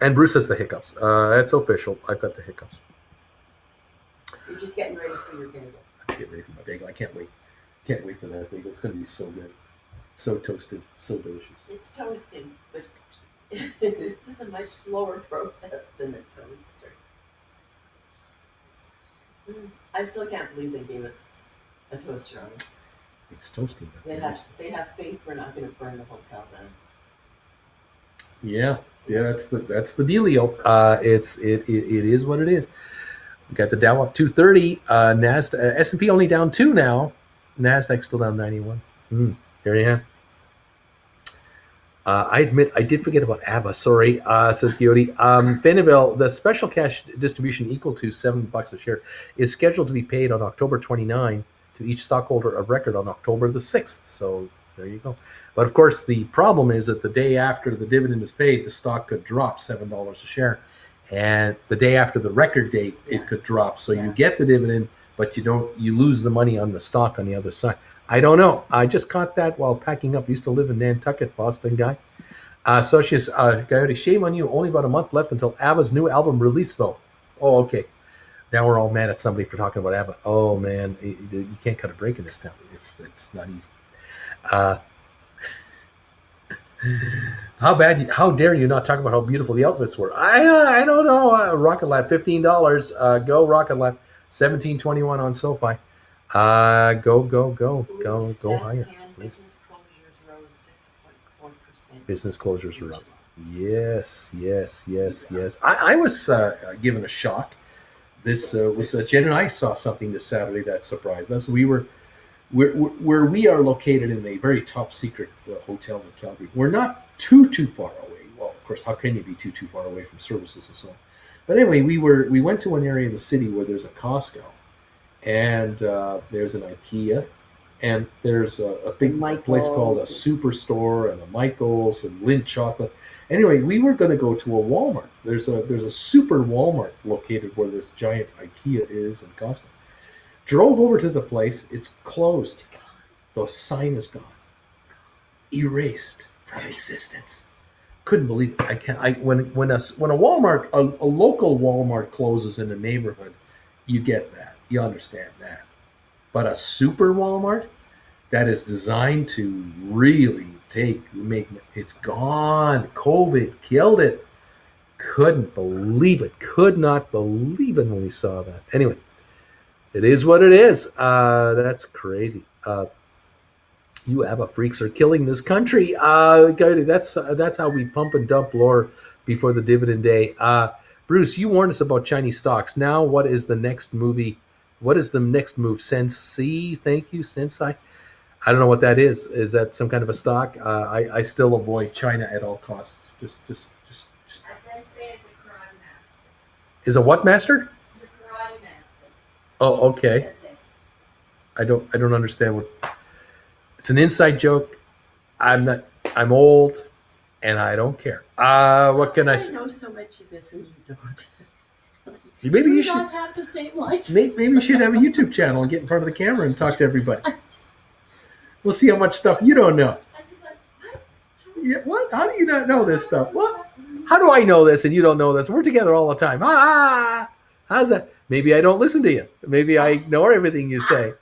Speaker 1: And Bruce has the hiccups. That's official. I've got the hiccups.
Speaker 2: You're just getting ready for your bagel.
Speaker 1: I'm getting ready for my bagel. I can't wait. Can't wait for that bagel. It's going to be so good. So toasted. So delicious.
Speaker 2: It's toasted, but this is a much slower process than a toaster. I still can't believe they gave us a toaster oven.
Speaker 1: It's toasty.
Speaker 2: They have faith we're not going to burn the hotel down.
Speaker 1: Yeah, that's the dealio. It is what it is. We got the Dow up 230. Nasdaq, S&P only down 2 now. Nasdaq still down 91. Here you have. I admit I did forget about ABBA. Sorry, says Giotti. Faneville, the special cash distribution equal to $7 a share is scheduled to be paid on October 29 to each stockholder of record on October the 6th. So there you go. But of course, the problem is that the day after the dividend is paid, the stock could drop $7 a share. And the day after the record date, it could drop. So you get the dividend, but you lose the money on the stock on the other side. I don't know. I just caught that while packing up. Used to live in Nantucket, Boston guy. Socius, Coyote, shame on you. Only about a month left until ABBA's new album release, though. Oh, okay. Now we're all mad at somebody for talking about ABBA. Oh, man. You can't cut a break in this town. It's not easy. How dare you not talk about how beautiful the outfits were? I don't know. Rocket Lab, $15. Go Rocket Lab. 17.21 on SoFi. Go higher.
Speaker 2: Business closures rose 6.4%.
Speaker 1: Business closures are up. Yes. I was given a shock. This was Jen and I saw something this Saturday that surprised us. Where we are located in a very top secret hotel in Calgary. We're not too far away. Well, of course, how can you be too far away from services and so on? But anyway, we went to an area in the city where there's a Costco, and there's an IKEA, and there's a big place called a Superstore and a Michaels and Lindt Chocolate. Anyway, we were going to go to a Walmart. There's a super Walmart located where this giant IKEA is and Costco. Drove over to the place. It's closed. The sign is gone, erased from existence. Couldn't believe it. I can't. When a Walmart, a local Walmart closes in a neighborhood, you get that. You understand that. But a super Walmart that is designed to really make it's gone. COVID killed it. Couldn't believe it. Could not believe it when we saw that. Anyway. It is what it is. That's crazy. You ABBA freaks are killing this country. That's how we pump and dump lore before the dividend day. Bruce, you warned us about Chinese stocks. Now, what is the next movie? What is the next move? Sensei, thank you, Sensei. I don't know what that is. Is that some kind of a stock? I still avoid China at all costs. Just.
Speaker 3: A sensei is a karate master.
Speaker 1: Is a what master?
Speaker 3: Your karate master.
Speaker 1: Oh, okay. I don't understand what. It's an inside joke. I'm old, and I don't care. What can I say?
Speaker 2: I know so much of this, and you don't.
Speaker 1: Maybe you should.
Speaker 3: Not have the same life.
Speaker 1: Maybe you should have a YouTube channel and get in front of the camera and talk to everybody. We'll see how much stuff you don't know.
Speaker 3: I just like, what?
Speaker 1: Yeah, what? How do you not know this stuff? What? How do I know this and you don't know this? We're together all the time. How's that? Maybe I don't listen to you. Maybe I ignore everything you say.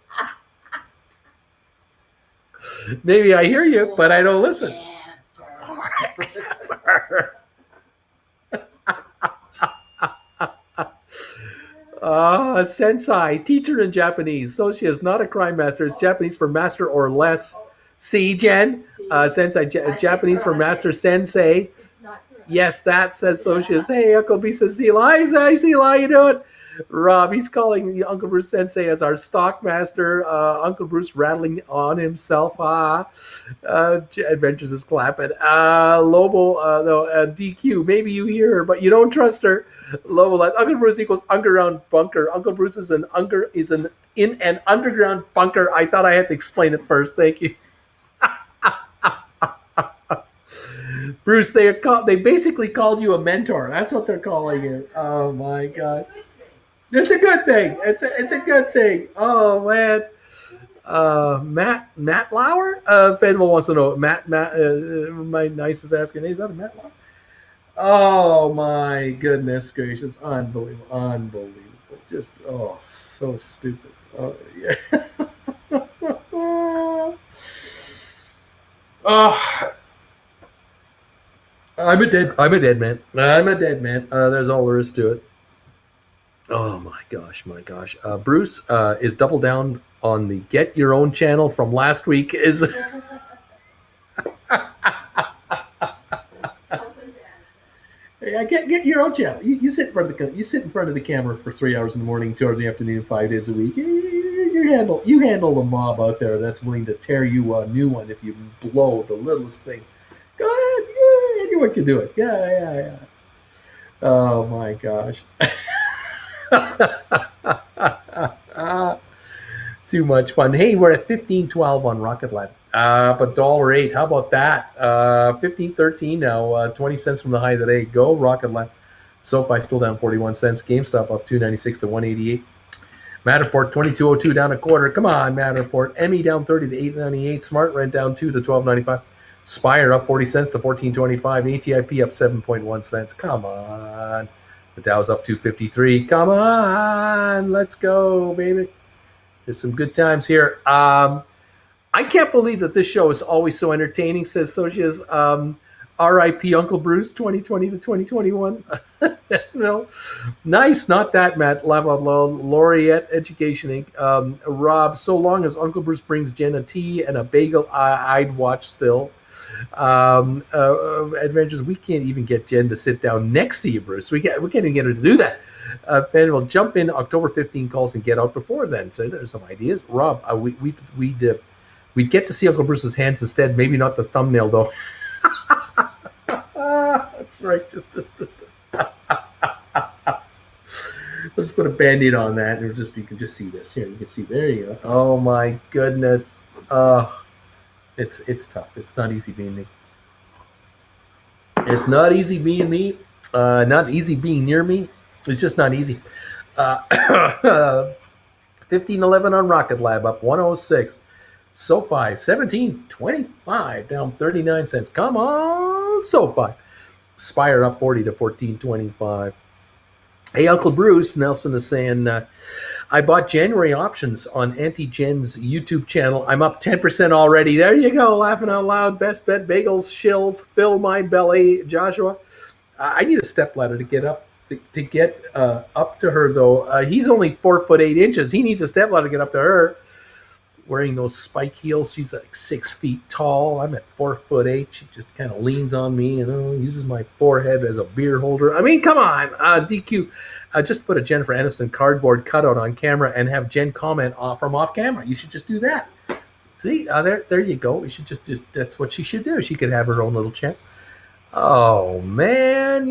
Speaker 1: Maybe I hear you, but I don't listen. Sensei, teacher in Japanese. So she is not a crime master. It's Japanese for master or less. See, Jen? Sensei, Japanese for master, sensei.
Speaker 3: It's not correct.
Speaker 1: Yes, that says Socius. Hey, Uncle B says, Sela. Hi, Sela, how you doing? Rob, he's calling Uncle Bruce Sensei as our stockmaster. Uncle Bruce rattling on himself. Adventures is clapping. Lobo, DQ, maybe you hear her, but you don't trust her. Lobo, Uncle Bruce equals underground bunker. Uncle Bruce is in an underground bunker. I thought I had to explain it first. Thank you. Bruce, they basically called you a mentor. That's what they're calling you. Oh my God. It's a good thing. It's a good thing. Oh man. Matt Lauer? Fenwell wants to know. Matt my nicest asking, is that a Matt Lauer? Oh my goodness gracious. Unbelievable. Just so stupid. Oh yeah. I'm a dead man. I'm a dead man. There's all there is to it. Oh my gosh. Bruce is double down on the get your own channel from last week. Is I can't get your own channel. You sit in front of the camera for 3 hours in the morning, 2 hours in the afternoon, 5 days a week. You handle the mob out there that's willing to tear you a new one if you blow the littlest thing. Go ahead. Yeah, anyone can do it. Yeah. Oh my gosh. Too much fun. Hey, we're at 15.12 on Rocket Lab. But $1.08. How about that? 15.13 now. 20 cents from the high today. Go Rocket Lab. SoFi still down 41 cents. GameStop up 296 to 188. Matterport 2202 down a quarter. Come on, Matterport. ME down 30 to 898. Smart Rent down 2 to 12.95. Spire up 40 cents to 14.25. ATIP up 7.1 cents. Come on. The Dow's up 253. Come on. Let's go, baby. There's some good times here. I can't believe that this show is always so entertaining, says Socius. R.I.P. Uncle Bruce, 2020 to 2021. No, nice. Not that, Matt. Laureate Education Inc. Rob, so long as Uncle Bruce brings Jen a tea and a bagel, I'd watch still. Adventures, we can't even get Jen to sit down next to you, Bruce. We can't even get her to do that. Ben will jump in October 15 calls and get out before then. So there's some ideas. Rob, we'd get to see Uncle Bruce's hands instead. Maybe not the thumbnail though. That's right. Just let's put a band-aid on that, and you can just see this here. You can see, there you go. Oh my goodness. It's tough. It's not easy being me. It's not easy being me. Not easy being near me. It's just not easy. 1511 on Rocket Lab, up 106. SoFi 1725, down 39 cents. Come on, SoFi. Spire up 40 to 1425. Hey, Uncle Bruce, Nelson is saying, I bought January options on Auntie Jen's YouTube channel. I'm up 10% already. There you go, laughing out loud. Best bet bagels, shills, fill my belly. Joshua, I need a stepladder to get up to get up to her, though. He's only 4'8". He needs a stepladder to get up to her. Wearing those spike heels, she's like 6 feet tall. I'm at 4'8". She just kind of leans on me and uses my forehead as a beer holder. I mean, come on, DQ. Just put a Jennifer Aniston cardboard cutout on camera and have Jen comment from off camera. You should just do that. See, there you go. You should just that's what she should do. She could have her own little channel. Oh man,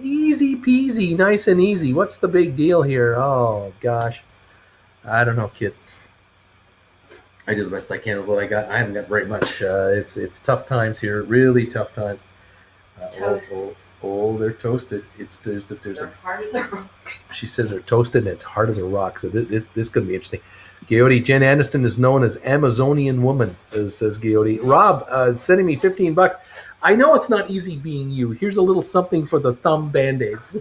Speaker 1: easy peasy, nice and easy. What's the big deal here? Oh gosh, I don't know, kids. I do the best I can with what I got. I haven't got very much. It's tough times here, really tough times. They're toasted.
Speaker 2: They're hard as a rock.
Speaker 1: She says they're toasted and it's hard as a rock. So this is going to be interesting. Gayoti, Jen Aniston is known as Amazonian woman, says Gayoti. Rob, sending me $15. I know it's not easy being you. Here's a little something for the thumb band-aids.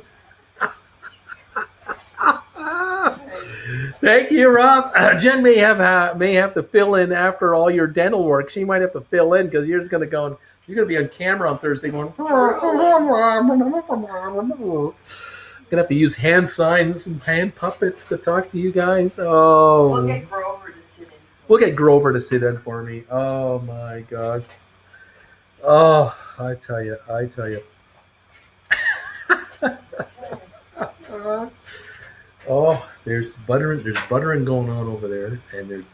Speaker 1: Thank you, Rob. Jen may have to fill in after all your dental work. She might have to fill in because you're just going to go. You're going to be on camera on Thursday going. Gonna have to use hand signs and hand puppets to talk to you guys. Oh,
Speaker 2: We'll get Grover to sit in.
Speaker 1: We'll get Grover to sit in for me. Oh my gosh. Oh, I tell you. Oh, there's buttering going on over there, and there's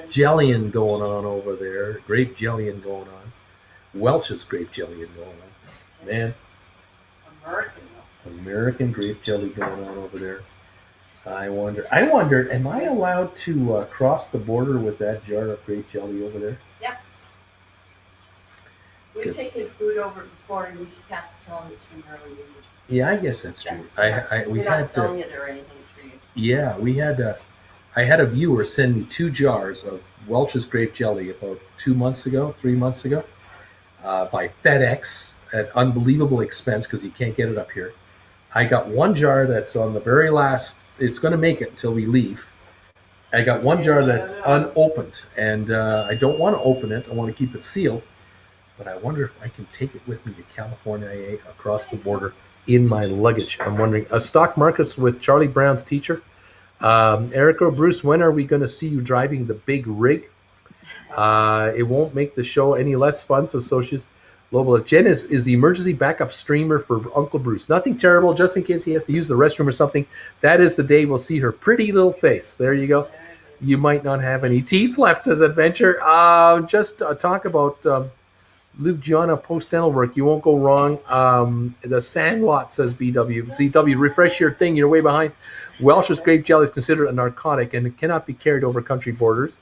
Speaker 1: jellying going on over there. Grape jellying going on. Welch's grape jellying going on. Man. American grape jelly going on over there. I wonder, am I allowed to cross the border with that jar of grape jelly over there?
Speaker 2: Yep. We've taken food over before, and we just have to tell them it's from early usage.
Speaker 1: Yeah, I guess that's true.
Speaker 2: We're not selling it or anything for you.
Speaker 1: Yeah, I had a viewer send me 2 jars of Welch's grape jelly about 3 months ago, by FedEx at unbelievable expense because you can't get it up here. I got 1 jar that's on the very last. It's going to make it until we leave. I got 1 jar that's unopened, and I don't want to open it. I want to keep it sealed. But I wonder if I can take it with me to California across the border in my luggage. I'm wondering. Stock markets with Charlie Brown's teacher. Erica, Bruce, when are we going to see you driving the big rig? It won't make the show any less fun, so Socius Global. Jen is the emergency backup streamer for Uncle Bruce. Nothing terrible, just in case he has to use the restroom or something. That is the day we'll see her pretty little face. There you go. You might not have any teeth left, says Adventure. Just talk about Luke Gianna post-dental work. You won't go wrong. The Sandlot, says BW. ZW, refresh your thing. You're way behind. Welch's grape jelly is considered a narcotic and it cannot be carried over country borders.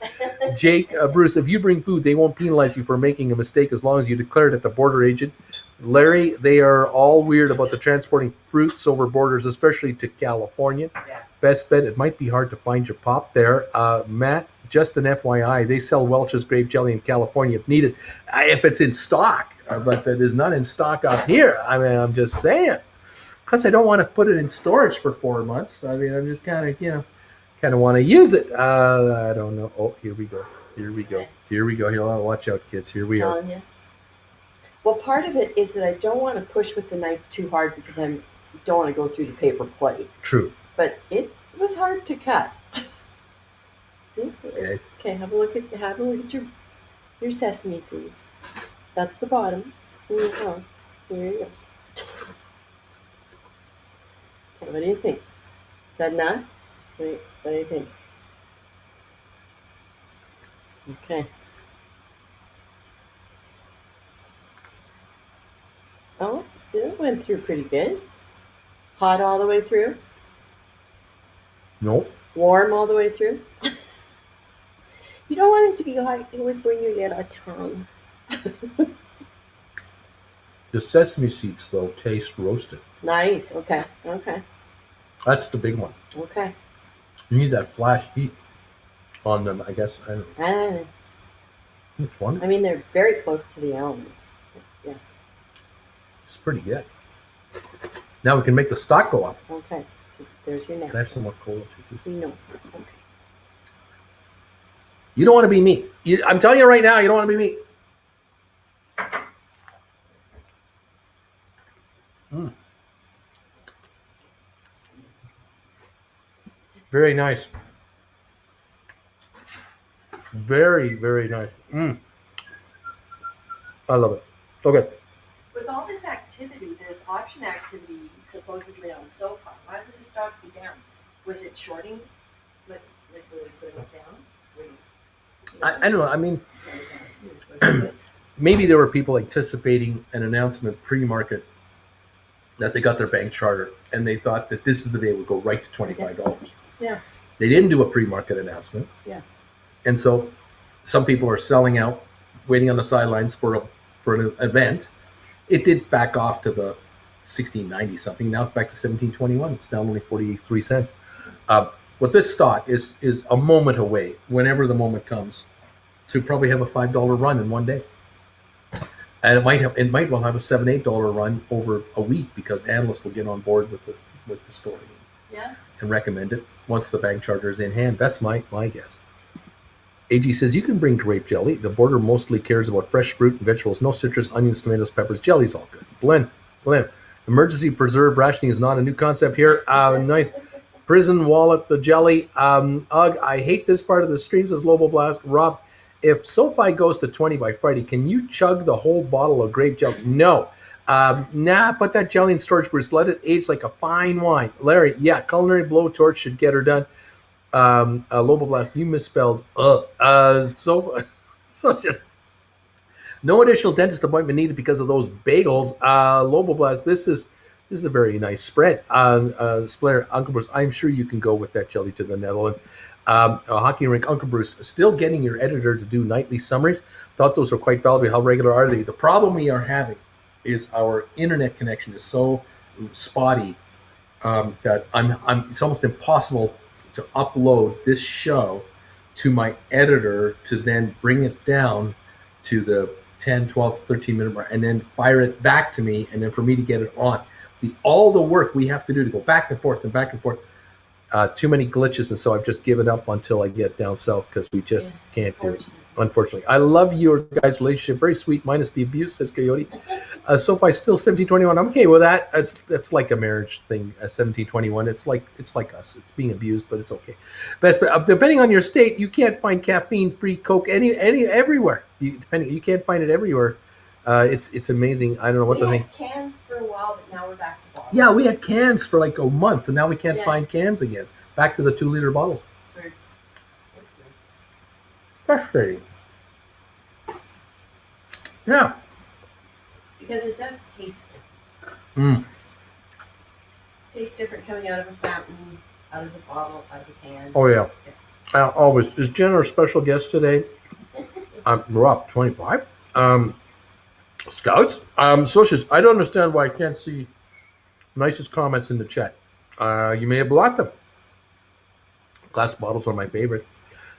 Speaker 1: Jake, Bruce, if you bring food, they won't penalize you for making a mistake as long as you declare it at the border agent. Larry, they are all weird about the transporting fruits over borders, especially to California.
Speaker 2: Yeah.
Speaker 1: Best bet, it might be hard to find your pop there. Matt, just an FYI, they sell Welch's grape jelly in California if needed, if it's in stock, but that is not in stock out here. I mean, I'm just saying. Because I don't want to put it in storage for 4 months. I mean, I'm just kind of want to use it. I don't know. Oh, here we go. Here, watch out, kids. Here we are.
Speaker 2: You. Well, part of it is that I don't want to push with the knife too hard because I don't want to go through the paper plate.
Speaker 1: True.
Speaker 2: But it was hard to cut. See?
Speaker 1: Okay.
Speaker 2: Okay, have a look at your sesame seed. That's the bottom. Here you go. Here you go. Okay, what do you think? Is that enough? Wait, what do you think? Okay. Oh, it went through pretty good. Hot all the way through.
Speaker 1: Nope.
Speaker 2: Warm all the way through. You don't want it to be hot. It would bring your little tongue.
Speaker 1: The sesame seeds, though, taste roasted.
Speaker 2: Nice. Okay. Okay.
Speaker 1: That's the big one.
Speaker 2: Okay.
Speaker 1: You need that flash heat on them, I guess. I don't know.
Speaker 2: Ah,
Speaker 1: Which one?
Speaker 2: I mean, they're very close to the element. Yeah.
Speaker 1: It's pretty good. Now we can make the stock go up.
Speaker 2: Okay. So there's your next.
Speaker 1: Can I have some more cola, too, please?
Speaker 2: No. Okay.
Speaker 1: You don't want to be me. I'm telling you right now, you don't want to be me. Mm. Very nice. Very, very nice. I love it. Okay.
Speaker 2: With all this activity, this option activity supposedly on SoFi, why would the stock be down? Was it shorting? Like really putting it down?
Speaker 1: I don't know. I mean,
Speaker 2: Was it?
Speaker 1: maybe there were people anticipating an announcement pre-market that they got their bank charter and they thought that this is the day it would go right to $25.
Speaker 2: Yeah.
Speaker 1: They didn't do a pre-market announcement.
Speaker 2: Yeah.
Speaker 1: And so some people are selling out, waiting on the sidelines for an event. It did back off to the 1690 something. Now it's back to 1721. It's down only 43 cents. What this stock is a moment away, whenever the moment comes, to probably have a $5 run in one day. And it might well have a $7-8 run over a week because analysts will get on board with the story
Speaker 2: Yeah.
Speaker 1: and recommend it once the bank charter is in hand. That's my guess. AG says you can bring grape jelly. The border mostly cares about fresh fruit and vegetables. No citrus, onions, tomatoes, peppers. Jelly's all good. Glenn. Emergency preserve rationing is not a new concept here. Nice. Prison wallet, the jelly. Ugh, I hate this part of the stream, says Lobo Blast. Rob, if SoFi goes to 20 by Friday, can you chug the whole bottle of grape jelly? No. Put that jelly in storage, Bruce. Let it age like a fine wine. Larry, yeah, culinary blowtorch should get her done. Lobo Blast, you misspelled so just no additional dentist appointment needed because of those bagels. Lobo Blast, this is a very nice spread. Splatter, Uncle Bruce, I'm sure you can go with that jelly to the Netherlands. Hockey Rink, Uncle Bruce, still getting your editor to do nightly summaries. Thought those were quite valuable. How regular are they? The problem we are having is our internet connection is so spotty that it's almost impossible to upload this show to my editor to then bring it down to the 10, 12, 13 minute mark and then fire it back to me and then for me to get it on. All the work we have to do to go back and forth, too many glitches, and so I've just given up until I get down south because we just can't do it. Unfortunately, I love your guys' relationship. Very sweet, minus the abuse, says Coyote. SoFi still 1721. I'm okay with that. It's like a marriage thing. 1721. It's like us. It's being abused, but it's okay. But depending on your state, you can't find caffeine-free Coke everywhere. You can't find it everywhere. It's amazing. I don't know what
Speaker 2: we
Speaker 1: the
Speaker 2: had
Speaker 1: thing.
Speaker 2: cans for a while, but now we're back to bottles.
Speaker 1: Yeah, we had cans for like a month, and now we can't find cans again. Back to the 2-liter bottles. Frustrating. Yeah.
Speaker 2: Because it does taste different. Tastes different coming out of a fountain, out of the bottle, out of the can.
Speaker 1: Oh yeah. Always. Is Jen our special guest today? We're up 25. Scouts. Socials. I don't understand why I can't see nicest comments in the chat. You may have blocked them. Glass bottles are my favorite.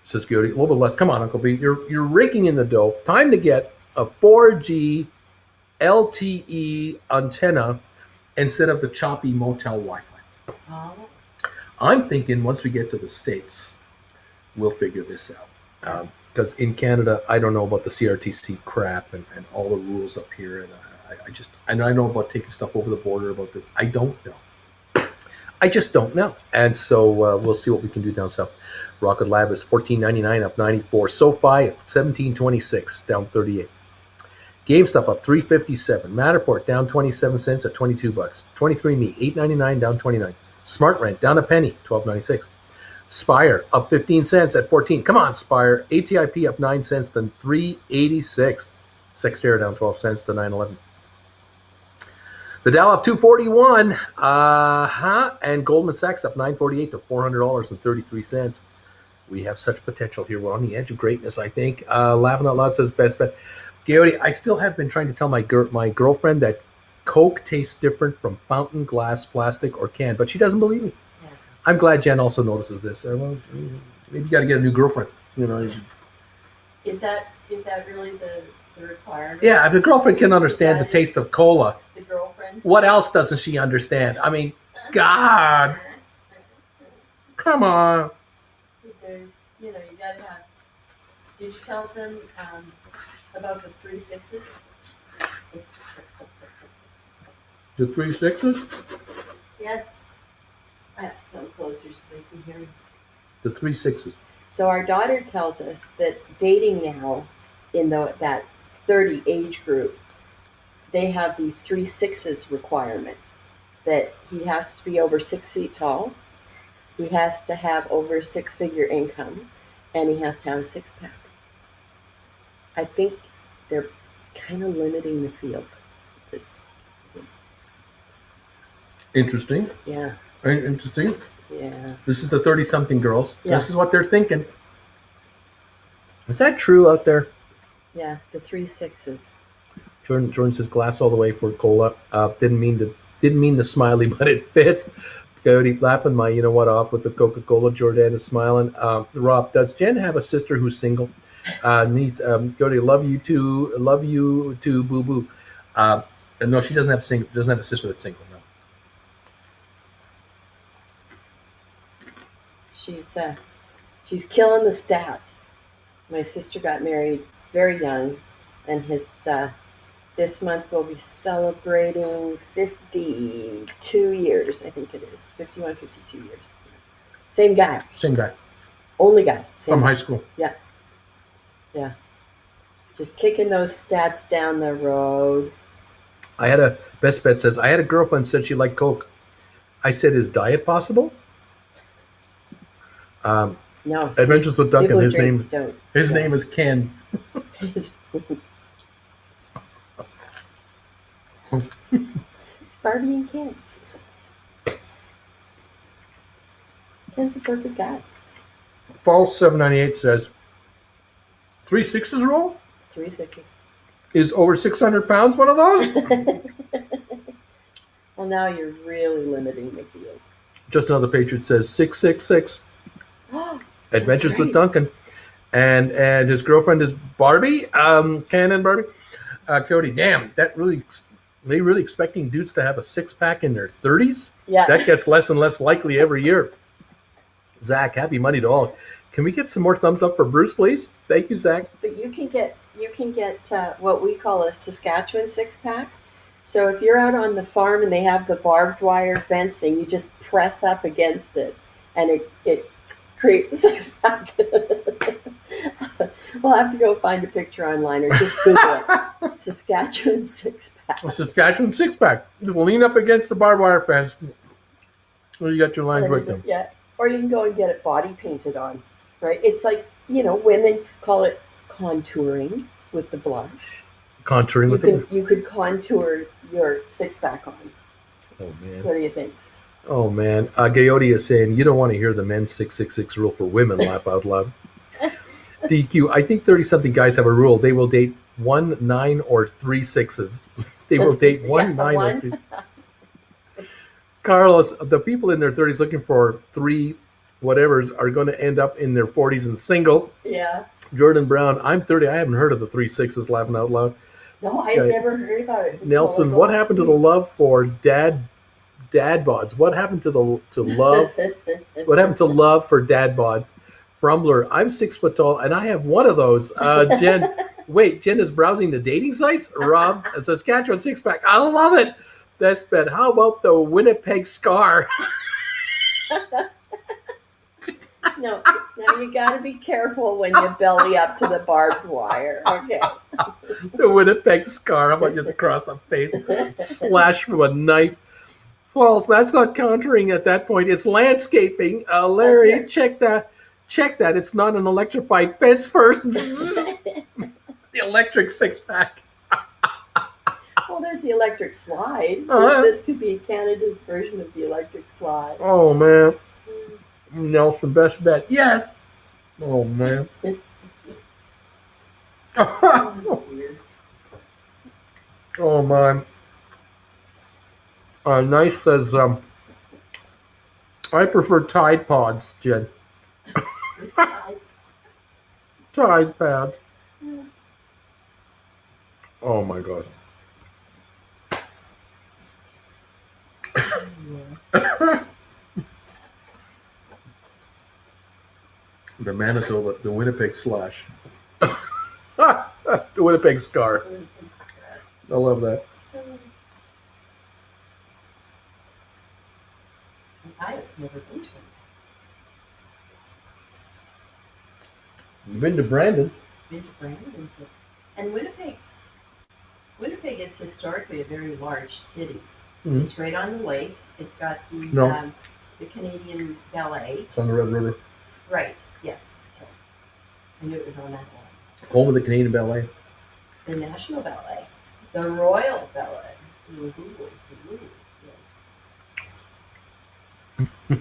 Speaker 1: Says Coyote. A little bit less. Come on, Uncle B. You're raking in the dough. Time to get a 4G LTE antenna instead of the choppy motel Wi-Fi.
Speaker 2: Oh.
Speaker 1: I'm thinking once we get to the States, we'll figure this out. because in Canada, I don't know about the CRTC crap and all the rules up here, and I know about taking stuff over the border about this. I don't know. I just don't know, and so we'll see what we can do down south. Rocket Lab is $14.99 up 94. SoFi at $17.26 down 38. GameStop up $3.57. Matterport down 27 cents at $22. 23andMe $8.99 down 29. SmartRent down a penny, $12.96. Spire up 15 cents at 14. Come on, Spire. ATIP up 9 cents to $3.86. Sextera down 12 cents to $9.11. The Dow up 241. And Goldman Sachs up 948 to $400.33. We have such potential here. We're on the edge of greatness, I think. Laughing Out Loud says best bet. Gary, I still have been trying to tell my girlfriend that Coke tastes different from fountain, glass, plastic, or can, but she doesn't believe me.
Speaker 2: Yeah.
Speaker 1: I'm glad Jen also notices this. Well, maybe you got to get a new girlfriend. You know.
Speaker 2: Is that really the requirement?
Speaker 1: Yeah, if the girlfriend can understand the taste of cola,
Speaker 2: The girlfriend.
Speaker 1: what else doesn't she understand? I mean, God, come on.
Speaker 2: There's, you gotta have. Did you tell them about the 3 6s?
Speaker 1: The 3 6s?
Speaker 2: Yes. I have to come closer so they can hear me.
Speaker 1: The 3 6s.
Speaker 2: So our daughter tells us that dating now, in that 30 age group, they have the 3 6s requirement. That he has to be over 6 feet tall, he has to have over a 6-figure income, and he has to have a 6-pack. I think they're kind of limiting the field.
Speaker 1: Interesting.
Speaker 2: Yeah,
Speaker 1: Interesting.
Speaker 2: yeah.
Speaker 1: This is the 30-something girls.
Speaker 2: Yeah.
Speaker 1: This is what they're thinking. Is that true out there?
Speaker 2: Yeah, the 3 6s.
Speaker 1: Jordan says glass all the way for cola. Didn't mean the smiley, but it fits. Coyote laughing my you know what off with the Coca-Cola. Jordan is smiling. Rob, does Jen have a sister who's single? Niece, Coyote, love you too, boo boo. No, she doesn't have a sister that's single. No.
Speaker 2: She's killing the stats. My sister got married very young, and this month we'll be celebrating 52 years. I think it is 51, 52 years. Same guy,
Speaker 1: Same guy
Speaker 2: only guy. Same
Speaker 1: from
Speaker 2: guy.
Speaker 1: high school.
Speaker 2: Yeah. Just kicking those stats down the road.
Speaker 1: Best Bet says, I had a girlfriend said she liked Coke. I said, is diet possible?
Speaker 2: No.
Speaker 1: Adventures with Duncan.
Speaker 2: People
Speaker 1: His
Speaker 2: drink,
Speaker 1: name
Speaker 2: don't.
Speaker 1: name is Ken.
Speaker 2: It's Barbie and Ken. Ken's a perfect guy.
Speaker 1: False 798 says 3 6s roll
Speaker 2: 3 6s.
Speaker 1: is over 600 pounds. One of those.
Speaker 2: Well, now you're really limiting the field.
Speaker 1: Just another Patriot says 666. Adventures with
Speaker 2: right.
Speaker 1: Duncan, and his girlfriend is Barbie. Ken and Barbie. Cody, damn, they really expecting dudes to have a 6-pack in their 30s?
Speaker 2: Yeah.
Speaker 1: That gets less and less likely every year. Zach, happy money to all. Can we get some more thumbs up for Bruce, please? Thank you, Zach.
Speaker 2: But you can get what we call a Saskatchewan 6-pack. So if you're out on the farm and they have the barbed wire fencing, you just press up against it, and it creates a 6-pack. We'll have to go find a picture online or just Google it. Saskatchewan 6-pack.
Speaker 1: A Saskatchewan 6-pack. Just lean up against the barbed wire fence. Well, you got your lines right there.
Speaker 2: Yeah. Or you can go and get it body painted on, right? It's like, women call it contouring with the blush.
Speaker 1: Contouring with it.
Speaker 2: You could contour your 6-pack on.
Speaker 1: Oh, man.
Speaker 2: What do you think?
Speaker 1: Oh, man. Gayotti is saying, you don't want to hear the men's 666 rule for women, laugh out loud. DQ, I think 30-something guys have a rule. They will date 1, 9, or 3 6s. They will date 1, 9, or 3. Carlos, the people in their 30s looking for 3 whatevers are going to end up in their 40s and single.
Speaker 2: Yeah.
Speaker 1: Jordan Brown, I'm 30. I haven't heard of the 3 6s, laughing out loud.
Speaker 2: No, I've never heard about it.
Speaker 1: Nelson, what happened to the love for dad bods? What happened to love? What happened to love for dad bods? Frumbler, I'm 6 foot tall and I have one of those. Jen, wait, Jen is browsing the dating sites? Rob, a Saskatchewan six pack. I love it. Best bet. How about the Winnipeg Scar?
Speaker 2: No, now you got to be careful when you belly up to the barbed wire. Okay.
Speaker 1: The Winnipeg Scar. How about just across the face? Slash from a knife. False. That's not countering at that point. It's landscaping. Larry,
Speaker 2: That's right.
Speaker 1: check that. Check that. It's not an electrified fence first. The electric six pack.
Speaker 2: Well, there's the electric slide.
Speaker 1: Uh-huh.
Speaker 2: This could be Canada's version of the electric slide.
Speaker 1: Oh man. Nelson, best bet. Yes. Oh man. Oh man. Nice says I prefer Tide Pods, Jen. Tide Pads. Oh my god. The Manitoba, the Winnipeg Slash. The Winnipeg Scar. I love that.
Speaker 2: I've never been to it.
Speaker 1: You've been to Brandon.
Speaker 2: Been to Brandon. And Winnipeg. Winnipeg is historically a very large city.
Speaker 1: Mhm.
Speaker 2: It's right on the lake. It's got
Speaker 1: No.
Speaker 2: the Canadian Ballet.
Speaker 1: It's on the Red River.
Speaker 2: Right. Yes. So I knew it was on that line.
Speaker 1: Home of the Canadian Ballet.
Speaker 2: The National Ballet, the Royal Ballet. Ooh, ooh, yes.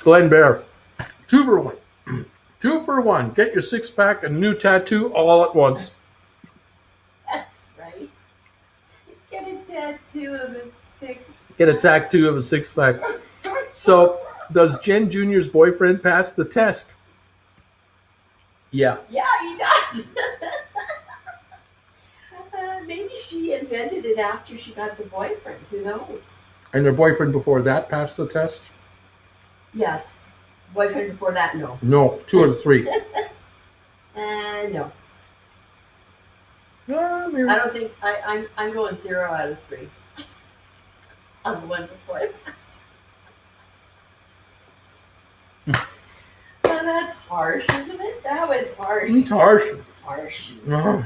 Speaker 1: Glen Bear. 2 for 1. 2 for 1. Get your six pack and new tattoo all at once.
Speaker 2: That's right. Get a tattoo of a 6.
Speaker 1: Get a tattoo of a six pack. So, does Jen Jr.'s boyfriend pass the test? Yeah.
Speaker 2: Yeah, he does. Maybe she invented it after she got the boyfriend. Who knows?
Speaker 1: And her boyfriend before that passed the test?
Speaker 2: Yes. Boyfriend before that, no.
Speaker 1: No. 2 out of 3.
Speaker 2: No.
Speaker 1: Maybe.
Speaker 2: I don't think I'm going 0 out of 3. On the one before that. Oh, that's harsh, isn't it? That was harsh.
Speaker 1: It's harsh.
Speaker 2: Harsh.
Speaker 1: Uh,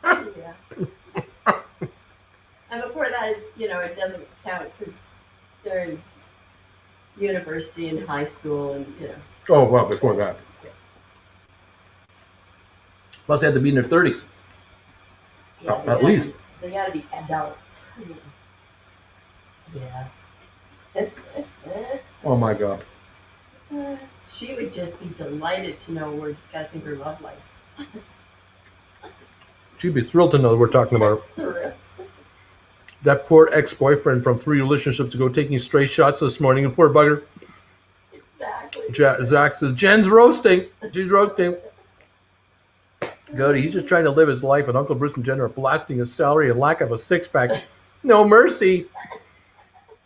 Speaker 2: Yeah. And before that, it doesn't count because they're in university and high school and.
Speaker 1: Oh, well, before that. Plus, they had to be in their 30s.
Speaker 2: Yeah,
Speaker 1: At least.
Speaker 2: They gotta be adults. Yeah.
Speaker 1: Oh, my God.
Speaker 2: She would just be delighted to know we're discussing her love life.
Speaker 1: She'd be thrilled to know that we're talking about
Speaker 2: Just thrilled.
Speaker 1: that poor ex-boyfriend from 3 relationships ago taking stray shots this morning. And poor bugger.
Speaker 2: Exactly.
Speaker 1: Zach says, Jen's roasting. She's roasting. Good. He's just trying to live his life, and Uncle Bruce and Jen are blasting his salary and lack of a six-pack. No mercy.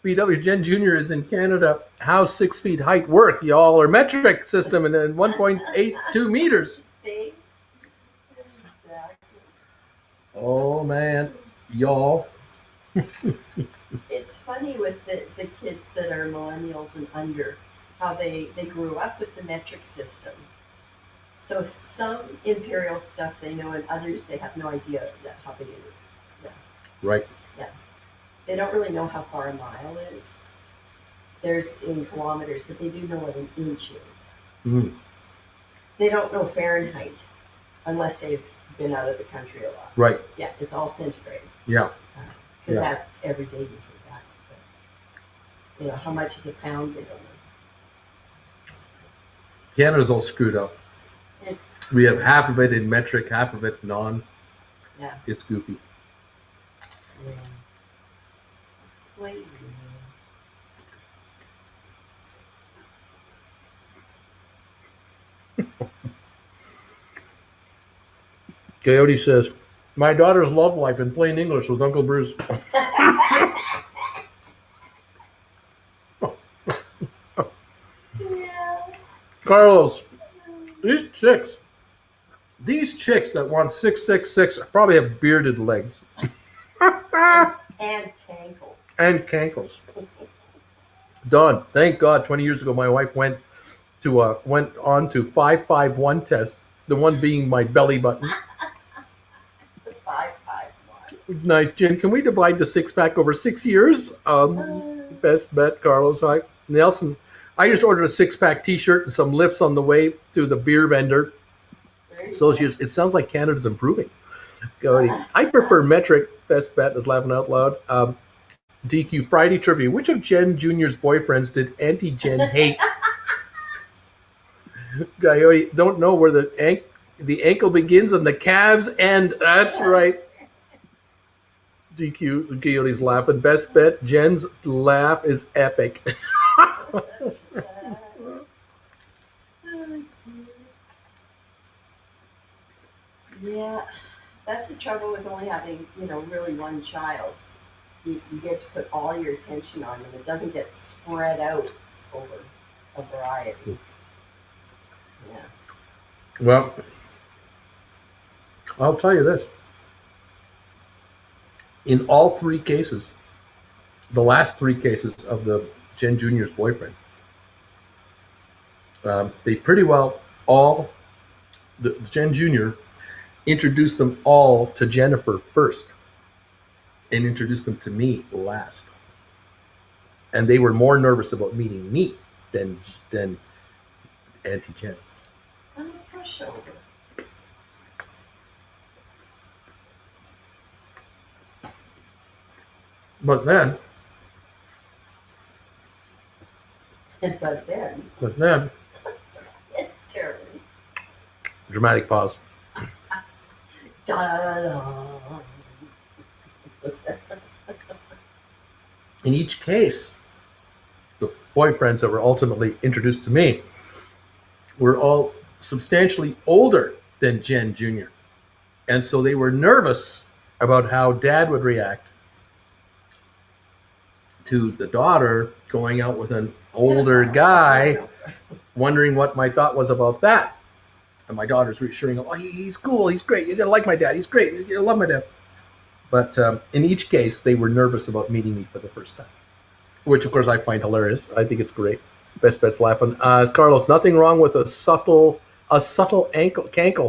Speaker 1: BW Jen Jr. is in Canada. How's 6 feet height work, y'all? Or metric system and then 1.82 meters.
Speaker 2: See? Exactly.
Speaker 1: Oh, man. Y'all.
Speaker 2: It's funny with the kids that are millennials and under, how they grew up with the metric system. So some imperial stuff they know, and others they have no idea how big it is.
Speaker 1: Right.
Speaker 2: They don't really know how far a mile is. There's in kilometers, but they do know what an inch is.
Speaker 1: Mhm.
Speaker 2: They don't know Fahrenheit unless they've been out of the country a lot.
Speaker 1: Right.
Speaker 2: Yeah, it's all centigrade.
Speaker 1: Yeah.
Speaker 2: Because
Speaker 1: Yeah.
Speaker 2: that's every day you hear that. But, how much is a pound? They don't know.
Speaker 1: Canada's all screwed up.
Speaker 2: It's
Speaker 1: We have half of it in metric, half of it non.
Speaker 2: Yeah.
Speaker 1: It's goofy.
Speaker 2: yeah. It's crazy.
Speaker 1: Coyote says, my daughter's love life in plain English with Uncle Bruce. Carlos, these chicks that want 666 probably have bearded legs
Speaker 2: And cankles.
Speaker 1: and cankles. Done. Thank God. 20 years ago, my wife went on to 551 test. The one being my belly button.
Speaker 2: 551.
Speaker 1: Nice, Jen. Can we divide the six pack over 6 years? Best bet, Carlos. Hi, Nelson. I just ordered a 6-pack T-shirt and some lifts on the way to the beer vendor. So it sounds like Canada's improving. I prefer metric. Best bet is laughing out loud. DQ Friday trivia. Which of Jen Jr.'s boyfriends did Auntie Jen hate? Coyote, don't know where the ankle begins and the calves end. That's right. DQ Coyote's laughing. Best bet. Jen's laugh is epic.
Speaker 2: Yeah, that's the trouble with only having, really one child. You get to put all your attention on him. It doesn't get spread out over a variety. Yeah.
Speaker 1: Well, I'll tell you this. In all three cases, the last three cases of the Jen Jr.'s boyfriend, they pretty well the Jen Jr. introduced them all to Jennifer first and introduced them to me last. And they were more nervous about meeting me than Auntie Jen.
Speaker 2: I'm a pushover.
Speaker 1: But then,
Speaker 2: But then, it turned.
Speaker 1: dramatic pause.
Speaker 2: Da-da-da.
Speaker 1: In each case, the boyfriends that were ultimately introduced to me were all substantially older than Jen Jr. And so they were nervous about how Dad would react to the daughter going out with an older guy, wondering what my thought was about that. And my daughter's reassuring, oh, he's cool, he's great, you're going to like my dad, he's great, you're going to love my dad. But in each case, they were nervous about meeting me for the first time, which, of course, I find hilarious. I think it's great. Best bet's laughing. Carlos, nothing wrong with a subtle cankle.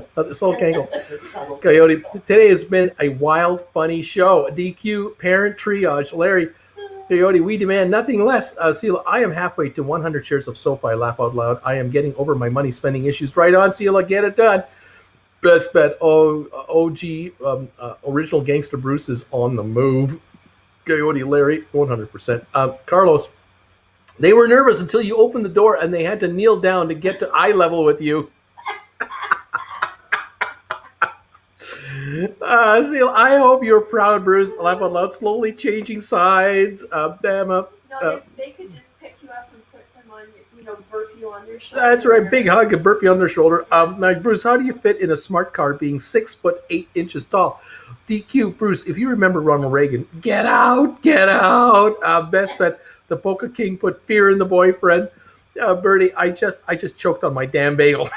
Speaker 1: Coyote, today has been a wild, funny show. DQ, parent triage. Larry, Coyote, we demand nothing less. Sela, I am halfway to 100 shares of SoFi. Laugh out loud. I am getting over my money spending issues. Right on, Sela, get it done. Best bet. OG, original gangster Bruce is on the move. Coyote, Larry, 100%. Carlos, they were nervous until you opened the door and they had to kneel down to get to eye level with you. Seal, I hope you're proud, Bruce. Laugh out loud, slowly changing sides. Bama.
Speaker 2: No, they could just pick you up and put them on your, burp you on their shoulder.
Speaker 1: That's right, big hug and burp you on their shoulder. Now, Bruce, how do you fit in a smart car being 6'8" tall? DQ, Bruce, if you remember Ronald Reagan, get out. Best bet, the Polka King put fear in the boyfriend. Bertie, I just choked on my damn bagel.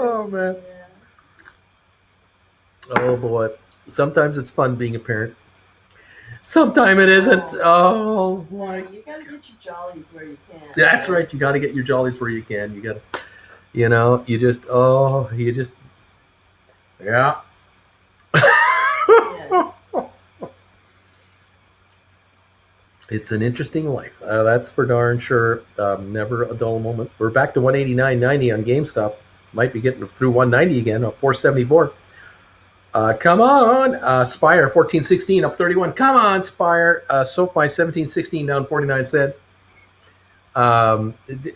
Speaker 1: Oh, man. Oh, boy. Sometimes it's fun being a parent. Sometimes it isn't. Oh, boy.
Speaker 2: You gotta get your jollies where you can.
Speaker 1: That's right. You got to get your jollies where you can. You got to, yeah.
Speaker 2: Yeah.
Speaker 1: It's an interesting life. That's for darn sure. Never a dull moment. We're back to 189.90 on GameStop. Might be getting through 190 again, 474. Come on. Spire 14.16 up 31. Come on, Spire. SoFi 17.16 down 49 cents.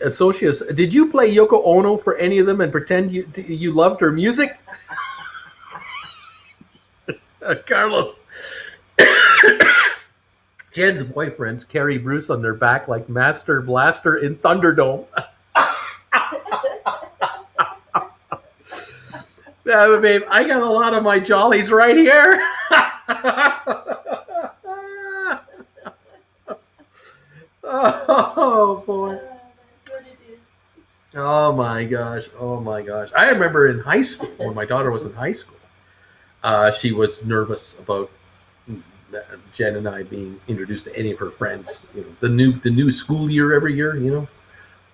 Speaker 1: Associates, did you play Yoko Ono for any of them and pretend you loved her music? Carlos. Jen's boyfriends carry Bruce on their back like Master Blaster in Thunderdome. Yeah, babe, I got a lot of my jollies right here. Oh boy.
Speaker 2: That's what it is.
Speaker 1: Oh my gosh. Oh my gosh. I remember in high school when my daughter was in high school, she was nervous about Jen and I being introduced to any of her friends. You know, the new school year every year. You know,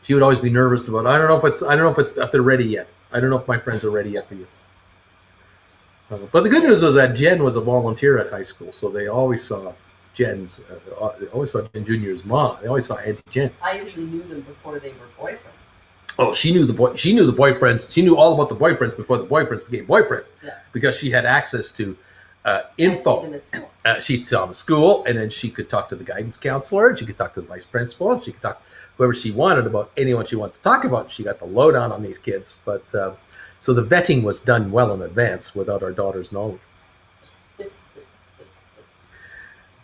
Speaker 1: she would always be nervous about. I don't know if they're ready yet. I don't know if my friends are ready yet for you. But the good news was that Jen was a volunteer at high school, so they always saw they always saw Jen Junior's mom. They always saw Auntie Jen.
Speaker 2: I usually knew them before they were boyfriends.
Speaker 1: Oh, she knew the boyfriends. She knew all about the boyfriends before the boyfriends became boyfriends,
Speaker 2: Yeah.
Speaker 1: because she had access to
Speaker 2: I'd
Speaker 1: info.
Speaker 2: see them at school.
Speaker 1: She'd saw them at school, and then she could talk to the guidance counselor, and she could talk to the vice principal, and she could talk to whoever she wanted about anyone she wanted to talk about. She got the lowdown on these kids, but so the vetting was done well in advance without our daughter's knowledge.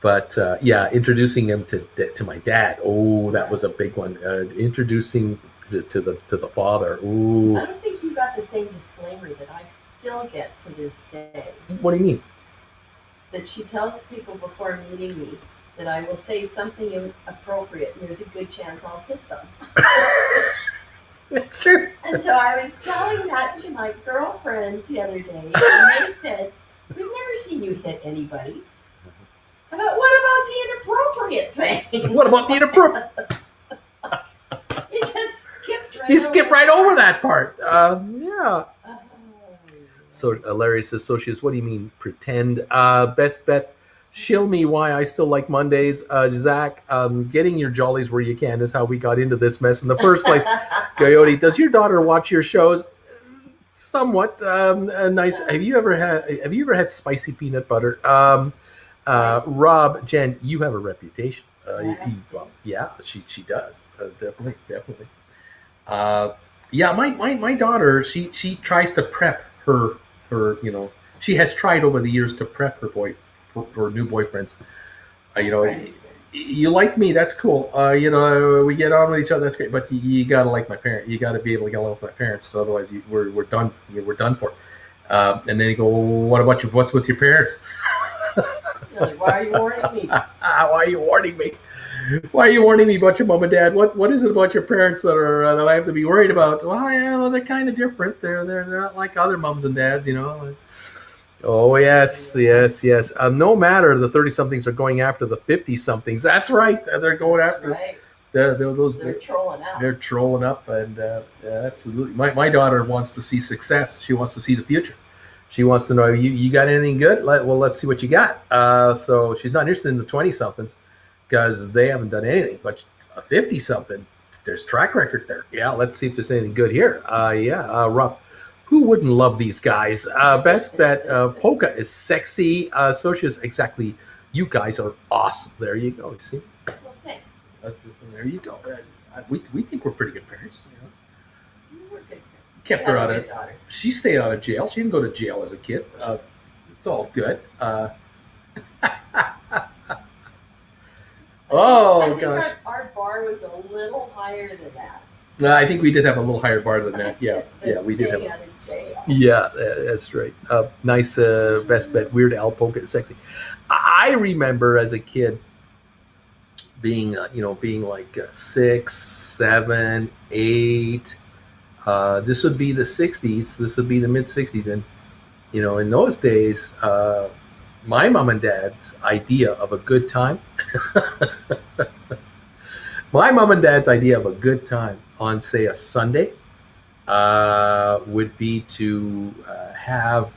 Speaker 1: But yeah, introducing him to my dad. Oh, that was a big one. Introducing to the father. Ooh,
Speaker 2: I don't think you got the same disclaimer that I still get to this day.
Speaker 1: what do you mean?
Speaker 2: That she tells people before meeting me that I will say something inappropriate, and there's a good chance I'll hit them.
Speaker 1: That's true.
Speaker 2: And so I was telling that to my girlfriends the other day, and they said, "We've never seen you hit anybody." I thought, what about the inappropriate thing?
Speaker 1: What about the inappropriate?
Speaker 2: You just skipped right
Speaker 1: You skip
Speaker 2: over
Speaker 1: right
Speaker 2: that.
Speaker 1: over that part. Yeah.
Speaker 2: Oh.
Speaker 1: So Larry says, "Socius, what do you mean pretend?" Best bet. Shill me why I still like Mondays. Zach, getting your jollies where you can is how we got into this mess in the first place. Coyote, does your daughter watch your shows? Somewhat. Nice. Have you ever had spicy peanut butter? Rob, Jen, you have a reputation. Well, yeah, she does. Definitely. Yeah, my daughter, she tries to prep her she has tried over the years to prep her new boyfriends. You like me, that's cool. We get on with each other, that's great. But you gotta like my parent. You gotta be able to get along with my parents. So otherwise, we're done. We're done for. And then you go, well, what about you? What's with your parents?
Speaker 2: Really, why are you warning me?
Speaker 1: Why are you warning me? Why are you warning me about your mom and dad? What is it about your parents that I have to be worried about? Well, they're kind of different. They're not like other moms and dads, Oh yes. No matter the 30-somethings are going after the 50-somethings. That's right. They're going after.
Speaker 2: Right.
Speaker 1: They're
Speaker 2: Trolling out.
Speaker 1: They're trolling up, and absolutely. My daughter wants to see success. She wants to see the future. She wants to know, you got anything good? Let's see what you got. So she's not interested in the 20-somethings because they haven't done anything. But a 50-something, there's track record there. Yeah, let's see if there's anything good here. Rob, who wouldn't love these guys? Best bet, Polka is sexy. Socius, exactly. You guys are awesome. There you go. You see?
Speaker 2: Well, thanks.
Speaker 1: There you go. We think we're pretty good parents.
Speaker 2: You were good.
Speaker 1: Kept
Speaker 2: You
Speaker 1: her
Speaker 2: had
Speaker 1: out
Speaker 2: a
Speaker 1: of.
Speaker 2: good daughter.
Speaker 1: She stayed out of jail. She didn't go to jail as a kid. It's all good.
Speaker 2: I
Speaker 1: Oh
Speaker 2: think
Speaker 1: gosh.
Speaker 2: our bar was a little higher than that.
Speaker 1: I think we did have a little higher bar than that. Yeah, we did have.
Speaker 2: Staying out of jail.
Speaker 1: Yeah, that's right. Nice. Best bet. Weird Al, Polka is sexy. I remember as a kid being like 6, 7, 8. This would be the 60s. This would be the mid 60s, and in those days, my mom and dad's idea of a good time. My mom and dad's idea of a good time on, say, a Sunday would be to have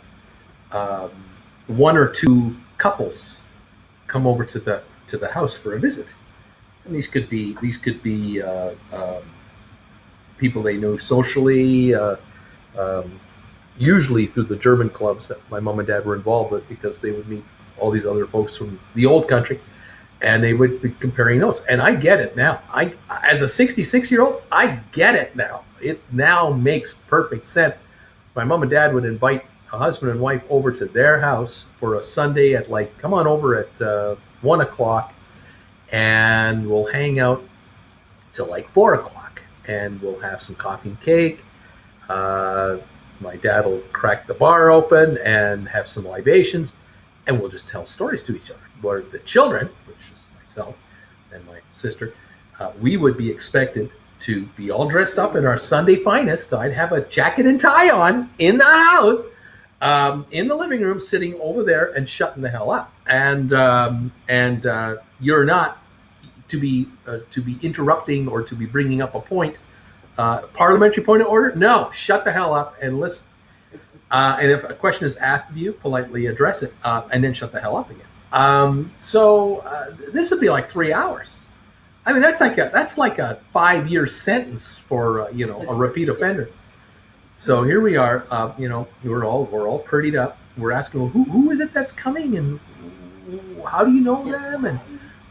Speaker 1: one or two couples come over to the house for a visit, and these could be people they knew socially, usually through the German clubs that my mom and dad were involved with, because they would meet all these other folks from the old country, and they would be comparing notes. And I get it now. As a 66-year-old, I get it now. It now makes perfect sense. My mom and dad would invite a husband and wife over to their house for a Sunday at come on over at 1 o'clock, and we'll hang out till 4 o'clock, and we'll have some coffee and cake. My dad will crack the bar open and have some libations, and we'll just tell stories to each other. Where the children, which is myself and my sister, we would be expected to be all dressed up in our Sunday finest. I'd have a jacket and tie on in the house, in the living room, sitting over there and shutting the hell up. And you're not to be interrupting or to be bringing up a point, parliamentary point of order. No, shut the hell up and listen. And if a question is asked of you, politely address it, and then shut the hell up again. So this would be like 3 hours. I mean, that's like a 5-year sentence for a repeat offender. So here we are. We're all prettied up. We're asking, well, who is it that's coming, and how do you know them, and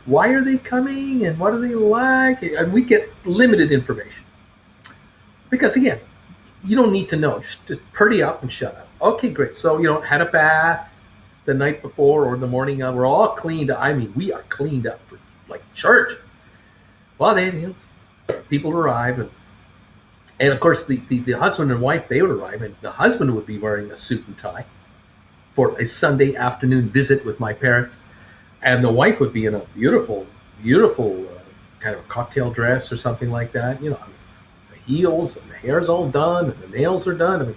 Speaker 1: why are they coming, and what are they like? And we get limited information because, again, you don't need to know. Just pretty up and shut up. Okay, great. So had a bath the night before or the morning. We're all cleaned up. I mean, we are cleaned up for like church. Well, then people arrive, and of course the husband and wife, they would arrive, and the husband would be wearing a suit and tie for a Sunday afternoon visit with my parents, and the wife would be in a beautiful kind of cocktail dress or something like that. The heels and the hair's all done and the nails are done. I mean,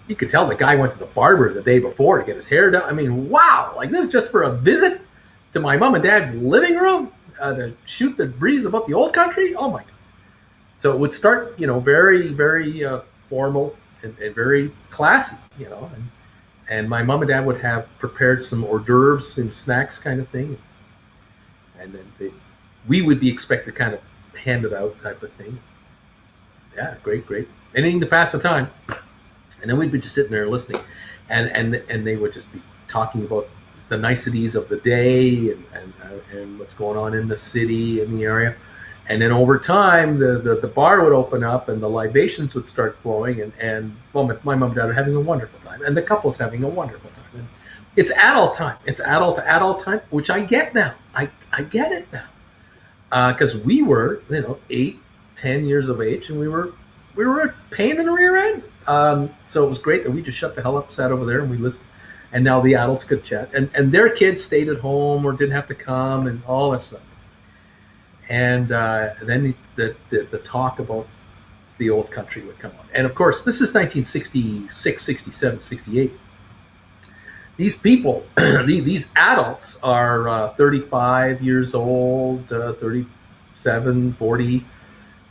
Speaker 1: you could tell the guy went to the barber the day before to get his hair done. I mean, wow, like this just for a visit to my mom and dad's living room. To shoot the breeze about the old country. Oh my God. So it would start, very, very formal and very classy, and my mom and dad would have prepared some hors d'oeuvres and snacks kind of thing. And then we would be expected to kind of hand it out type of thing. Yeah, great. Anything to pass the time. And then we'd be just sitting there listening, and they would just be talking about the niceties of the day and what's going on in the city, in the area. And then over time, the bar would open up and the libations would start flowing. And my mom and dad are having a wonderful time. And the couple's having a wonderful time. And it's adult time. It's adult to adult time, which I get now. I get it now. Because we were, 8, 10 years of age, and we were a pain in the rear end. So it was great that we just shut the hell up, sat over there, and we listened. And now the adults could chat, and their kids stayed at home or didn't have to come, and all that stuff. And then the talk about the old country would come on. And of course, this is 1966, 67, 68. These people, these adults are 35 years old, 37, 40.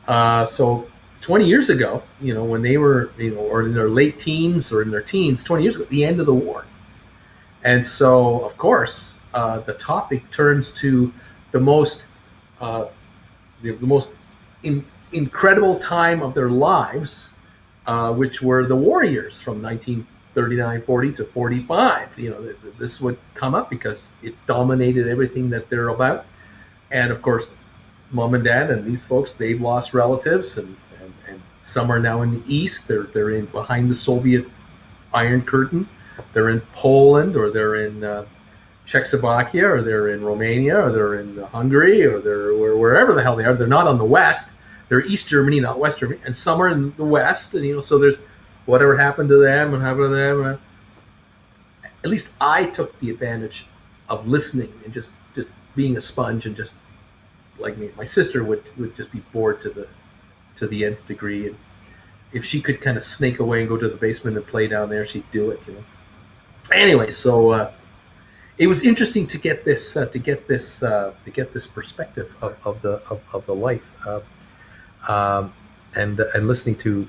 Speaker 1: So 20 years ago, when they were, or in their late teens or in their teens, 20 years ago, the end of the war. And so, of course, the topic turns to the most incredible time of their lives, which were the war years from 1939, 40 to 45. This would come up because it dominated everything that they're about. And of course, mom and dad and these folks, they've lost relatives, and some are now in the East. They're in behind the Soviet Iron Curtain. They're in Poland, or they're in Czechoslovakia, or they're in Romania, or they're in Hungary, or they're wherever the hell they are. They're not on the West. They're East Germany, not West Germany. And some are in the West, and so there's whatever happened to them and happened to them. At least I took the advantage of listening and just being a sponge, and just like me. My sister would just be bored to the nth degree, and if she could kind of snake away and go to the basement and play down there, she'd do it. Anyway, so it was interesting to get this perspective of the life, and listening to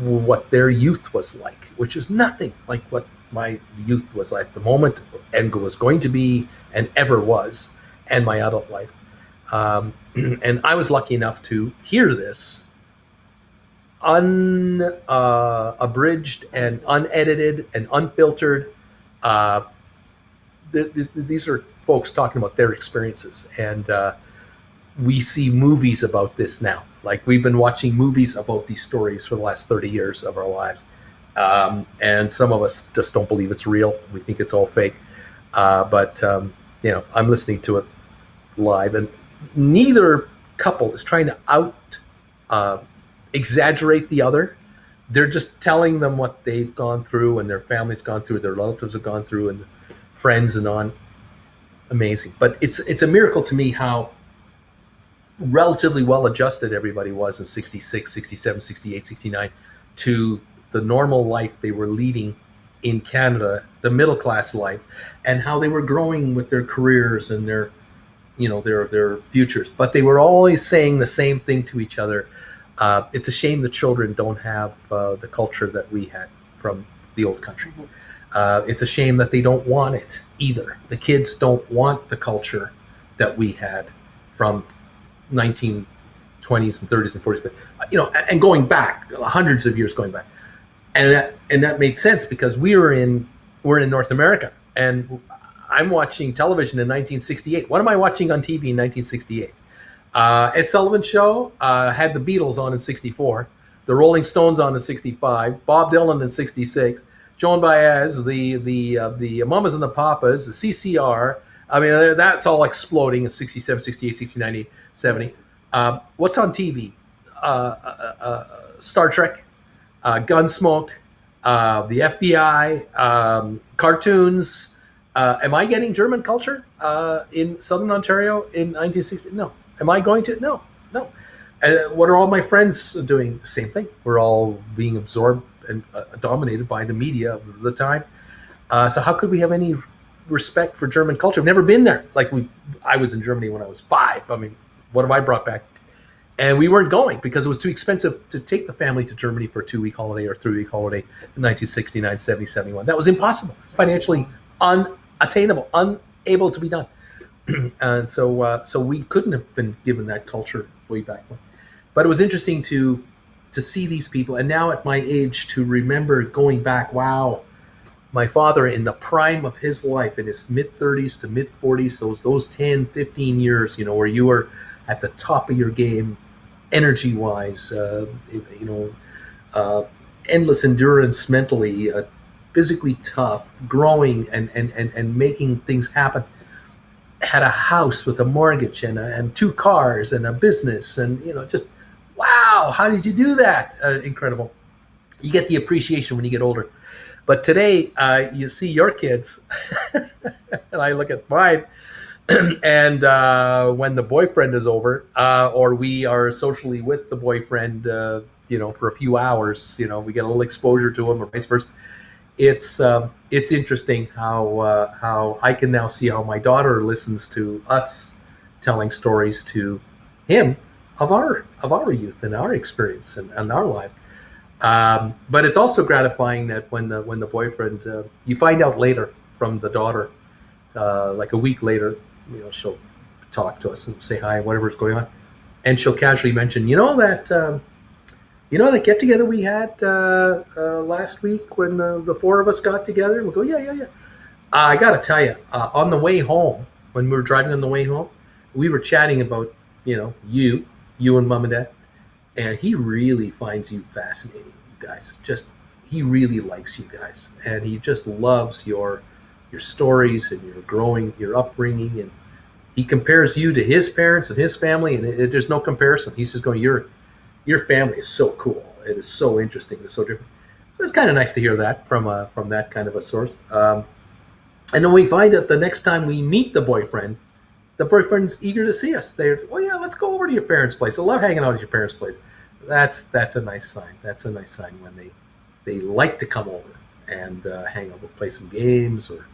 Speaker 1: what their youth was like, which is nothing like what my youth was like, the moment and was going to be and ever was, and my adult life. And I was lucky enough to hear this unabridged and unedited and unfiltered. These are folks talking about their experiences, and we see movies about this now. Like, we've been watching movies about these stories for the last 30 years of our lives, and some of us just don't believe it's real. We think it's all fake, but I'm listening to it live, and neither couple is trying to exaggerate the other. They're just telling them what they've gone through, and their family's gone through, their relatives have gone through, and friends and on. Amazing. But it's a miracle to me how relatively well adjusted everybody was in 66, 67, 68, 69 to the normal life they were leading in Canada, the middle class life, and how they were growing with their careers and their, their futures. But they were always saying the same thing to each other. It's a shame the children don't have the culture that we had from the old country. It's a shame that they don't want it either. The kids don't want the culture that we had from 1920s and 30s and 40s, and going back hundreds of years going back, and that made sense because we're in North America, and I'm watching television in 1968. What am I watching on TV in 1968? Ed Sullivan Show had the Beatles on in 64, the Rolling Stones on in 65, Bob Dylan in 66, Joan Baez, the Mamas and the Papas, the CCR. I mean, that's all exploding in 67, 68, 69, 70. What's on TV? Star Trek, Gunsmoke, the FBI, cartoons. Am I getting German culture in Southern Ontario in 1960? No. Am I going to? No. What are all my friends doing? The same thing. We're all being absorbed and dominated by the media of the time. So how could we have any respect for German culture? I've never been there. I was in Germany when I was 5. I mean, what have I brought back? And we weren't going because it was too expensive to take the family to Germany for a 2-week holiday or 3-week holiday in 1969, 70, 71. That was impossible, financially unattainable, unable to be done. And so we couldn't have been given that culture way back when. But it was interesting to see these people, and now at my age to remember going back, wow, my father in the prime of his life, in his mid-30s to mid-40s, those 10, 15 years, where you were at the top of your game, energy-wise, endless endurance mentally, physically tough, growing and making things happen. Had a house with a mortgage and 2 cars and a business, and just wow, how did you do that? Incredible. You get the appreciation when you get older. But today, you see your kids, and I look at mine, and when the boyfriend is over, or we are socially with the boyfriend, for a few hours, we get a little exposure to him, or vice versa. It's interesting how I can now see how my daughter listens to us telling stories to him of our youth and our experience and our lives. But it's also gratifying that when the boyfriend, you find out later from the daughter, like a week later, she'll talk to us and say hi, whatever's going on, and she'll casually mention, that get together we had last week when the 4 of us got together. And we'll go, yeah. I got to tell you, on the way home, when we were driving on the way home, we were chatting about, you and Mom and Dad, and he really finds you fascinating, you guys. He really likes you guys, and he just loves your stories and your upbringing, and he compares you to his parents and his family, and there's no comparison. He's just going, your family is so cool. It is so interesting. It's so different. So it's kind of nice to hear that from that kind of a source. And then we find that the next time we meet the boyfriend's eager to see us. They're, well, yeah, let's go over to your parents' place. I love hanging out at your parents' place. That's a nice sign. That's a nice sign when they like to come over and hang out, play some games or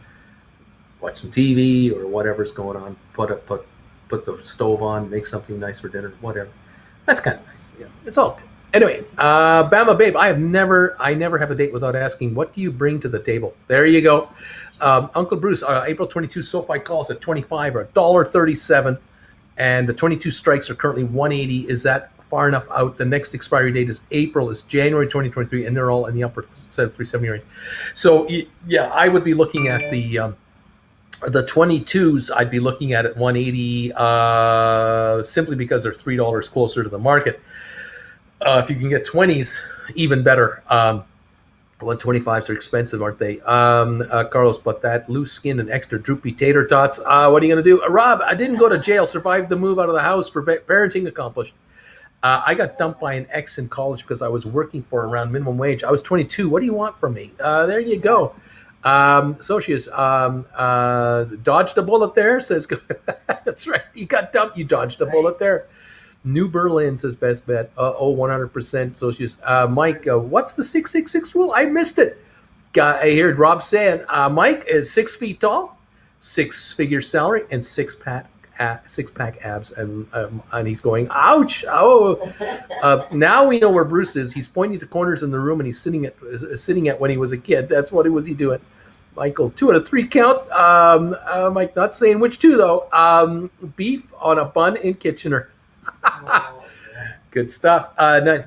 Speaker 1: watch some TV or whatever's going on. Put the stove on, make something nice for dinner, whatever. That's kind of nice. Yeah, it's all good. Anyway, Bama Babe, I never have a date without asking, what do you bring to the table? There you go. Uncle Bruce, April 22 SoFi calls at 25 or $1.37, and the 22 strikes are currently 180. Is that far enough out? The next expiry date is January 2023, and they're all in the upper 370 range. So yeah, I would be looking at the 22s. I'd be looking at 180, simply because they're $3 closer to the market. If you can get 20s, even better. 125s are expensive, aren't they? Carlos, but that loose skin and extra droopy tater tots. What are you going to do? Rob, I didn't go to jail, survived the move out of the house, parenting accomplished. I got dumped by an ex in college because I was working for around minimum wage. I was 22. What do you want from me? There you go. So she is, dodged a bullet there, says, that's right. You got dumped. You dodged a bullet there. New Berlin says best bet. 100% socialist. Mike, what's the 666 rule? I missed it. I heard Rob saying, Mike is 6 feet tall, 6-figure salary, and six-pack abs, and he's going, ouch! Oh, now we know where Bruce is. He's pointing to corners in the room, and he's sitting at when he was a kid. That's what was he doing? Michael, 2 out of 3 count. Mike, not saying which 2 though. Beef on a bun in Kitchener. Good stuff.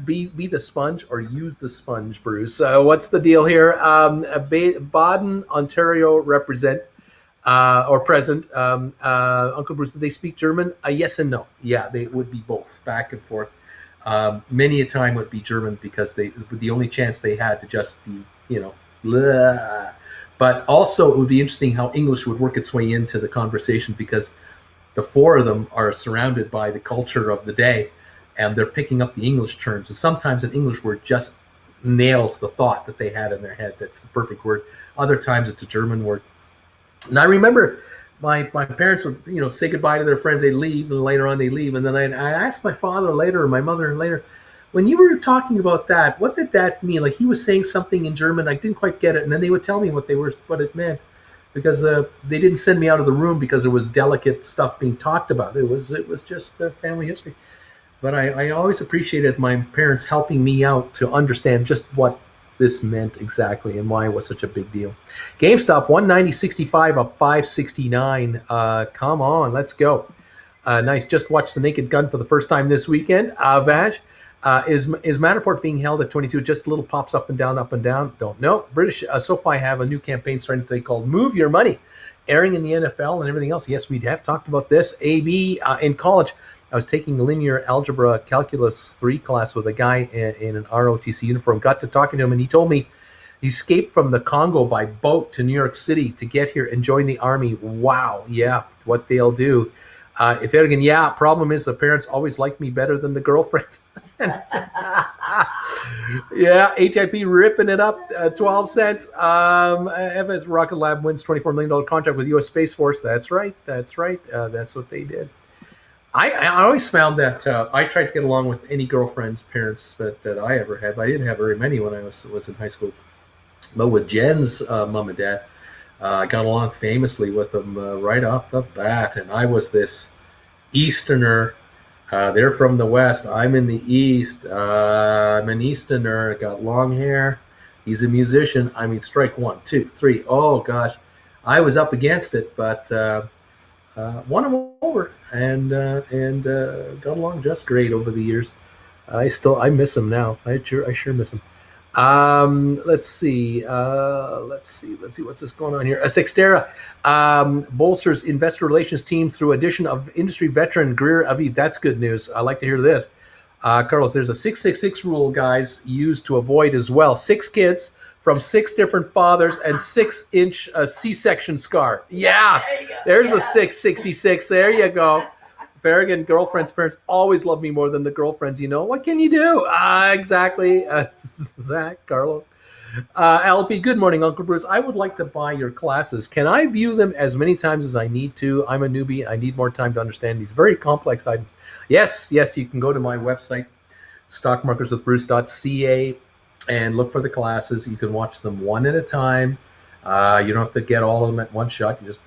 Speaker 1: Be the sponge or use the sponge, Bruce. What's the deal here? Baden, Ontario represent or present. Uncle Bruce, do they speak German? Yes and no. Yeah, they would be both, back and forth. Many a time would be German because the only chance they had to just be, blah. But also it would be interesting how English would work its way into the conversation because the 4 of them are surrounded by the culture of the day. And they're picking up the English terms. And sometimes an English word just nails the thought that they had in their head. That's the perfect word. Other times it's a German word. And I remember my parents would, say goodbye to their friends. They'd leave, and later on they leave. And then I asked my father later, or my mother later, when you were talking about that, what did that mean? Like he was saying something in German, I didn't quite get it. And then they would tell me what it meant. Because they didn't send me out of the room because there was delicate stuff being talked about. It was just family history. But I always appreciated my parents helping me out to understand just what this meant exactly and why it was such a big deal. GameStop, 190.65 up 569. Come on, let's go. Nice. Just watched The Naked Gun for the first time this weekend. Vaj, is Matterport being held at 22? Just a little pops up and down, up and down. Don't know. British SoFi have a new campaign starting today called Move Your Money, airing in the NFL and everything else. Yes, we have talked about this. AB in college. I was taking linear algebra calculus 3 class with a guy in an ROTC uniform. Got to talking to him, and he told me he escaped from the Congo by boat to New York City to get here and join the army. Wow, yeah, what they'll do. If Ergen, problem is the parents always like me better than the girlfriends. Yeah, HIP ripping it up, 12 cents. FS Rocket Lab wins $24 million contract with U.S. Space Force. That's right. That's what they did. I always found that I tried to get along with any girlfriend's parents that I ever had. But I didn't have very many when I was in high school. But with Jen's mom and dad, I got along famously with them right off the bat. And I was this Easterner. They're from the West. I'm in the East. I'm an Easterner. Got long hair. He's a musician. I mean, strike 1, 2, 3. Oh, gosh. I was up against it, but won him over and got along just great over the years. I miss him now. I sure miss him. Let's see what's this going on here. Sextera bolsters investor relations team through addition of industry veteran Greer Aviv. That's good news. I like to hear this. Carlos, there's a 666 rule, guys, used to avoid as well. 6 kids from 6 different fathers and 6-inch C-section scar. Yeah, there's the 666. There you go. Farragon, girlfriend's parents always love me more than the girlfriends, What can you do? Exactly. Zach, Carlos. LP, good morning, Uncle Bruce. I would like to buy your classes. Can I view them as many times as I need to? I'm a newbie. I need more time to understand these very complex items. Yes, you can go to my website, stockmarkerswithbruce.ca, and look for the classes. You can watch them one at a time. You don't have to get all of them at one shot. You just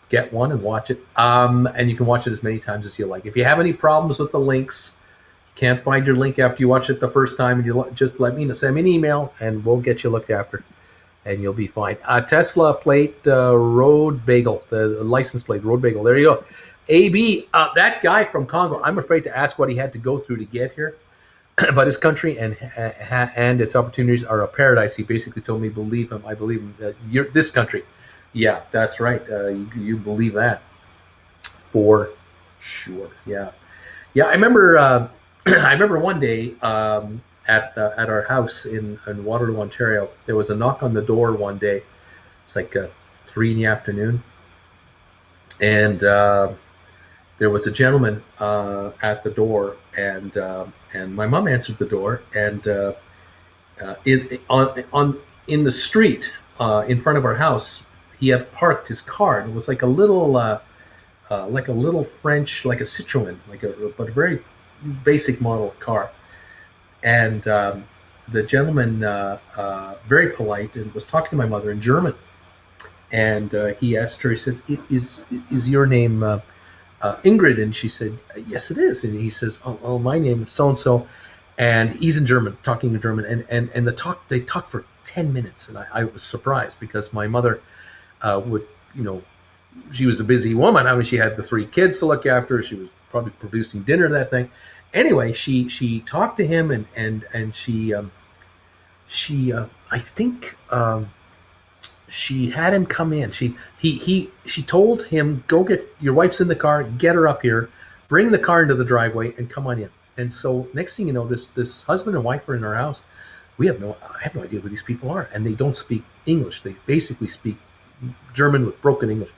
Speaker 1: get one and watch it. And you can watch it as many times as you like. If you have any problems with the links, you can't find your link after you watch it the first time, and you just let me know. Send me an email, and we'll get you looked after, and you'll be fine. Tesla plate Road Bagel, the license plate Road Bagel. There you go. AB, that guy from Congo, I'm afraid to ask what he had to go through to get here. But his country and its opportunities are a paradise. He basically told me, believe him. I believe him. This country. Yeah, that's right. You believe that for sure. Yeah. I remember. I remember one day at our house in Waterloo, Ontario. There was a knock on the door one day. It's like 3 in the afternoon, and there was a gentleman at the door, and my mom answered the door, and in the street in front of our house, he had parked his car. And it was like a little French, like a Citroen, but a very basic model car. And the gentleman, very polite, and was talking to my mother in German. And he asked her, he says, is your name Ingrid? And she said, yes, it is. And he says, oh, my name is so-and-so. And he's in German, talking in German. And they talked for 10 minutes. And I was surprised because my mother would, she was a busy woman. I mean, she had the 3 kids to look after. She was probably producing dinner that night. Anyway, she talked to him and she I think she had him come in. She told him, go get your wife's in the car, get her up here, bring the car into the driveway, and come on in. And so next thing you know, this husband and wife are in our house. I have no idea who these people are, and they don't speak English. They basically speak German with broken English,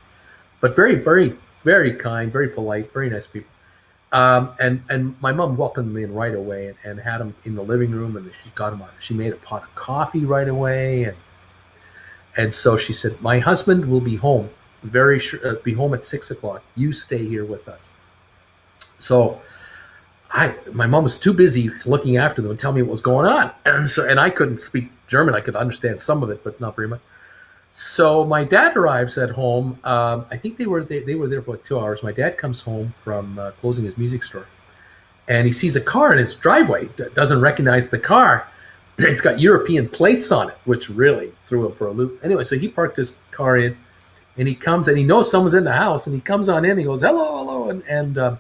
Speaker 1: but very, very, very kind, very polite, very nice people. And my mom welcomed them in right away and had them in the living room, and she made a pot of coffee right away, and so she said, my husband will be home be home at 6 o'clock. You stay here with us. So my mom was too busy looking after them and telling me what was going on, and I couldn't speak German. I could understand some of it, but not very much. So my dad arrives at home. I think they were there for like 2 hours. My dad comes home from closing his music store, and he sees a car in his driveway. Doesn't recognize the car. It's got European plates on it, which really threw him for a loop. Anyway, so he parked his car in, and he comes, and he knows someone's in the house, and he comes on in. He goes, hello, and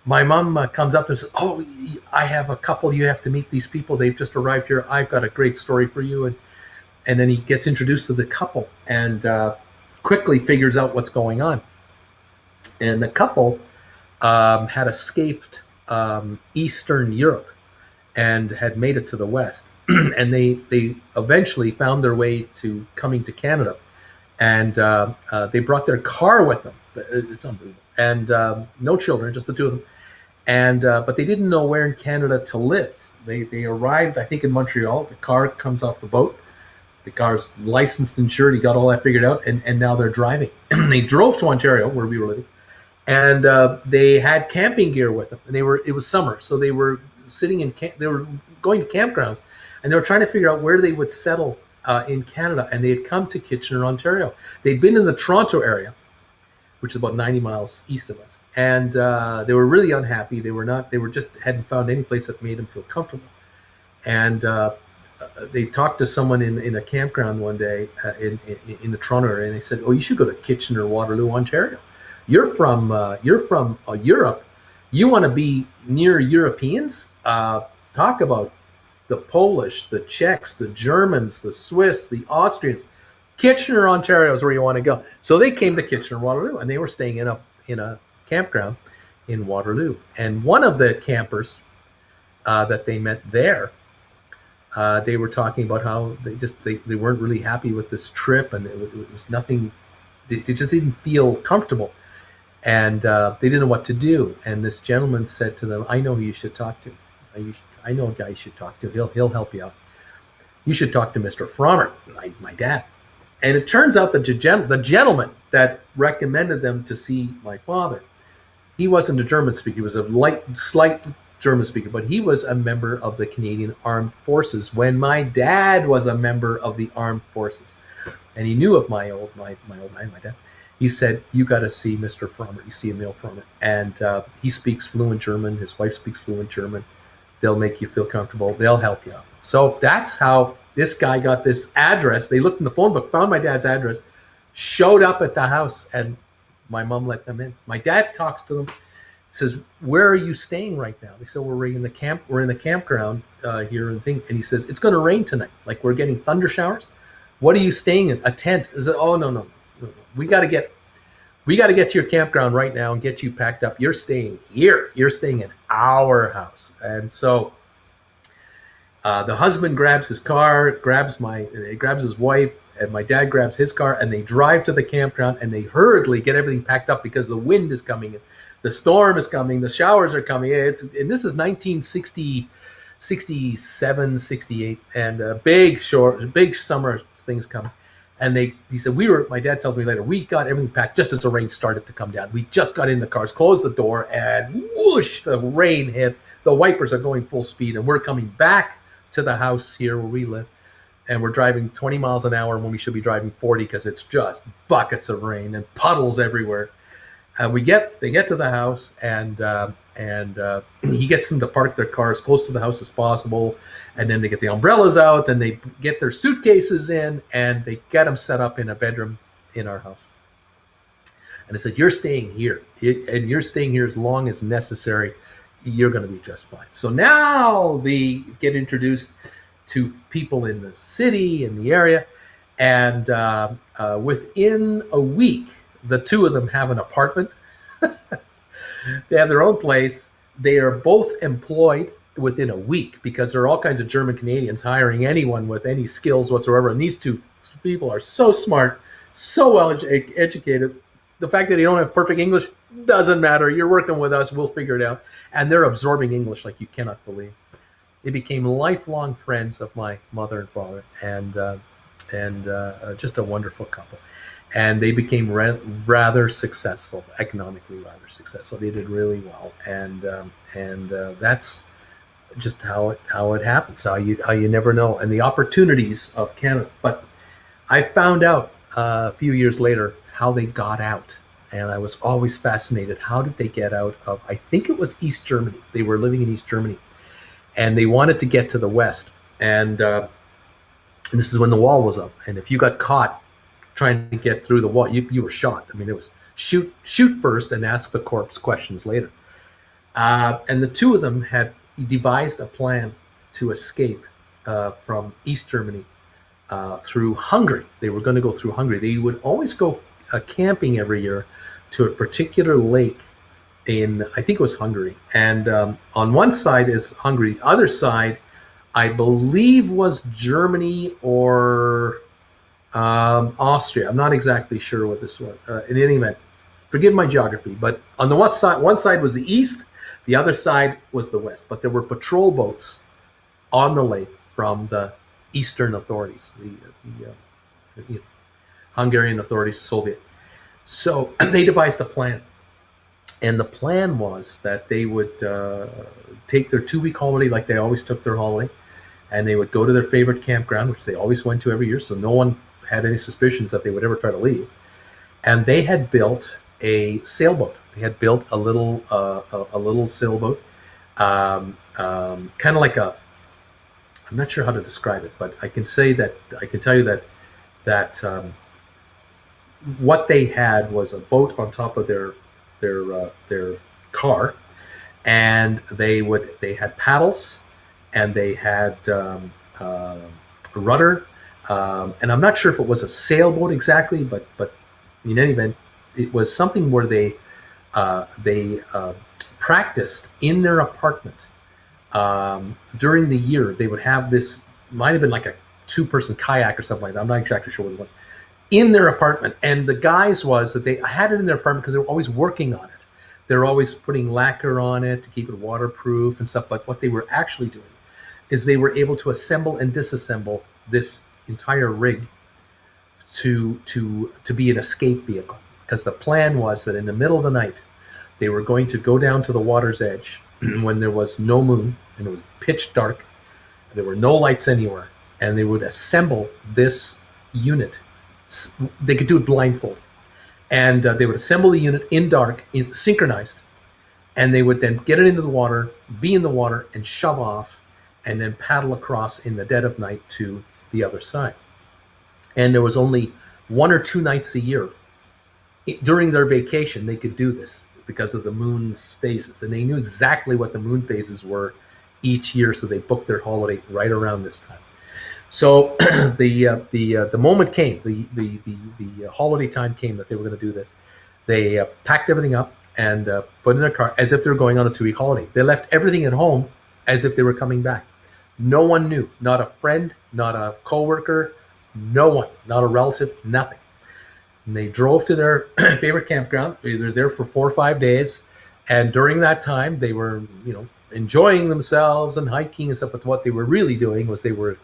Speaker 1: my mom comes up and says, oh, I have a couple. You have to meet these people. They've just arrived here. I've got a great story for you. And then he gets introduced to the couple and quickly figures out what's going on. And the couple had escaped Eastern Europe and had made it to the West. And they eventually found their way to coming to Canada. And they brought their car with them. It's unbelievable. And no children, just the 2 of them. And but they didn't know where in Canada to live. They arrived, I think, in Montreal. The car comes off the boat. The car's licensed, insured. He got all that figured out, and now they're driving. They drove to Ontario, where we were living, and they had camping gear with them. And it was summer, so they were sitting in they were going to campgrounds, and they were trying to figure out where they would settle in Canada. And they had come to Kitchener, Ontario. They'd been in the Toronto area, which is about 90 miles east of us, and they were really unhappy. They just hadn't found any place that made them feel comfortable, and they talked to someone in a campground one day in the Toronto area, and they said, oh, you should go to Kitchener, Waterloo, Ontario. You're from Europe. You want to be near Europeans? Talk about the Polish, the Czechs, the Germans, the Swiss, the Austrians. Kitchener, Ontario is where you want to go. So they came to Kitchener, Waterloo, and they were staying in a campground in Waterloo. And one of the campers that they met there, they were talking about how they weren't really happy with this trip, and it was nothing. They just didn't feel comfortable, and they didn't know what to do. And this gentleman said to them, "I know who you should talk to. I know a guy you should talk to. He'll help you out. You should talk to Mr. Frommer, my dad." And it turns out that the gentleman that recommended them to see my father, he wasn't a German speaker. He was a slight German speaker, but he was a member of the Canadian Armed Forces when my dad was a member of the Armed Forces. And he knew of my old man, my dad. He said, you got to see Mr. Frommer. You see Emil Frommer. And he speaks fluent German. His wife speaks fluent German. They'll make you feel comfortable. They'll help you out. So that's how this guy got this address. They looked in the phone book, found my dad's address, showed up at the house, and my mom let them in. My dad talks to them, says, "Where are you staying right now?" They said, "We're in the camp. We're in the campground here and thing." And he says, "It's going to rain tonight. Like we're getting thunder showers. What are you staying in? A tent?" I said, "Oh no. We got to get to your campground right now and get you packed up. You're staying here. You're staying in our house." And so the husband grabs his car, grabs his wife, and my dad grabs his car, and they drive to the campground, and they hurriedly get everything packed up because the wind is coming in. The storm is coming. The showers are coming. And this is 1960, 67, 68, and big summer things coming. And he said, my dad tells me later, we got everything packed just as the rain started to come down. We just got in the cars, closed the door, and whoosh, the rain hit. The wipers are going full speed, and we're coming back to the house here where we live. And we're driving 20 miles an hour when we should be driving 40 because it's just buckets of rain and puddles everywhere. They get to the house, and he gets them to park their cars close to the house as possible. And then they get the umbrellas out, and they get their suitcases in, and they get them set up in a bedroom in our house. And I said, you're staying here, and you're staying here as long as necessary. You're going to be just fine. So now they get introduced to people in the city, in the area, and within a week, the two of them have an apartment. They have their own place. They are both employed within a week because there are all kinds of German Canadians hiring anyone with any skills whatsoever. And these two people are so smart, so well educated. The fact that they don't have perfect English doesn't matter. You're working with us. We'll figure it out. And they're absorbing English like you cannot believe. They became lifelong friends of my mother and father, and just a wonderful couple. And they became rather successful, economically rather successful. They did really well, and that's just how it happens. How you never know, and the opportunities of Canada. But I found out a few years later how they got out, and I was always fascinated. How did they get out of? I think it was East Germany. They were living in East Germany, and they wanted to get to the West. And this is when the wall was up. And if you got caught trying to get through the wall, you were shot. I mean, it was shoot first and ask the corpse questions later. And the two of them had devised a plan to escape from East Germany through Hungary. They were going to go through Hungary. They would always go camping every year to a particular lake in, I think it was Hungary. And on one side is Hungary. The other side, I believe, was Germany or Austria. I'm not exactly sure what this was. In any event, forgive my geography, but on the one side was the east, the other side was the west. But there were patrol boats on the lake from the Eastern authorities, the Hungarian authorities, Soviet. So they devised a plan. And the plan was that they would take their 2-week holiday like they always took their holiday, and they would go to their favorite campground, which they always went to every year, so no one had any suspicions that they would ever try to leave. And they had built a sailboat. They had built a little sailboat, kind of like a, I'm not sure how to describe it, but I can tell you that what they had was a boat on top of their car, and they had paddles, and they had rudder, and I'm not sure if it was a sailboat exactly, but in any event, it was something where they practiced in their apartment during the year. They would have this, might have been like a 2-person kayak or something like that. I'm not exactly sure what it was, in their apartment. And the guys was that they had it in their apartment because they were always working on it. They were always putting lacquer on it to keep it waterproof and stuff. But what they were actually doing is they were able to assemble and disassemble this entire rig to be an escape vehicle. Because the plan was that in the middle of the night, they were going to go down to the water's edge when there was no moon and it was pitch dark. There were no lights anywhere. And they would assemble this unit. They could do it blindfolded. And they would assemble the unit in dark, synchronized. And they would then get it into the water, be in the water, and shove off, and then paddle across in the dead of night to the other side. And there was only 1 or 2 nights a year during their vacation they could do this because of the moon's phases. And they knew exactly what the moon phases were each year, so they booked their holiday right around this time. So the moment came, the holiday time came that they were going to do this. They packed everything up and put in their car as if they were going on a 2-week holiday. They left everything at home as if they were coming back. No one knew, not a friend, not a coworker, no one, not a relative, nothing. And they drove to their favorite campground. They were there for 4 or 5 days, and during that time, they were, enjoying themselves and hiking and stuff. But what they were really doing was they were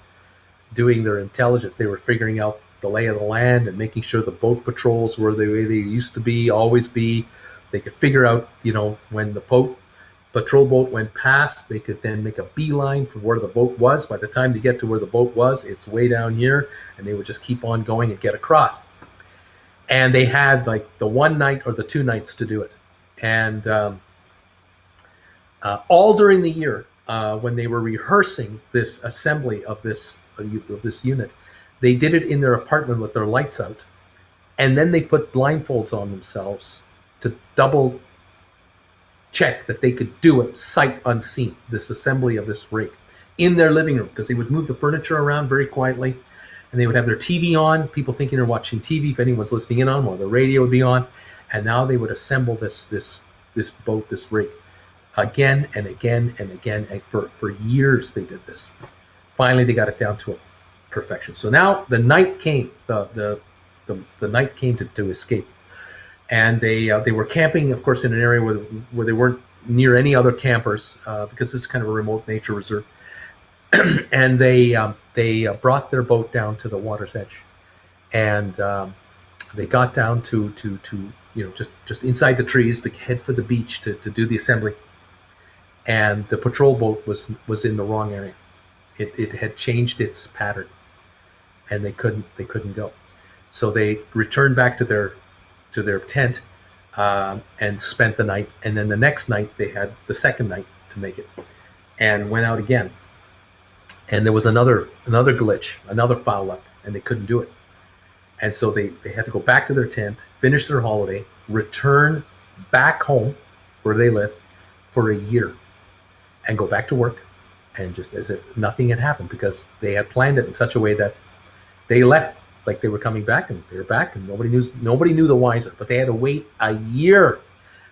Speaker 1: doing their intelligence. They were figuring out the lay of the land and making sure the boat patrols were the way they used to be, always be. They could figure out, when the patrol boat went past, they could then make a beeline for where the boat was. By the time they get to where the boat was, it's way down here, and they would just keep on going and get across. And they had like the one night or the 2 nights to do it. And all during the year, when they were rehearsing this assembly of this unit, they did it in their apartment with their lights out, and then they put blindfolds on themselves to double check that they could do it sight unseen, this assembly of this rig, in their living room, because they would move the furniture around very quietly, and they would have their TV on, people thinking they're watching TV if anyone's listening in on, or the radio would be on, and now they would assemble this boat, this rig, again and again and again, and for years they did this. Finally, they got it down to a perfection. So now the night came, the night came to escape. And they were camping, of course, in an area where they weren't near any other campers, because this is kind of a remote nature reserve. And they brought their boat down to the water's edge, and they got down to just inside the trees to head for the beach to do the assembly. And the patrol boat was in the wrong area. It had changed its pattern, and they couldn't go. So they returned back to their tent and spent the night, and then the next night they had the second night to make it, and went out again, and there was another glitch, another foul up, and they couldn't do it. And so they had to go back to their tent, finish their holiday, return back home where they lived for a year, and go back to work, and just as if nothing had happened, because they had planned it in such a way that they left like they were coming back, and they were back, and nobody knew the wiser. But they had to wait a year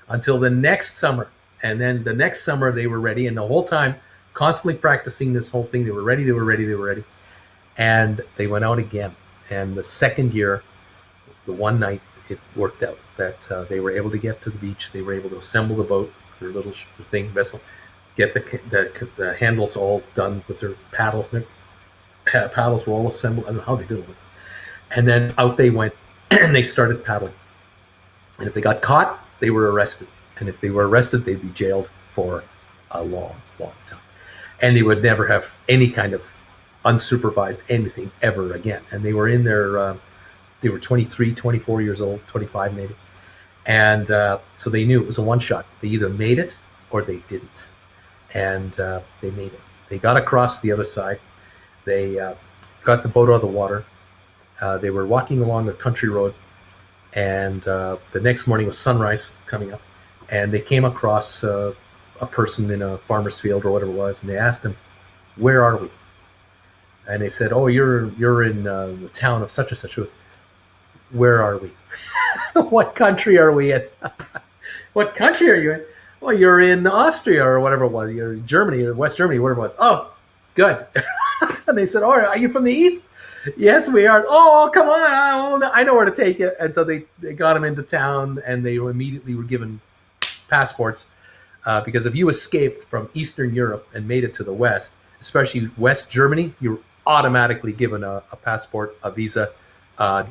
Speaker 1: until the next summer, and then the next summer they were ready. And the whole time, constantly practicing this whole thing, they were ready, and they went out again. And the second year, the one night, it worked out that they were able to get to the beach. They were able to assemble the boat, their little vessel, get the handles all done with their paddles. And their paddles were all assembled. I don't know how they did it. And then out they went, and they started paddling. And if they got caught, they were arrested. And if they were arrested, they'd be jailed for a long, long time. And they would never have any kind of unsupervised anything ever again. And they were in their, they were 23, 24 years old, 25 maybe. And so they knew it was a one-shot. They either made it or they didn't. And they made it. They got across the other side. They got the boat out of the water. They were walking along a country road, and the next morning was sunrise coming up, and they came across a person in a farmer's field or whatever it was, and they asked him, "Where are we?" And they said, "Oh, you're in the town of such and such." Where are we? What country are we in? What country are you in? Well, you're in Austria or whatever it was. You're in Germany or West Germany, whatever it was. Oh, good. And they said, "Oh, are you from the East?" "Yes, we are." "Oh, come on, I know where to take you." And so they got him into town, and they immediately were given passports, because if you escaped from Eastern Europe and made it to the West, especially West Germany, you were automatically given a passport, a visa,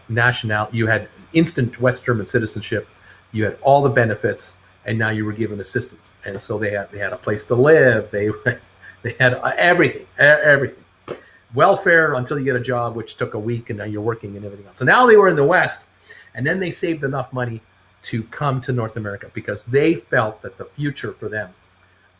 Speaker 1: national. You had instant West German citizenship. You had all the benefits, and now you were given assistance. And so they had a place to live. They had everything. Welfare until you get a job, which took a week, and now you're working and everything else. So now they were in the West, and then they saved enough money to come to North America, because they felt that the future for them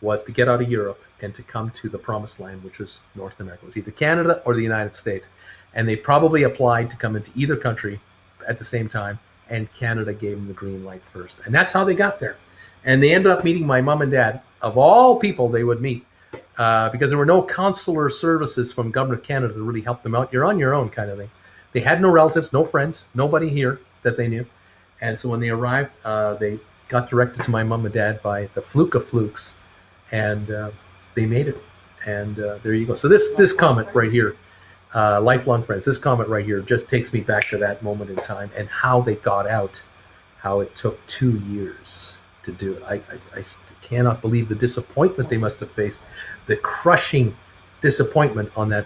Speaker 1: was to get out of Europe and to come to the promised land, which was North America. It was either Canada or the United States. And they probably applied to come into either country at the same time, and Canada gave them the green light first. And that's how they got there. And they ended up meeting my mom and dad, of all people they would meet, because there were no consular services from Government of Canada to really help them out. You're on your own kind of thing. They had no relatives, no friends, nobody here that they knew. And so when they arrived, they got directed to my mom and dad by the fluke of flukes, and they made it. And there you go. So this comment right here, lifelong friends, this comment right here just takes me back to that moment in time and how they got out, how it took 2 years to do it. I cannot believe the disappointment they must have faced, the crushing disappointment on that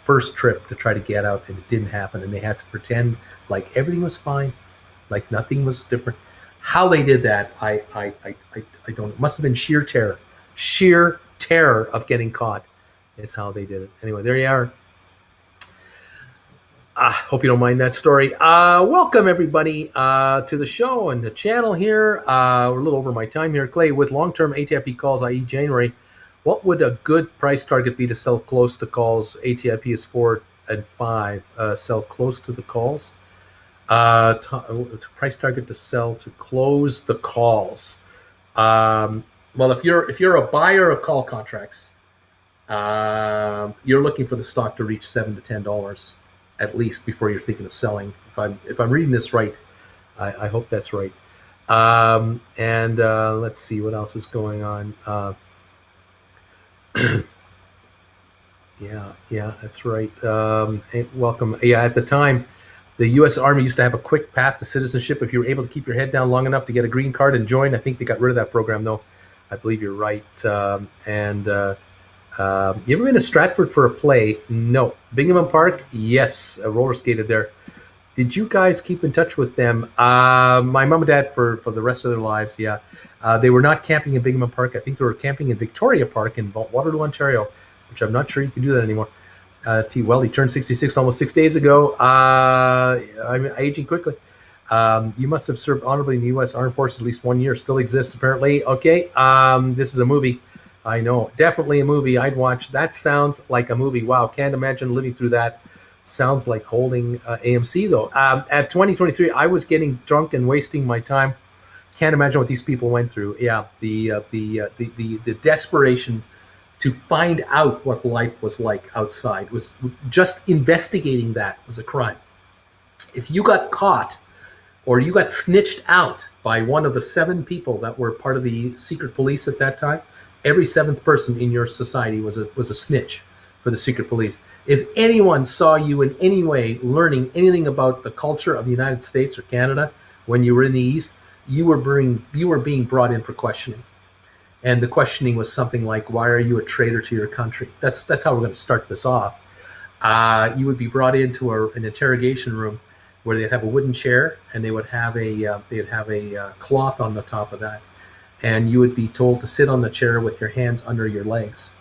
Speaker 1: first trip to try to get out, and it didn't happen, and they had to pretend like everything was fine, like nothing was different. How they did that, I don't. It must have been sheer terror of getting caught, is how they did it. Anyway, there you are. Hope you don't mind that story. Welcome everybody to the show and the channel here. We're a little over my time here. Clay, with long-term ATIP calls, i.e. January, what would a good price target be to sell close to calls? ATIP is 4 and 5. Sell close to the calls. Price target to sell to close the calls. Well, if you're a buyer of call contracts, you're looking for the stock to reach $7 to $10 at least before you're thinking of selling. If I'm reading this right, I hope that's right. And let's see what else is going on. Yeah, that's right. Hey, welcome. Yeah, at the time, the U.S. Army used to have a quick path to citizenship if you were able to keep your head down long enough to get a green card and join. I think they got rid of that program, though. I believe you're right. You ever been to Stratford for a play? No. Bingham Park? Yes. I roller skated there. Did you guys keep in touch with them? My mom and dad for the rest of their lives, yeah. They were not camping in Bingham Park. I think they were camping in Victoria Park in Waterloo, Ontario, which I'm not sure you can do that anymore. T. Well, he turned 66 almost 6 days ago. I'm aging quickly. You must have served honorably in the U.S. Armed Forces at least 1 year. Still exists, apparently. Okay, this is a movie. I know. Definitely a movie I'd watch. That sounds like a movie. Wow, can't imagine living through that. Sounds like holding AMC, though. At 2023, I was getting drunk and wasting my time. Can't imagine what these people went through. Yeah, the desperation to find out what life was like outside was just investigating that was a crime. If you got caught or you got snitched out by one of the 7 people that were part of the secret police at that time, every 7th person in your society was a snitch for the secret police. If anyone saw you in any way learning anything about the culture of the United States or Canada when you were in the East, you were being brought in for questioning. And the questioning was something like, why are you a traitor to your country? That's how we're going to start this off. You would be brought into an interrogation room where they'd have a wooden chair and they would have a cloth on the top of that. And you would be told to sit on the chair with your hands under your legs.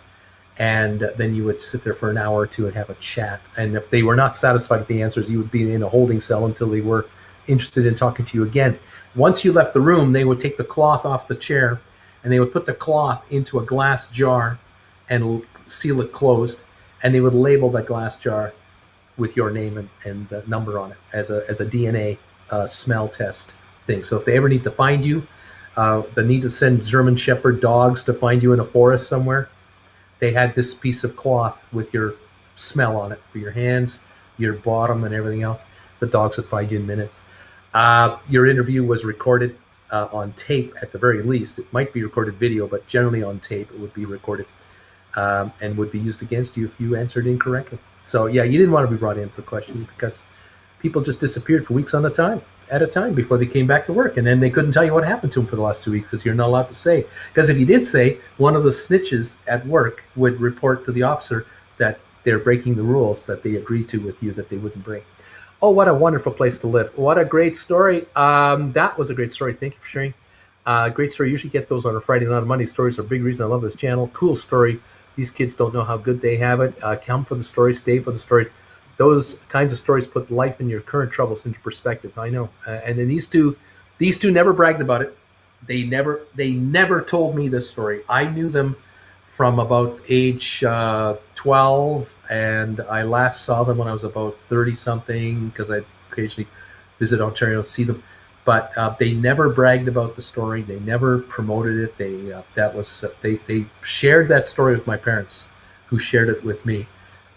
Speaker 1: And then you would sit there for an hour or two and have a chat. And if they were not satisfied with the answers, you would be in a holding cell until they were interested in talking to you again. Once you left the room, they would take the cloth off the chair and they would put the cloth into a glass jar and seal it closed. And they would label that glass jar with your name and the number on it as a DNA smell test thing. So if they ever need to find you, the need to send German Shepherd dogs to find you in a forest somewhere, they had this piece of cloth with your smell on it for your hands, your bottom, and everything else. The dogs would find you in minutes. Your interview was recorded on tape at the very least. It might be recorded video, but generally on tape it would be recorded and would be used against you if you answered incorrectly. So yeah, you didn't want to be brought in for questioning because people just disappeared for weeks at a time before they came back to work, and then they couldn't tell you what happened to them for the last 2 weeks because you're not allowed to say. Because if you did say, one of the snitches at work would report to the officer that they're breaking the rules that they agreed to with you that they wouldn't break. Oh, what a wonderful place to live. What a great story. That was a great story. Thank you for sharing. Great story. Usually get those on a Friday, not a Monday. Stories are a big reason I love this channel. Cool story. These kids don't know how good they have it. Come for the stories, stay for the stories. Those kinds of stories put life and your current troubles into perspective. I know. And then these two never bragged about it. They never told me this story. I knew them from about age 12, and I last saw them when I was about 30 something because I occasionally visit Ontario and see them. But they never bragged about the story. They never promoted it. They shared that story with my parents, who shared it with me.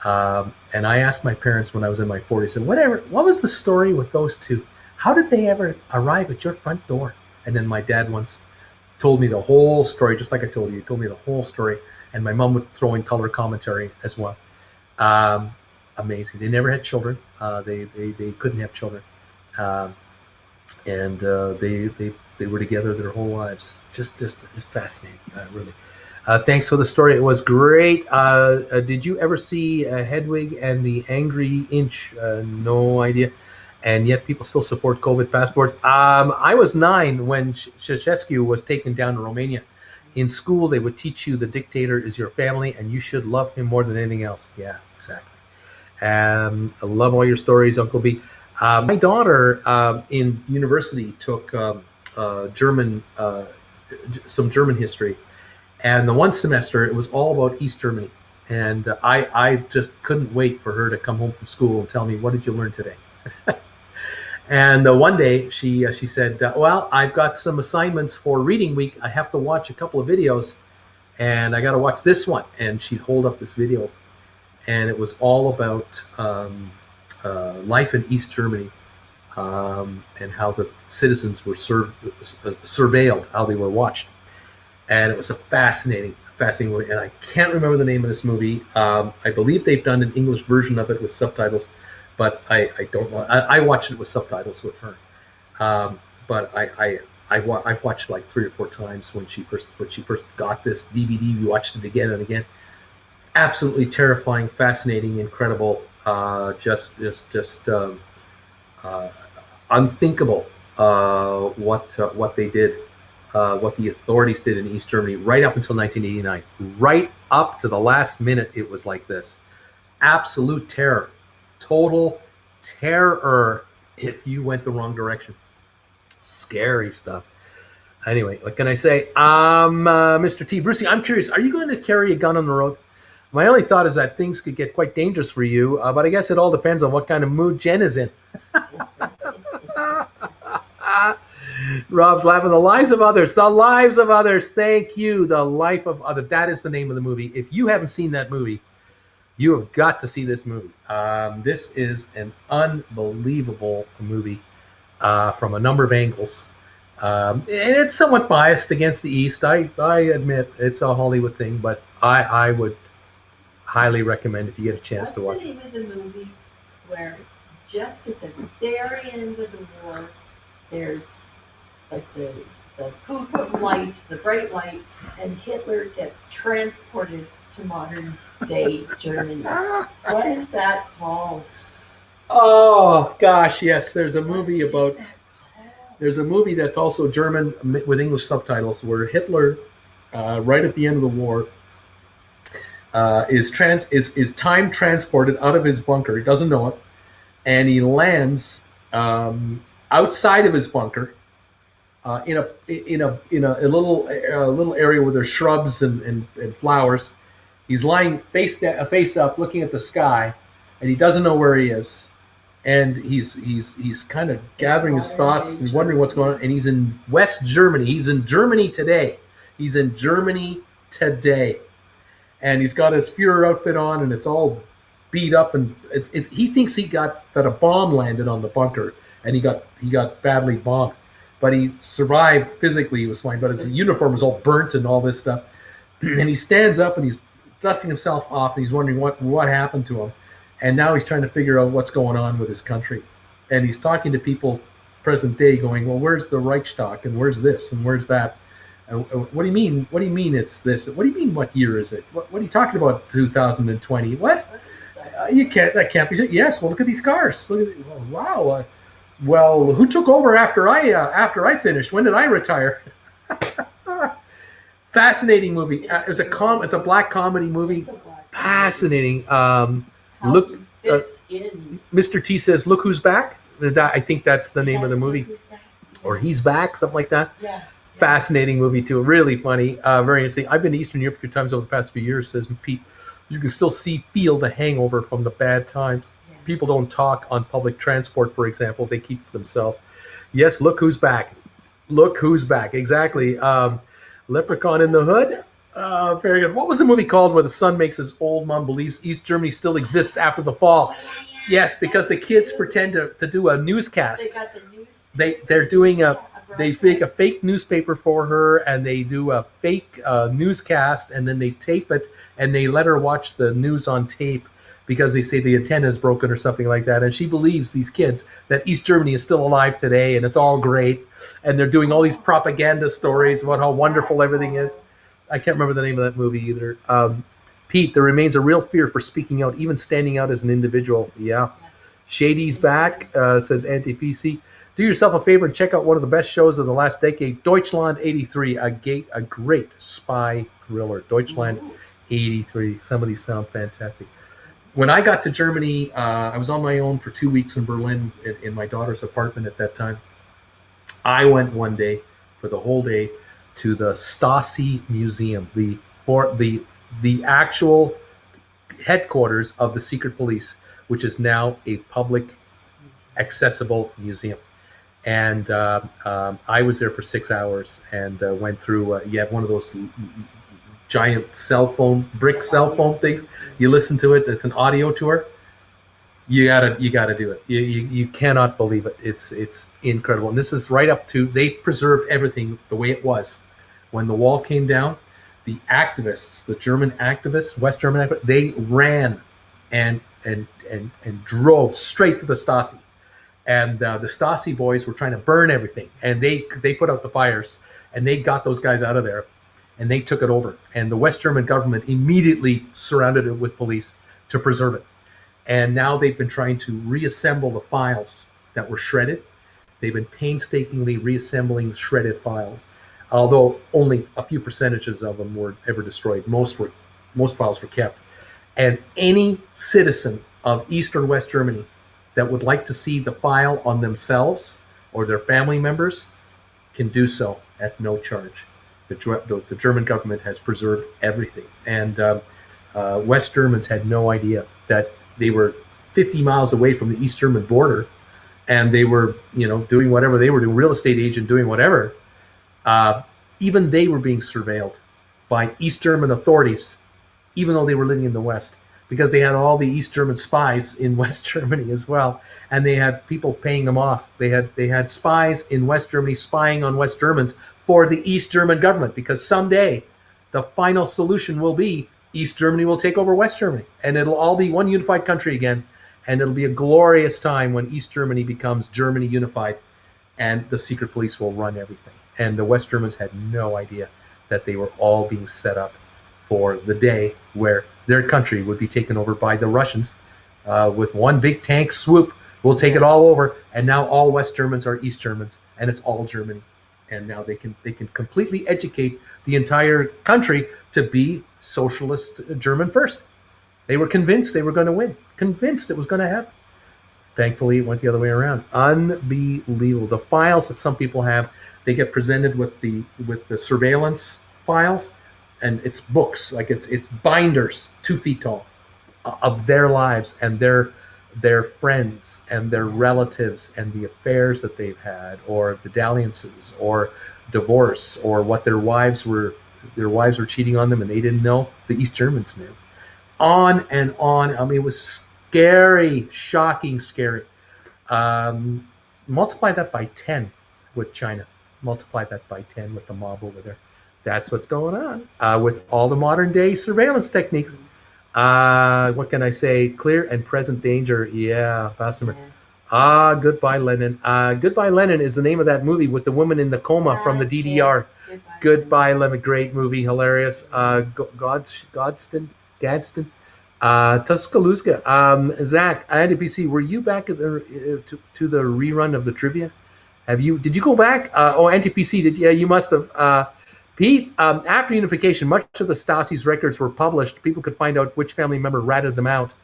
Speaker 1: And I asked my parents when I was in my 40s, said, what was the story with those two? How did they ever arrive at your front door? And then my dad once told me the whole story, just like I told you. He told me the whole story. And my mom would throw in color commentary as well. Amazing. They never had children. They couldn't have children. And they were together their whole lives. Just it's fascinating, really. Thanks for the story. It was great. Did you ever see Hedwig and the Angry Inch? No idea. And yet people still support COVID passports. I was 9 when Ceausescu was taken down to Romania. In school, they would teach you the dictator is your family and you should love him more than anything else. Yeah, exactly. I love all your stories, Uncle B. My daughter in university took German, some German history. And the one semester, it was all about East Germany. And I just couldn't wait for her to come home from school and tell me, what did you learn today? And one day she said, well, I've got some assignments for reading week. I have to watch a couple of videos and I got to watch this one. And she'd hold up this video and it was all about life in East Germany and how the citizens were surveilled, how they were watched. And it was a fascinating movie. And I can't remember the name of this movie. I believe they've done an English version of it with subtitles. But I don't know. I watched it with subtitles with her, but I've watched like 3 or 4 times when she first got this DVD. We watched it again and again. Absolutely terrifying, fascinating, incredible. Just unthinkable. What they did, what the authorities did in East Germany right up until 1989. Right up to the last minute, it was like this. Absolute terror. Total terror if you went the wrong direction. Scary stuff. Anyway, what can I say? Mr. T. Brucey, I'm curious, are you going to carry a gun on the road? My only thought is that things could get quite dangerous for you, but I guess it all depends on what kind of mood Jen is in. Rob's laughing. The lives of others. The lives of others. Thank you. The life of others. That is the name of the movie. If you haven't seen that movie, you have got to see this movie. This is an unbelievable movie from a number of angles. And it's somewhat biased against the East. I admit it's a Hollywood thing, but I would highly recommend if you get a chance to watch it.
Speaker 2: What's the name of the movie where just at the very end of the war, there's like the poof of light, the bright light, and Hitler gets transported to modern day Germany. What is that called?
Speaker 1: Oh gosh, yes. There's a movie that's also German with English subtitles where Hitler, right at the end of the war, is time transported out of his bunker. He doesn't know it, and he lands outside of his bunker in a little area where there's shrubs and flowers. He's lying face up, looking at the sky, and he doesn't know where he is. And he's kind of gathering his thoughts and wondering what's going on. And he's in West Germany. He's in Germany today. And he's got his Führer outfit on, and it's all beat up. And he thinks that a bomb landed on the bunker, and he got badly bombed. But he survived physically. He was fine. But his uniform was all burnt and all this stuff. And he stands up and he's dusting himself off, and he's wondering what happened to him. And now he's trying to figure out what's going on with his country. And he's talking to people present day going, well, where's the Reichstag? And where's this? And where's that? And what do you mean? What do you mean it's this? What do you mean what year is it? What are you talking about 2020? What? That can't be. Yes, well, look at these cars. Look at oh, wow. Well, who took over after I finished? When did I retire? Fascinating movie. It's a black comedy movie. Fascinating. Look, Mr. T says, "Look who's back." I think that's the name of the movie, or He's Back, something like that.
Speaker 2: Yeah.
Speaker 1: Fascinating movie too. Really funny. Very interesting. I've been to Eastern Europe a few times over the past few years. Says Pete, you can still feel the hangover from the bad times. Yeah. People don't talk on public transport, for example. They keep to themselves. Yes, look who's back. Look who's back. Exactly. Leprechaun in the Hood. Very good. What was the movie called where the son makes his old mom believes East Germany still exists after the fall? Yes, because the kids pretend to do a newscast.
Speaker 2: They got the news.
Speaker 1: They're doing they make a fake newspaper for her, and they do a fake newscast, and then they tape it, and they let her watch the news on tape because they say the antenna is broken or something like that. And she believes, these kids, that East Germany is still alive today, and it's all great. And they're doing all these propaganda stories about how wonderful everything is. I can't remember the name of that movie either. Pete, there remains a real fear for speaking out, even standing out as an individual. Yeah. Shady's back, says Anti-PC. Do yourself a favor and check out one of the best shows of the last decade, Deutschland 83, a great spy thriller. Deutschland 83. Some of these sound fantastic. When I got to Germany, I was on my own for 2 weeks in Berlin in my daughter's apartment at that time. I went one day for the whole day to the Stasi Museum, the actual headquarters of the secret police, which is now a public accessible museum. And I was there for 6 hours and went through. You have one of those giant brick cell phone things. You listen to it. It's an audio tour. You gotta do it. You cannot believe it. It's incredible. And this is right up to, they preserved everything the way it was when the wall came down. The activists, the German activists, West German activists, they ran and drove straight to the Stasi. And the Stasi boys were trying to burn everything, and they put out the fires, and they got those guys out of there, and they took it over. And the West German government immediately surrounded it with police to preserve it. And now they've been trying to reassemble the files that were shredded. They've been painstakingly reassembling shredded files, although only a few percentages of them were ever destroyed. Most files were kept. And any citizen of East or West Germany that would like to see the file on themselves or their family members can do so at no charge. The German government has preserved everything. And West Germans had no idea that they were 50 miles away from the East German border, and they were, doing whatever they were doing, real estate agent doing whatever. Even they were being surveilled by East German authorities, even though they were living in the West, because they had all the East German spies in West Germany as well, and they had people paying them off. They had spies in West Germany spying on West Germans for the East German government, because someday the final solution will be East Germany will take over West Germany, and it'll all be one unified country again, and it'll be a glorious time when East Germany becomes Germany unified, and the secret police will run everything. And the West Germans had no idea that they were all being set up for the day where their country would be taken over by the Russians with one big tank swoop. We'll take it all over, and now all West Germans are East Germans, and it's all Germany. And now they can completely educate the entire country to be socialist German first. They were convinced they were going to win, convinced it was going to happen. Thankfully, it went the other way around. Unbelievable. The files that some people have, they get presented with the surveillance files, and it's books, like it's binders 2 feet tall of their lives and their friends and their relatives and the affairs that they've had, or the dalliances, or divorce, or what their wives were cheating on them and they didn't know. The East Germans knew. On and on. I mean, it was scary, shocking, scary. Multiply that by 10 with China. Multiply that by 10 with the mob over there. That's what's going on with all the modern day surveillance techniques. What can I say? Clear and present danger. Yeah, Wasserman. Goodbye Lenin. Goodbye Lenin is the name of that movie with the woman in the coma from the DDR.
Speaker 2: Yes.
Speaker 1: Goodbye Lenin. Great movie. Hilarious. Gadsden. Tuscaloosa. Zach, Anti-PC, were you back at to the rerun of the trivia? Did you go back? Anti-PC, you must have. Pete, after unification, much of the Stasi's records were published. People could find out which family member ratted them out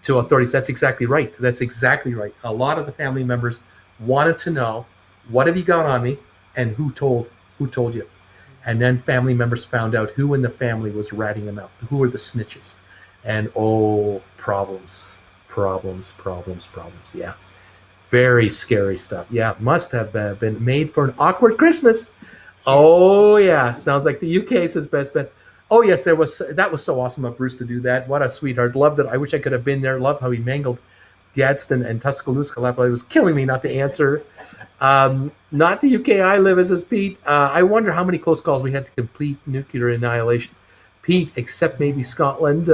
Speaker 1: to authorities. That's exactly right. A lot of the family members wanted to know, what have you got on me, and who told you. And then family members found out who in the family was ratting them out. Who were the snitches? And problems. Yeah. Very scary stuff. Yeah, must have been made for an awkward Christmas. Oh yeah, sounds like the UK says best bet. Oh yes, that was so awesome of Bruce to do that. What a sweetheart. Loved it. I wish I could have been there. Love how he mangled Gadsden and Tuscaloosa. It was killing me not to answer. Not the UK I live in, says Pete. I wonder how many close calls we had to complete nuclear annihilation. Pete, except maybe Scotland.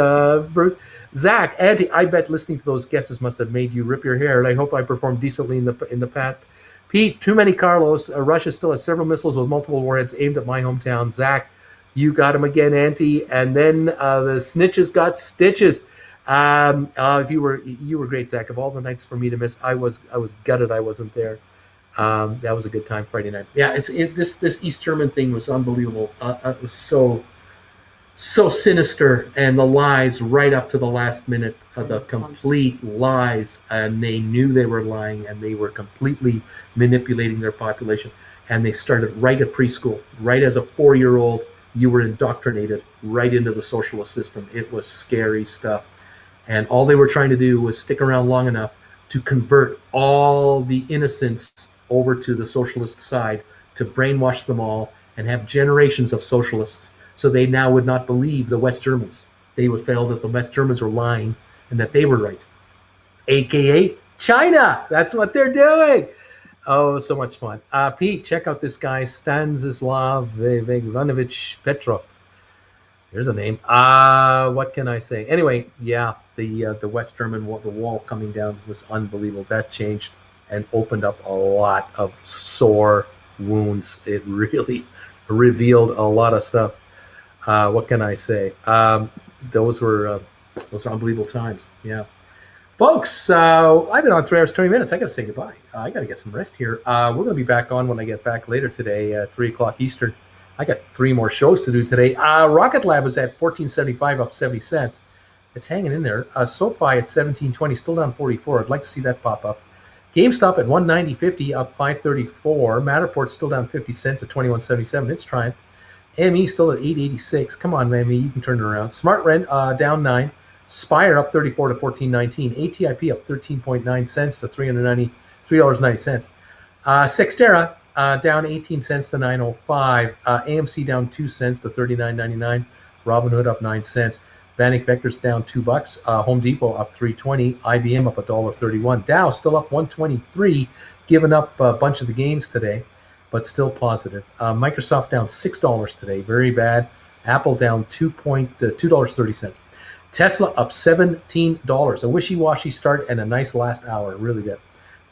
Speaker 1: Bruce, Zach, Andy, I bet listening to those guesses must have made you rip your hair, and I hope I performed decently in the past. Pete, too many Carlos. Russia still has several missiles with multiple warheads aimed at my hometown. Zach, You got him again, Auntie. And then the snitches got stitches. If you were great, Zach. Of all the nights for me to miss, I was gutted I wasn't there. That was a good time Friday night. Yeah, this East German thing was unbelievable. It was so sinister, and the lies right up to the last minute, the complete lies, and they knew they were lying, and they were completely manipulating their population. And they started right at preschool, right as a 4-year-old. You were indoctrinated right into the socialist system. It was scary stuff. And all they were trying to do was stick around long enough to convert all the innocents over to the socialist side, to brainwash them all and have generations of socialists. So they now would not believe the West Germans. They would feel that the West Germans were lying and that they were right. AKA China. That's what they're doing. Oh, so much fun. Pete, check out this guy, Stanislav Ivanovich Petrov. There's a name. What can I say? Anyway, yeah, the West German wall, the wall coming down was unbelievable. That changed and opened up a lot of sore wounds. It really revealed a lot of stuff. What can I say? Those were unbelievable times. Yeah. Folks, I've been on 3 hours, 20 minutes. I got to say goodbye. I got to get some rest here. We're going to be back on when I get back later today, 3 o'clock Eastern. I got 3 more shows to do today. Rocket Lab is at $14.75, up 70 cents. It's hanging in there. SoFi at $17.20, still down 44. I'd like to see that pop up. GameStop at $190.50, up 5.34. Matterport still down 50 cents at $21.77. It's trying. ME still at $8.86. Come on, ME, you can turn it around. SmartRent down 9. Spire up 34 to $14.19. ATIP up 13.9 cents to $3.90. Sextera down 18 cents to $9.05. AMC down 2 cents to $39.99. Robinhood up 9 cents. Vanek Vectors down $2. Home Depot up $3.20. IBM up $1.31. Dow still up 123, giving up a bunch of the gains today, but still positive. Microsoft down $6 today, very bad. Apple down $2.30. Tesla up $17. A wishy-washy start and a nice last hour, really good.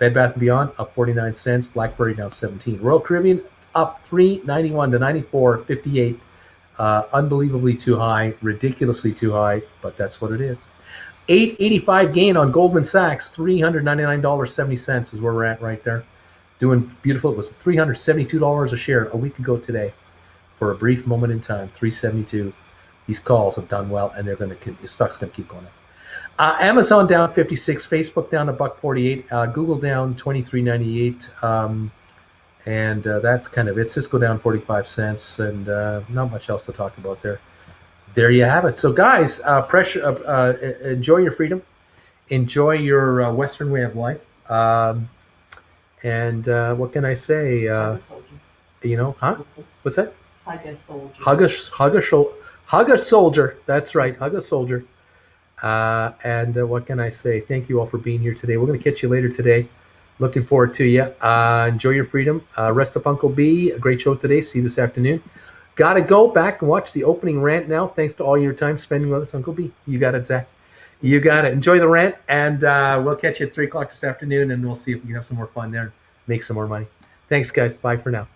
Speaker 1: Bed Bath & Beyond up 49 cents. BlackBerry down 17. Royal Caribbean up $3.91 to $94.58. Unbelievably too high, ridiculously too high, but that's what it is. $8.85 gain on Goldman Sachs. $399.70 is where we're at right there. Doing beautiful. It was $372 a share a week ago today. For a brief moment in time, $372. These calls have done well, and the stock's going to keep going up. Amazon down 56, Facebook down $1.48, Google down $23.98, and that's kind of it. Cisco down 45 cents, and not much else to talk about there. There you have it. So, guys, enjoy your freedom, enjoy your Western way of life, and what can I say? What's that?
Speaker 2: Hug a soldier.
Speaker 1: Hug a soldier. That's right. Hug a soldier. And what can I say? Thank you all for being here today. We're going to catch you later today. Looking forward to you. Enjoy your freedom. Rest up, Uncle B. A great show today. See you this afternoon. Got to go back and watch the opening rant now. Thanks to all your time spending with us, Uncle B. You got it, Zach. You got it. Enjoy the rant, and we'll catch you at 3 o'clock this afternoon, and we'll see if we can have some more fun there and make some more money. Thanks, guys. Bye for now.